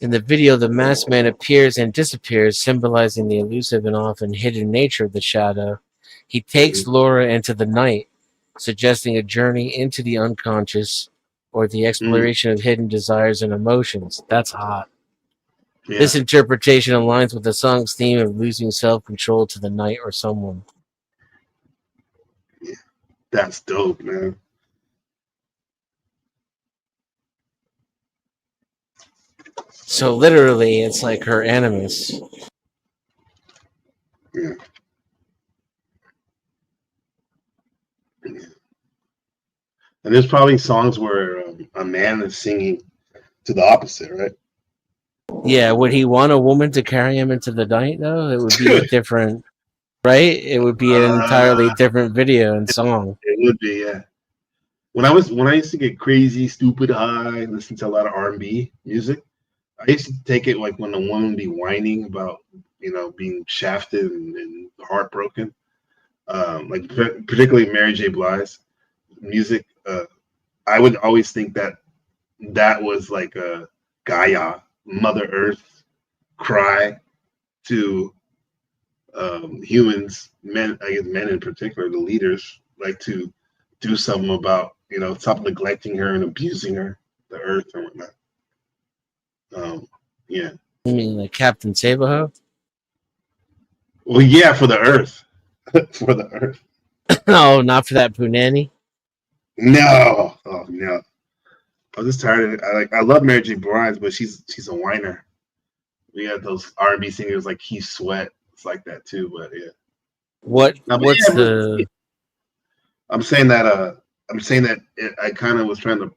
[SPEAKER 10] In the video, the masked man appears and disappears, symbolizing the elusive and often hidden nature of the shadow. He takes Laura into the night, suggesting a journey into the unconscious or the exploration of hidden desires and emotions. That's hot.
[SPEAKER 16] Yeah.
[SPEAKER 10] This interpretation aligns with the song's theme of losing self-control to the night or someone.
[SPEAKER 16] Yeah. That's dope, man.
[SPEAKER 10] So literally, it's like her animus.
[SPEAKER 16] Yeah. And there's probably songs where a man is singing to the opposite, right?
[SPEAKER 10] Yeah, would he want a woman to carry him into the night, though? It would be a different, right? It would be an entirely different video and song.
[SPEAKER 16] It would be, yeah. When I used to get crazy, stupid high, and listen to a lot of R&B music, I used to take it like when a woman would be whining about, being shafted and heartbroken. Like particularly Mary J. Blige music. I would always think that was like a Gaia, Mother Earth cry to humans, men, I guess men in particular, the leaders, like to do something about, stop neglecting her and abusing her, the earth and whatnot. Yeah.
[SPEAKER 10] You mean like Captain Saberho?
[SPEAKER 16] Well, yeah, for the earth. For the earth.
[SPEAKER 10] No, not for that Punani.
[SPEAKER 16] No. Oh no. I'm just tired of it. I love Mary J. Blige, but she's a whiner. We had those R&B singers like Keith Sweat. It's like that too, but yeah.
[SPEAKER 10] What's the?
[SPEAKER 16] I'm saying that I kind of was trying to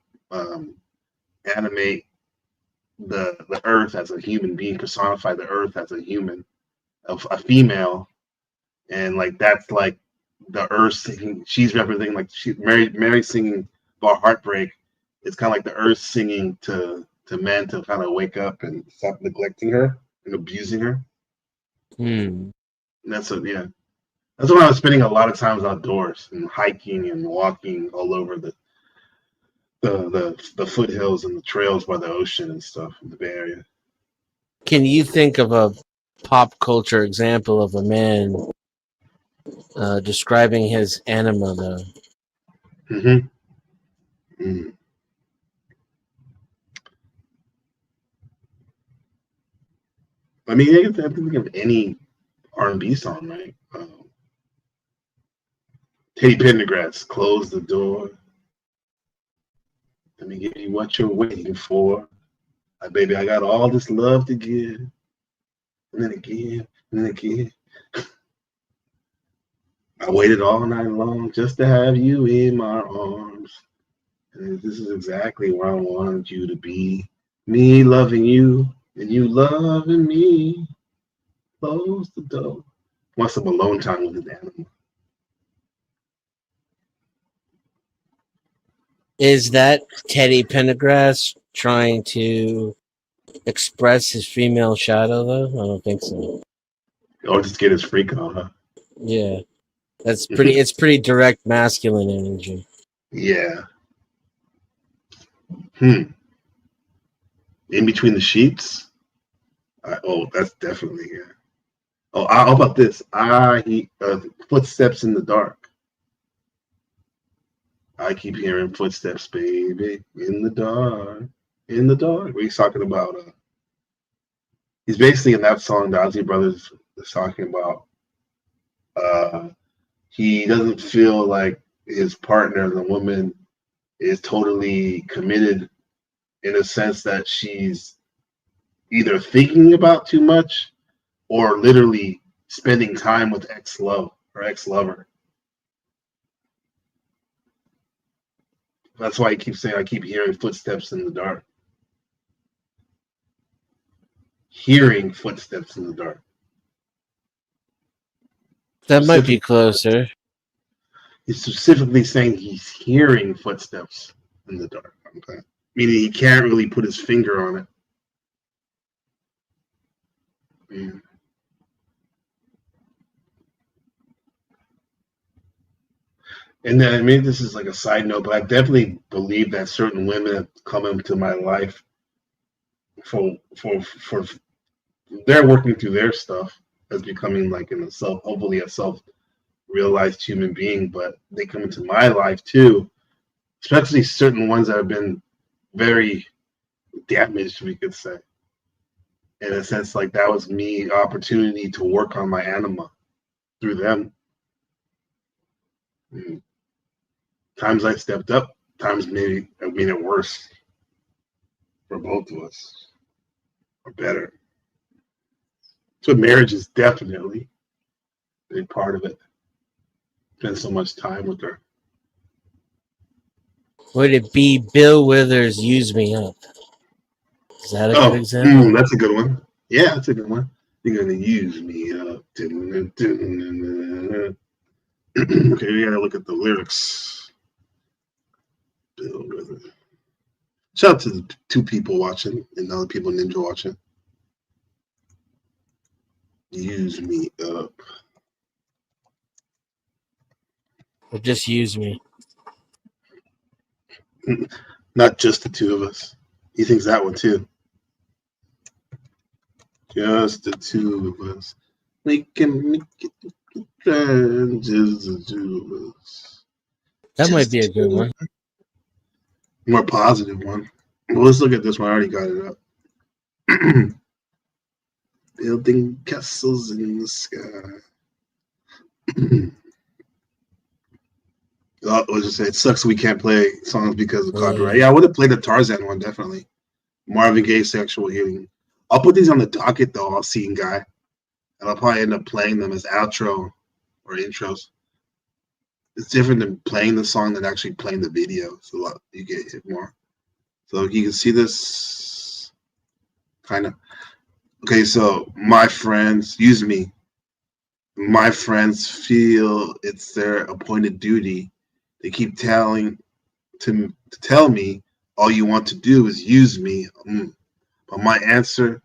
[SPEAKER 16] animate the earth as a human being, personify the earth as a human, a female, and like that's like the earth singing. She's representing like Mary singing about heartbreak. It's kind of like the earth singing to men to kind of wake up and stop neglecting her and abusing her. And that's yeah. That's when I was spending a lot of times outdoors and hiking and walking all over the foothills and the trails by the ocean and stuff in the Bay Area.
[SPEAKER 10] Can you think of a pop culture example of a man describing his anima, though?
[SPEAKER 16] I mean, I can think of any R&B song, right? Teddy Pendergrass, Close the Door. Let me give you what you're waiting for. Baby, I got all this love to give. And then again, and then again. I waited all night long just to have you in my arms. And this is exactly where I wanted you to be. Me loving you and you loving me. Close the door. Want some alone time with his animal.
[SPEAKER 10] Is that Teddy Pendergrass trying to express his female shadow, though? I don't think so.
[SPEAKER 16] Or just get his freak on, huh?
[SPEAKER 10] Yeah, that's pretty. It's pretty direct masculine energy.
[SPEAKER 16] Yeah. In between the sheets. That's definitely yeah. Oh, how about this? Footsteps in the dark. I keep hearing footsteps, baby, in the dark, in the dark. What he's talking about? He's basically in that song, the Ozzy Brothers is talking about. He doesn't feel like his partner, the woman, is totally committed in a sense that she's either thinking about too much or literally spending time with ex-love or ex-lover. That's why I keep saying I keep hearing footsteps in the dark. Hearing footsteps in the dark.
[SPEAKER 10] That might be closer.
[SPEAKER 16] He's specifically saying he's hearing footsteps in the dark. Okay. Meaning he can't really put his finger on it. Mm. And then, I mean, this is like a side note, but I definitely believe that certain women have come into my life for they're working through their stuff as becoming like in a self, hopefully a self-realized human being, but they come into my life too, especially certain ones that have been very damaged, we could say. In a sense, like that was me opportunity to work on my anima through them. Mm. Times I stepped up, times maybe I made it worse for both of us, or better. So marriage is definitely a big part of it. Spend so much time with her.
[SPEAKER 10] Would it be Bill Withers' "Use Me Up"? Is that a good example?
[SPEAKER 16] That's a good one. Yeah, that's a good one. You're gonna use me up. Okay, we gotta look at the lyrics. Bill Withers. Shout out to the two people watching and other people ninja watching. Use me up.
[SPEAKER 10] Or just use me?
[SPEAKER 16] Not just the two of us. He thinks that one too. Just the two of us. We can make it just the two of us.
[SPEAKER 10] That might be a good one.
[SPEAKER 16] More positive one. Well, let's look at this one. I already got it up. Building castles in the sky. I was just saying, it sucks we can't play songs because of copyright. Yeah, I would have played the Tarzan one, definitely. Marvin Gaye, Sexual Healing. I'll put these on the docket, though, I'll see guy. And I'll probably end up playing them as outro or intros. It's different than playing the song than actually playing the video. It's a lot, you get hit more. So you can see this kind of. Okay, so my friends, use me. My friends feel it's their appointed duty. They keep telling to tell me all you want to do is use me. But my answer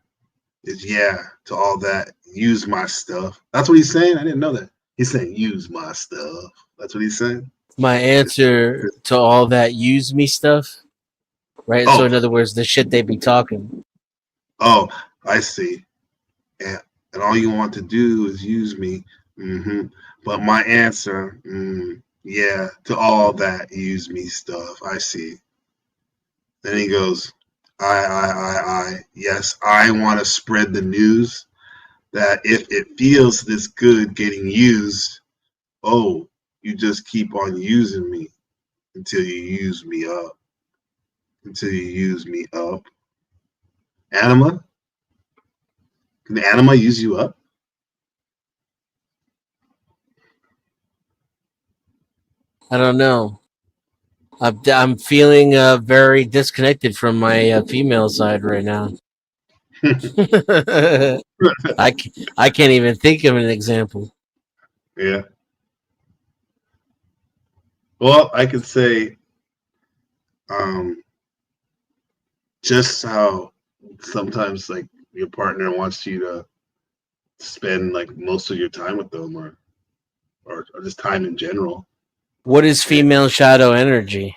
[SPEAKER 16] is yeah to all that. Use my stuff. That's what he's saying. I didn't know that. He's saying use my stuff. That's what he's saying.
[SPEAKER 10] My answer to all that "use me" stuff, right? So in other words, the shit they be talking.
[SPEAKER 16] Oh, I see. And all you want to do is use me. But my answer, yeah, to all that use me stuff. I see. Then he goes, I. Yes, I want to spread the news that if it feels this good getting used, oh, you just keep on using me until you use me up. Until you use me up. Anima? Can the anima use you up?
[SPEAKER 10] I don't know. I'm feeling very disconnected from my female side right now. I can't even think of an example.
[SPEAKER 16] Yeah. Well, I could say just how sometimes like your partner wants you to spend like most of your time with them or just time in general.
[SPEAKER 10] What is female shadow energy?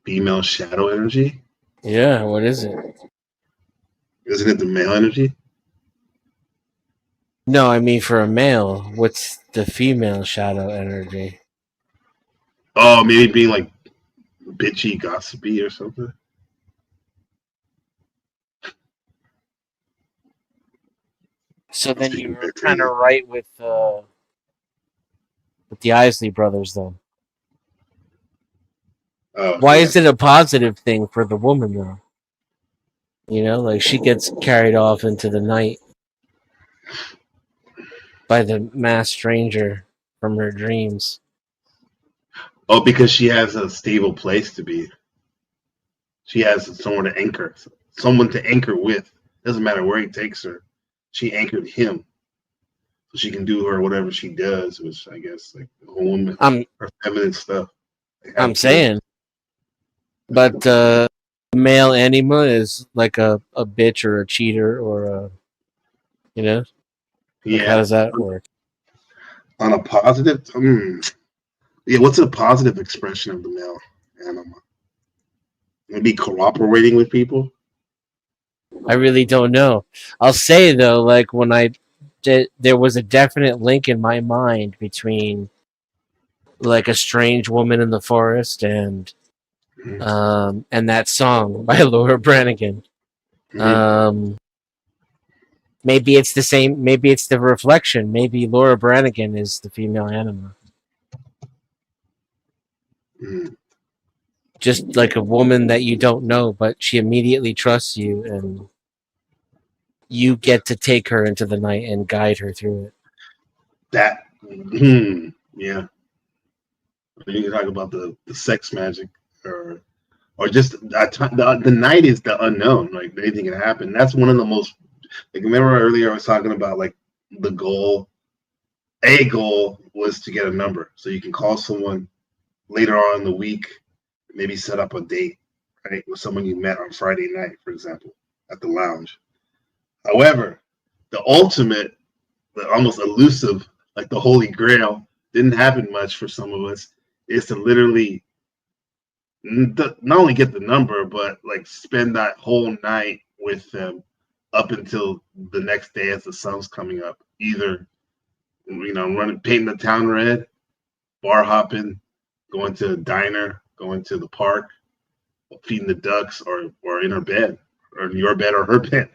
[SPEAKER 16] Female shadow energy?
[SPEAKER 10] Yeah, what is it?
[SPEAKER 16] Isn't it the male energy?
[SPEAKER 10] No, I mean for a male, what's the female shadow energy?
[SPEAKER 16] Oh, maybe being like bitchy, gossipy or something.
[SPEAKER 10] So then you were kind of right with with the Isley brothers, though.
[SPEAKER 16] Oh,
[SPEAKER 10] Why
[SPEAKER 16] yeah.
[SPEAKER 10] is it a positive thing for the woman, though? Like she gets carried off into the night by the masked stranger from her dreams.
[SPEAKER 16] Oh, because she has a stable place to be. She has someone to anchor with. Doesn't matter where he takes her. She anchored him, so she can do her whatever she does, which I guess like the whole woman, her feminine stuff.
[SPEAKER 10] I'm saying, but male anima is like a bitch or a cheater or a, Like
[SPEAKER 16] Yeah.
[SPEAKER 10] how does that work?
[SPEAKER 16] On a positive, yeah. What's a positive expression of the male anima? Maybe cooperating with people.
[SPEAKER 10] I really don't know. I'll say though, like when there was a definite link in my mind between like a strange woman in the forest and that song by Laura Branigan. Maybe it's the same. Maybe it's the reflection. Maybe Laura Branigan is the female anima. Just like a woman that you don't know, but she immediately trusts you, and you get to take her into the night and guide her through it.
[SPEAKER 16] Yeah. You can talk about the sex magic, or just the night is the unknown. Like anything can happen. That's one of the most. Like remember earlier I was talking about like the goal. A goal was to get a number, so you can call someone later on in the week, maybe set up a date, right, with someone you met on Friday night, for example, at the lounge. However, the ultimate, the almost elusive, like the Holy Grail, didn't happen much for some of us, is to literally not only get the number, but like spend that whole night with them up until the next day as the sun's coming up. Either, painting the town red, bar hopping, going to a diner, going to the park, feeding the ducks, or in her bed, or in your bed or her bed.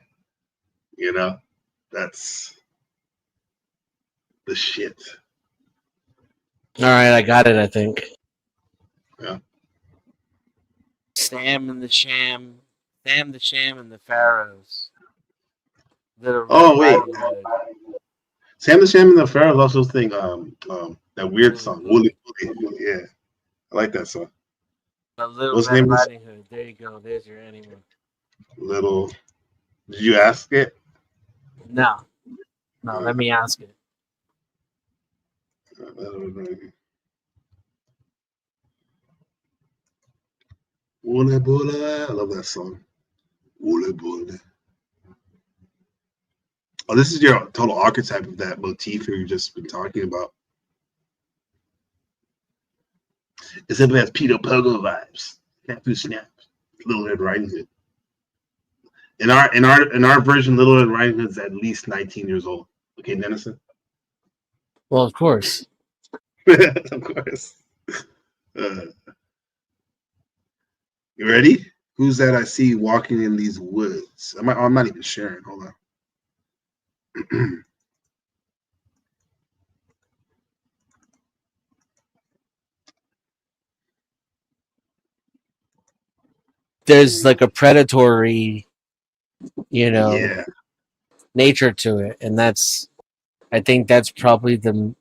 [SPEAKER 16] That's the shit.
[SPEAKER 10] All right, I got it. I think.
[SPEAKER 16] Yeah.
[SPEAKER 10] Sam the Sham, and the Pharaohs.
[SPEAKER 16] Oh wait, Sam the Sham and the Pharaohs also sing that weird song, Wooly Wooly. Yeah, I like that song.
[SPEAKER 10] Little
[SPEAKER 16] What's the
[SPEAKER 10] Red
[SPEAKER 16] name of this?
[SPEAKER 10] Riding Hood. There you go. There's your anima.
[SPEAKER 16] Little. Did you ask it?
[SPEAKER 10] No, let me ask it.
[SPEAKER 16] Wooly Wooly. I love that song. Wooly Wooly. Oh, this is your total archetype of that motif you've just been talking about. Except it has Peter Pogo vibes. Snafu snaps. Little Red Riding Hood. In our version, Little Red Riding Hood is at least 19 years old. Okay, Dennison?
[SPEAKER 10] Well, of course.
[SPEAKER 16] Of course. You ready? Who's that I see walking in these woods? I'm not even sharing. Hold on.
[SPEAKER 10] There's like a predatory,
[SPEAKER 16] Yeah.
[SPEAKER 10] nature to it, and I think that's probably the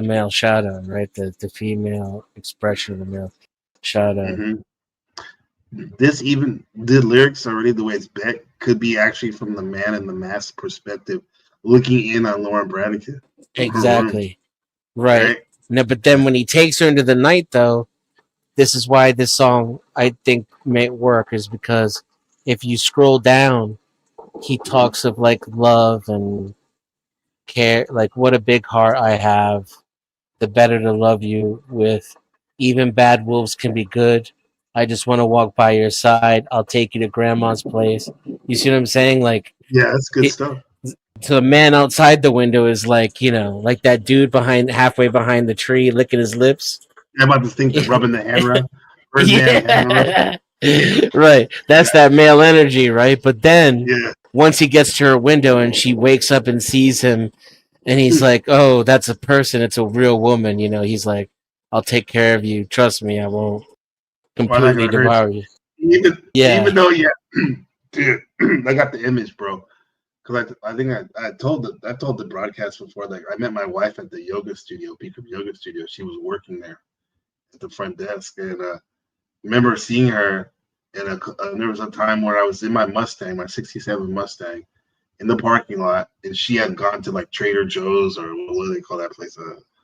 [SPEAKER 10] male shadow, right? The female expression of the male shadow.
[SPEAKER 16] Mm-hmm. The lyrics already the way it's back could be actually from the man in the mask perspective, looking in on Lauren Branigan.
[SPEAKER 10] Exactly. Right. No, but then when he takes her into the night, though, this is why this song I think may work, is because if you scroll down, he talks of like love and care, like what a big heart I have, the better to love you with. Even bad wolves can be good. I just want to walk by your side. I'll take you to grandma's place. You see what I'm saying? Like,
[SPEAKER 16] yeah, that's good stuff.
[SPEAKER 10] So the man outside the window is like, like that dude halfway behind the tree, licking his lips.
[SPEAKER 16] I'm about to think that rubbing the hammer.
[SPEAKER 10] Right. That's that male energy, right? But then once he gets to her window and she wakes up and sees him And he's like, "Oh, that's a person. It's a real woman." He's like, "I'll take care of you. Trust me. I won't
[SPEAKER 16] Why not
[SPEAKER 10] completely
[SPEAKER 16] gonna hurt
[SPEAKER 10] devour you."
[SPEAKER 16] you?
[SPEAKER 10] Yeah.
[SPEAKER 16] Even though, yeah, dude, I got the image, bro. Because I think I told the broadcast before. Like, I met my wife at the yoga studio, Peacock Yoga Studio. She was working there at the front desk, and remember seeing her. And there was a time where I was in my Mustang, my '67 Mustang, in the parking lot, and she had gone to like Trader Joe's, or what do they call that place,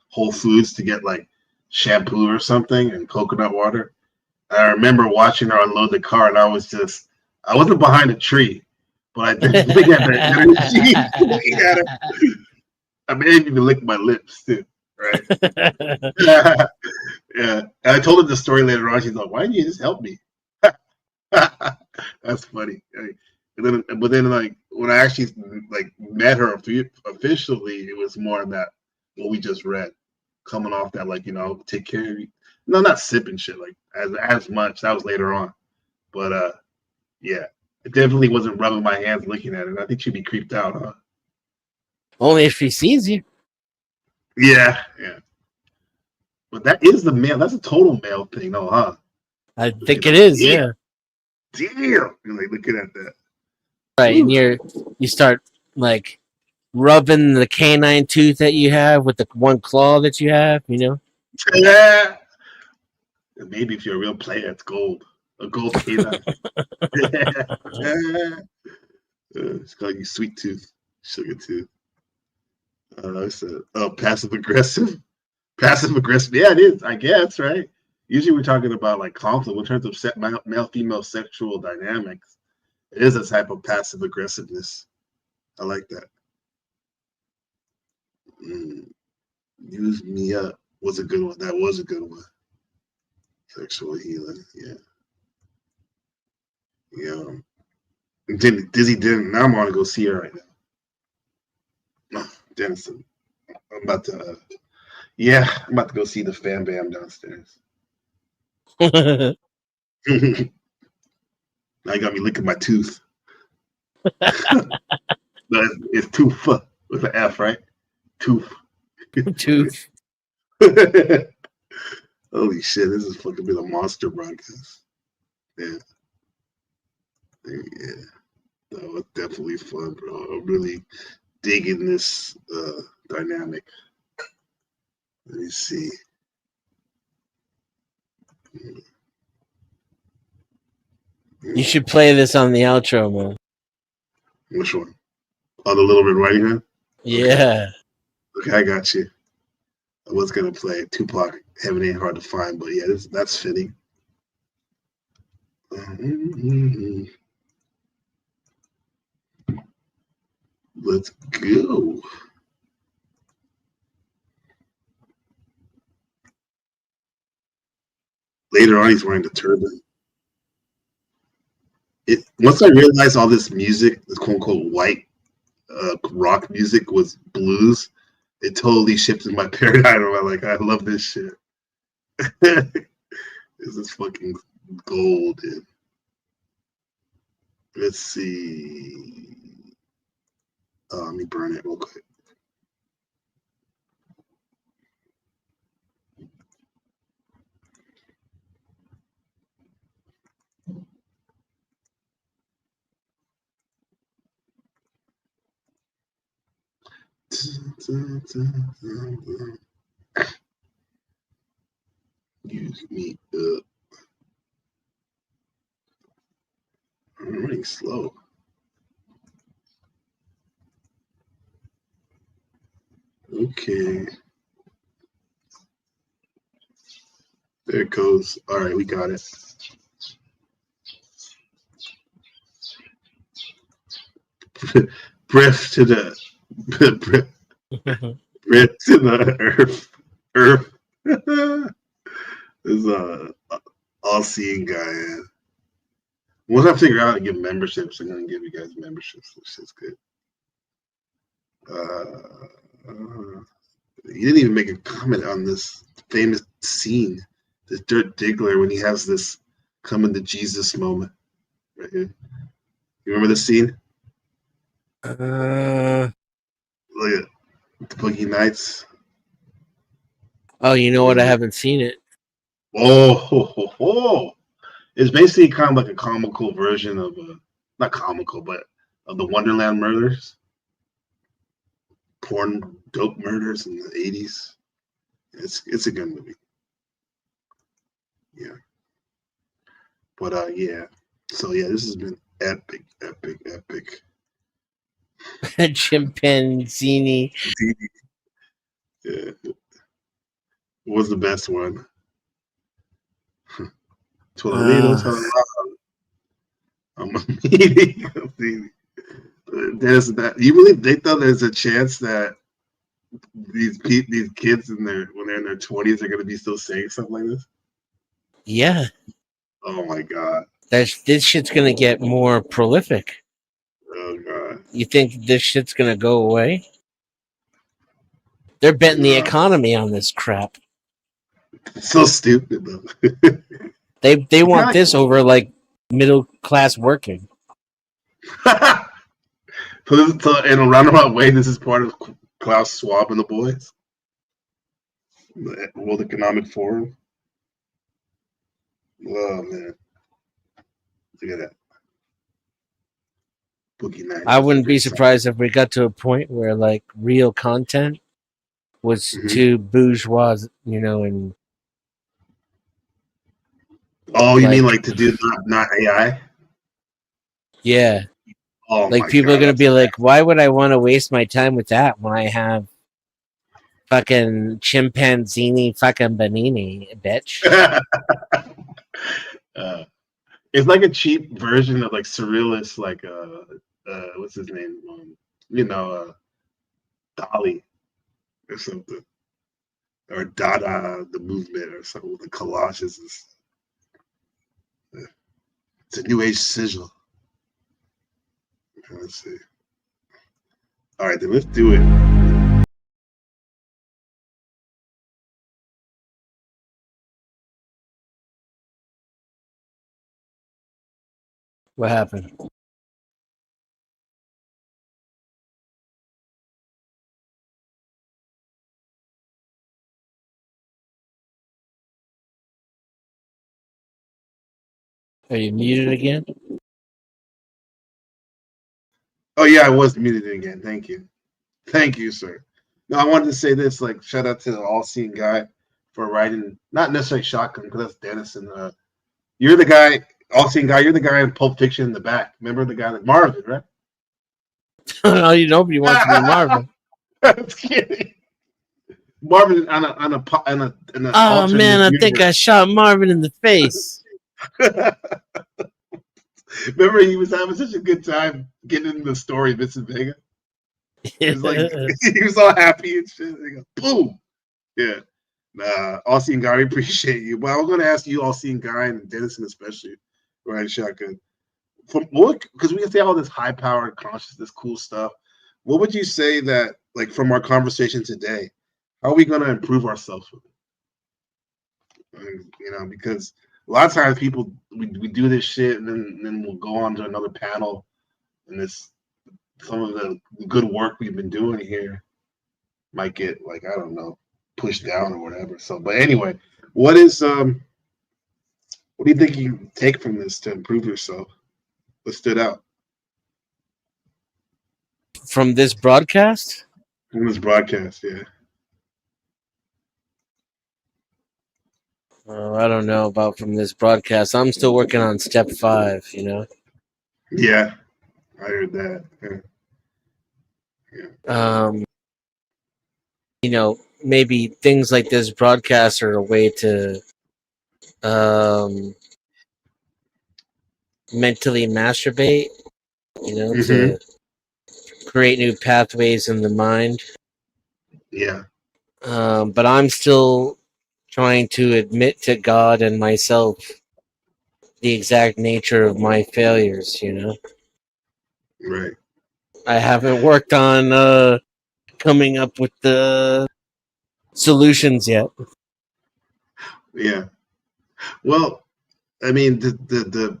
[SPEAKER 16] Whole Foods, to get like shampoo or something and coconut water. And I remember watching her unload the car, and I wasn't behind a tree, but I definitely had that energy looking at her. I made me even lick my lips too, right? Yeah. And I told her the story later on. She's like, "Why didn't you just help me?" That's funny. But then, like, when I actually like met her officially, it was more that what we just read, coming off that, like, take care of you. No, not sipping shit like as much. That was later on, but yeah, it definitely wasn't rubbing my hands looking at it. I think she'd be creeped out, huh?
[SPEAKER 10] Only if she sees you.
[SPEAKER 16] Yeah, yeah. But that is the male. That's a total male thing, though, huh?
[SPEAKER 10] I think it is.
[SPEAKER 16] Damn,
[SPEAKER 10] Yeah.
[SPEAKER 16] damn. You're like looking at that.
[SPEAKER 10] Right, and
[SPEAKER 16] Ooh.
[SPEAKER 10] you start like rubbing the canine tooth that you have with the one claw that you have.
[SPEAKER 16] Yeah. And maybe if you're a real player, it's gold. A gold canine. It's called you sweet tooth, sugar tooth. I said, oh, passive aggressive. Passive aggressive. Yeah, it is, I guess, right? Usually we're talking about like conflict in terms of male female sexual dynamics. It is a type of passive aggressiveness. I like that. Use me up was a good one. That was a good one. Sexual healing. Yeah. Yeah. Dizzy didn't. Now I'm gonna go see her right now. No, Denison. I'm about to. I'm about to go see the Fam Bam downstairs. Now you got me licking my tooth. No, it's tooth with an F, right? Tooth.
[SPEAKER 10] Tooth.
[SPEAKER 16] Holy shit! This is fucking been a monster broadcast. Yeah. Yeah. That was definitely fun, bro. I'm really digging this dynamic. Let me see.
[SPEAKER 10] You should play this on the outro, man.
[SPEAKER 16] Which one? Oh, the Little Red Riding Hood?
[SPEAKER 10] Yeah.
[SPEAKER 16] Okay, I got you. I was gonna play Tupac. Heaven Ain't Hard to Find, but yeah, that's fitting. Let's go. Later on, he's wearing the turban. Once I realized all this music, this quote unquote white rock music, was blues, it totally shifted my paradigm. I'm like, I love this shit. This is fucking gold, dude. Let's see. Let me burn it real quick. Use me up. I'm running slow. Okay. There it goes. All right, we got it. Breath to the breath to the earth. Earth. This is a all-seeing guy. Yeah. Once I figure out how to give memberships, I'm gonna give you guys memberships. This shit's good. You didn't even make a comment on this famous scene, this Dirt Diggler, when he has this coming to Jesus moment right here. You remember this scene? Look at The Boogie Nights.
[SPEAKER 10] Oh, you know what? I haven't seen it.
[SPEAKER 16] Oh. It's basically kind of like a comical version of not comical, but of the Wonderland murders, porn dope murders in the 80s. It's a good movie. Yeah. But yeah. So yeah, this has been epic.
[SPEAKER 10] Chimpanzini.
[SPEAKER 16] Yeah. What was the best one? Toledo. I'm a meeting. There's that. You believe they thought there's a chance that these kids when they're in their 20s are gonna be still saying stuff like this?
[SPEAKER 10] Yeah.
[SPEAKER 16] Oh my god.
[SPEAKER 10] This shit's gonna get more prolific.
[SPEAKER 16] Oh god.
[SPEAKER 10] You think this shit's gonna go away? They're betting the economy on this crap.
[SPEAKER 16] It's so stupid though.
[SPEAKER 10] They want this over like middle class working.
[SPEAKER 16] So in a roundabout way, this is part of Klaus Schwab and the boys, the World Economic Forum. Oh man, look at that. Boogie Nights.
[SPEAKER 10] I wouldn't be surprised if we got to a point where like real content was too bourgeois, and
[SPEAKER 16] oh, you mean like to do not AI?
[SPEAKER 10] Yeah.
[SPEAKER 16] Oh
[SPEAKER 10] like
[SPEAKER 16] my
[SPEAKER 10] people
[SPEAKER 16] God,
[SPEAKER 10] are gonna be like, why would I want to waste my time with that when I have fucking chimpanzini fucking Benini, bitch?
[SPEAKER 16] It's like a cheap version of like surrealist, like what's his name? Dali or something, or Dada, the movement, or something with the collages. It's a new age sigil. Let's see. All right, then let's do it.
[SPEAKER 10] What happened? Are you muted again?
[SPEAKER 16] Oh yeah, I was muted again. Thank you, sir. No, I wanted to say this. Like, shout out to the all-seeing guy for writing, not necessarily shotgun, because that's Dennison. You're the guy, all-seeing guy. You're the guy in Pulp Fiction in the back. Remember the guy that Marvin, right?
[SPEAKER 10] Nobody wants to be Marvin.
[SPEAKER 16] I'm kidding. Marvin on a
[SPEAKER 10] oh man, I think I shot Marvin in the face.
[SPEAKER 16] Remember, he was having such a good time getting into the story of Vincent Vega. He was like, he was all happy and shit. He goes, boom. Yeah. Nah, all-seeing guy, we appreciate you. But I'm going to ask you, all-seeing guy, and Dennison especially, right, shotgun. From what? Because we can say all this high-powered consciousness, cool stuff. What would you say that, like, from our conversation today, how are we going to improve ourselves with it? And, because a lot of times people we do this shit and then we'll go on to another panel, and some of the good work we've been doing here might get, like, I don't know, pushed down or whatever. So, but anyway, what do you think you can take from this to improve yourself? What stood out
[SPEAKER 10] from this broadcast?
[SPEAKER 16] From this broadcast, yeah.
[SPEAKER 10] I don't know about from this broadcast. I'm still working on step 5,
[SPEAKER 16] Yeah, I heard that. Yeah.
[SPEAKER 10] Maybe things like this broadcast are a way to mentally masturbate, to create new pathways in the mind.
[SPEAKER 16] Yeah.
[SPEAKER 10] But I'm still trying to admit to God and myself the exact nature of my failures,
[SPEAKER 16] Right.
[SPEAKER 10] I haven't worked on coming up with the solutions yet.
[SPEAKER 16] Yeah. Well, I mean, the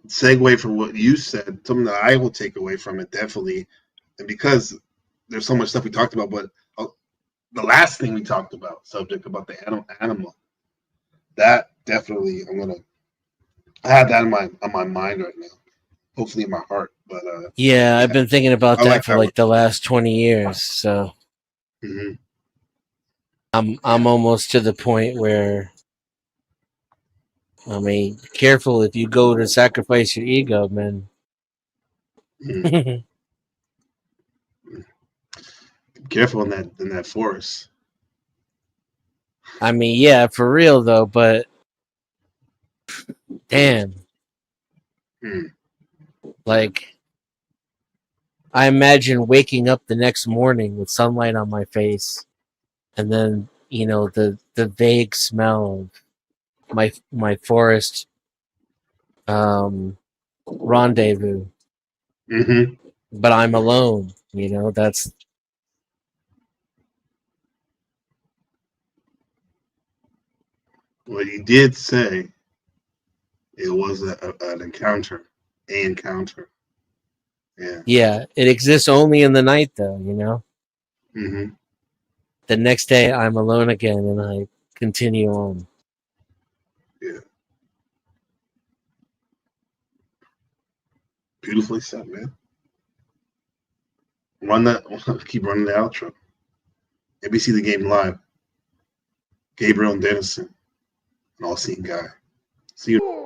[SPEAKER 16] segue from what you said, something that I will take away from it definitely, and because there's so much stuff we talked about, but the last thing we talked about, subject about the animal. That definitely, I have that on my mind right now. Hopefully in my heart, but
[SPEAKER 10] Yeah, I've been thinking about
[SPEAKER 16] I like
[SPEAKER 10] that for
[SPEAKER 16] that
[SPEAKER 10] like the last 20 years. So
[SPEAKER 16] one.
[SPEAKER 10] I'm almost to the point where, I mean, careful if you go to sacrifice your ego, man.
[SPEAKER 16] Careful in that forest.
[SPEAKER 10] I mean, yeah, for real though, but damn. Like, I imagine waking up the next morning with sunlight on my face, and then the vague smell of my forest rendezvous.
[SPEAKER 16] Mm-hmm.
[SPEAKER 10] But I'm alone. That's
[SPEAKER 16] Well, you did say it was an encounter. A encounter. Yeah.
[SPEAKER 10] yeah. It exists only in the night, though.
[SPEAKER 16] Mm-hmm.
[SPEAKER 10] The next day, I'm alone again, and I continue on.
[SPEAKER 16] Yeah. Beautifully said, man. Keep running the outro. ABC the game live. Gabriel and Dennison, an all-seeing guy. See you.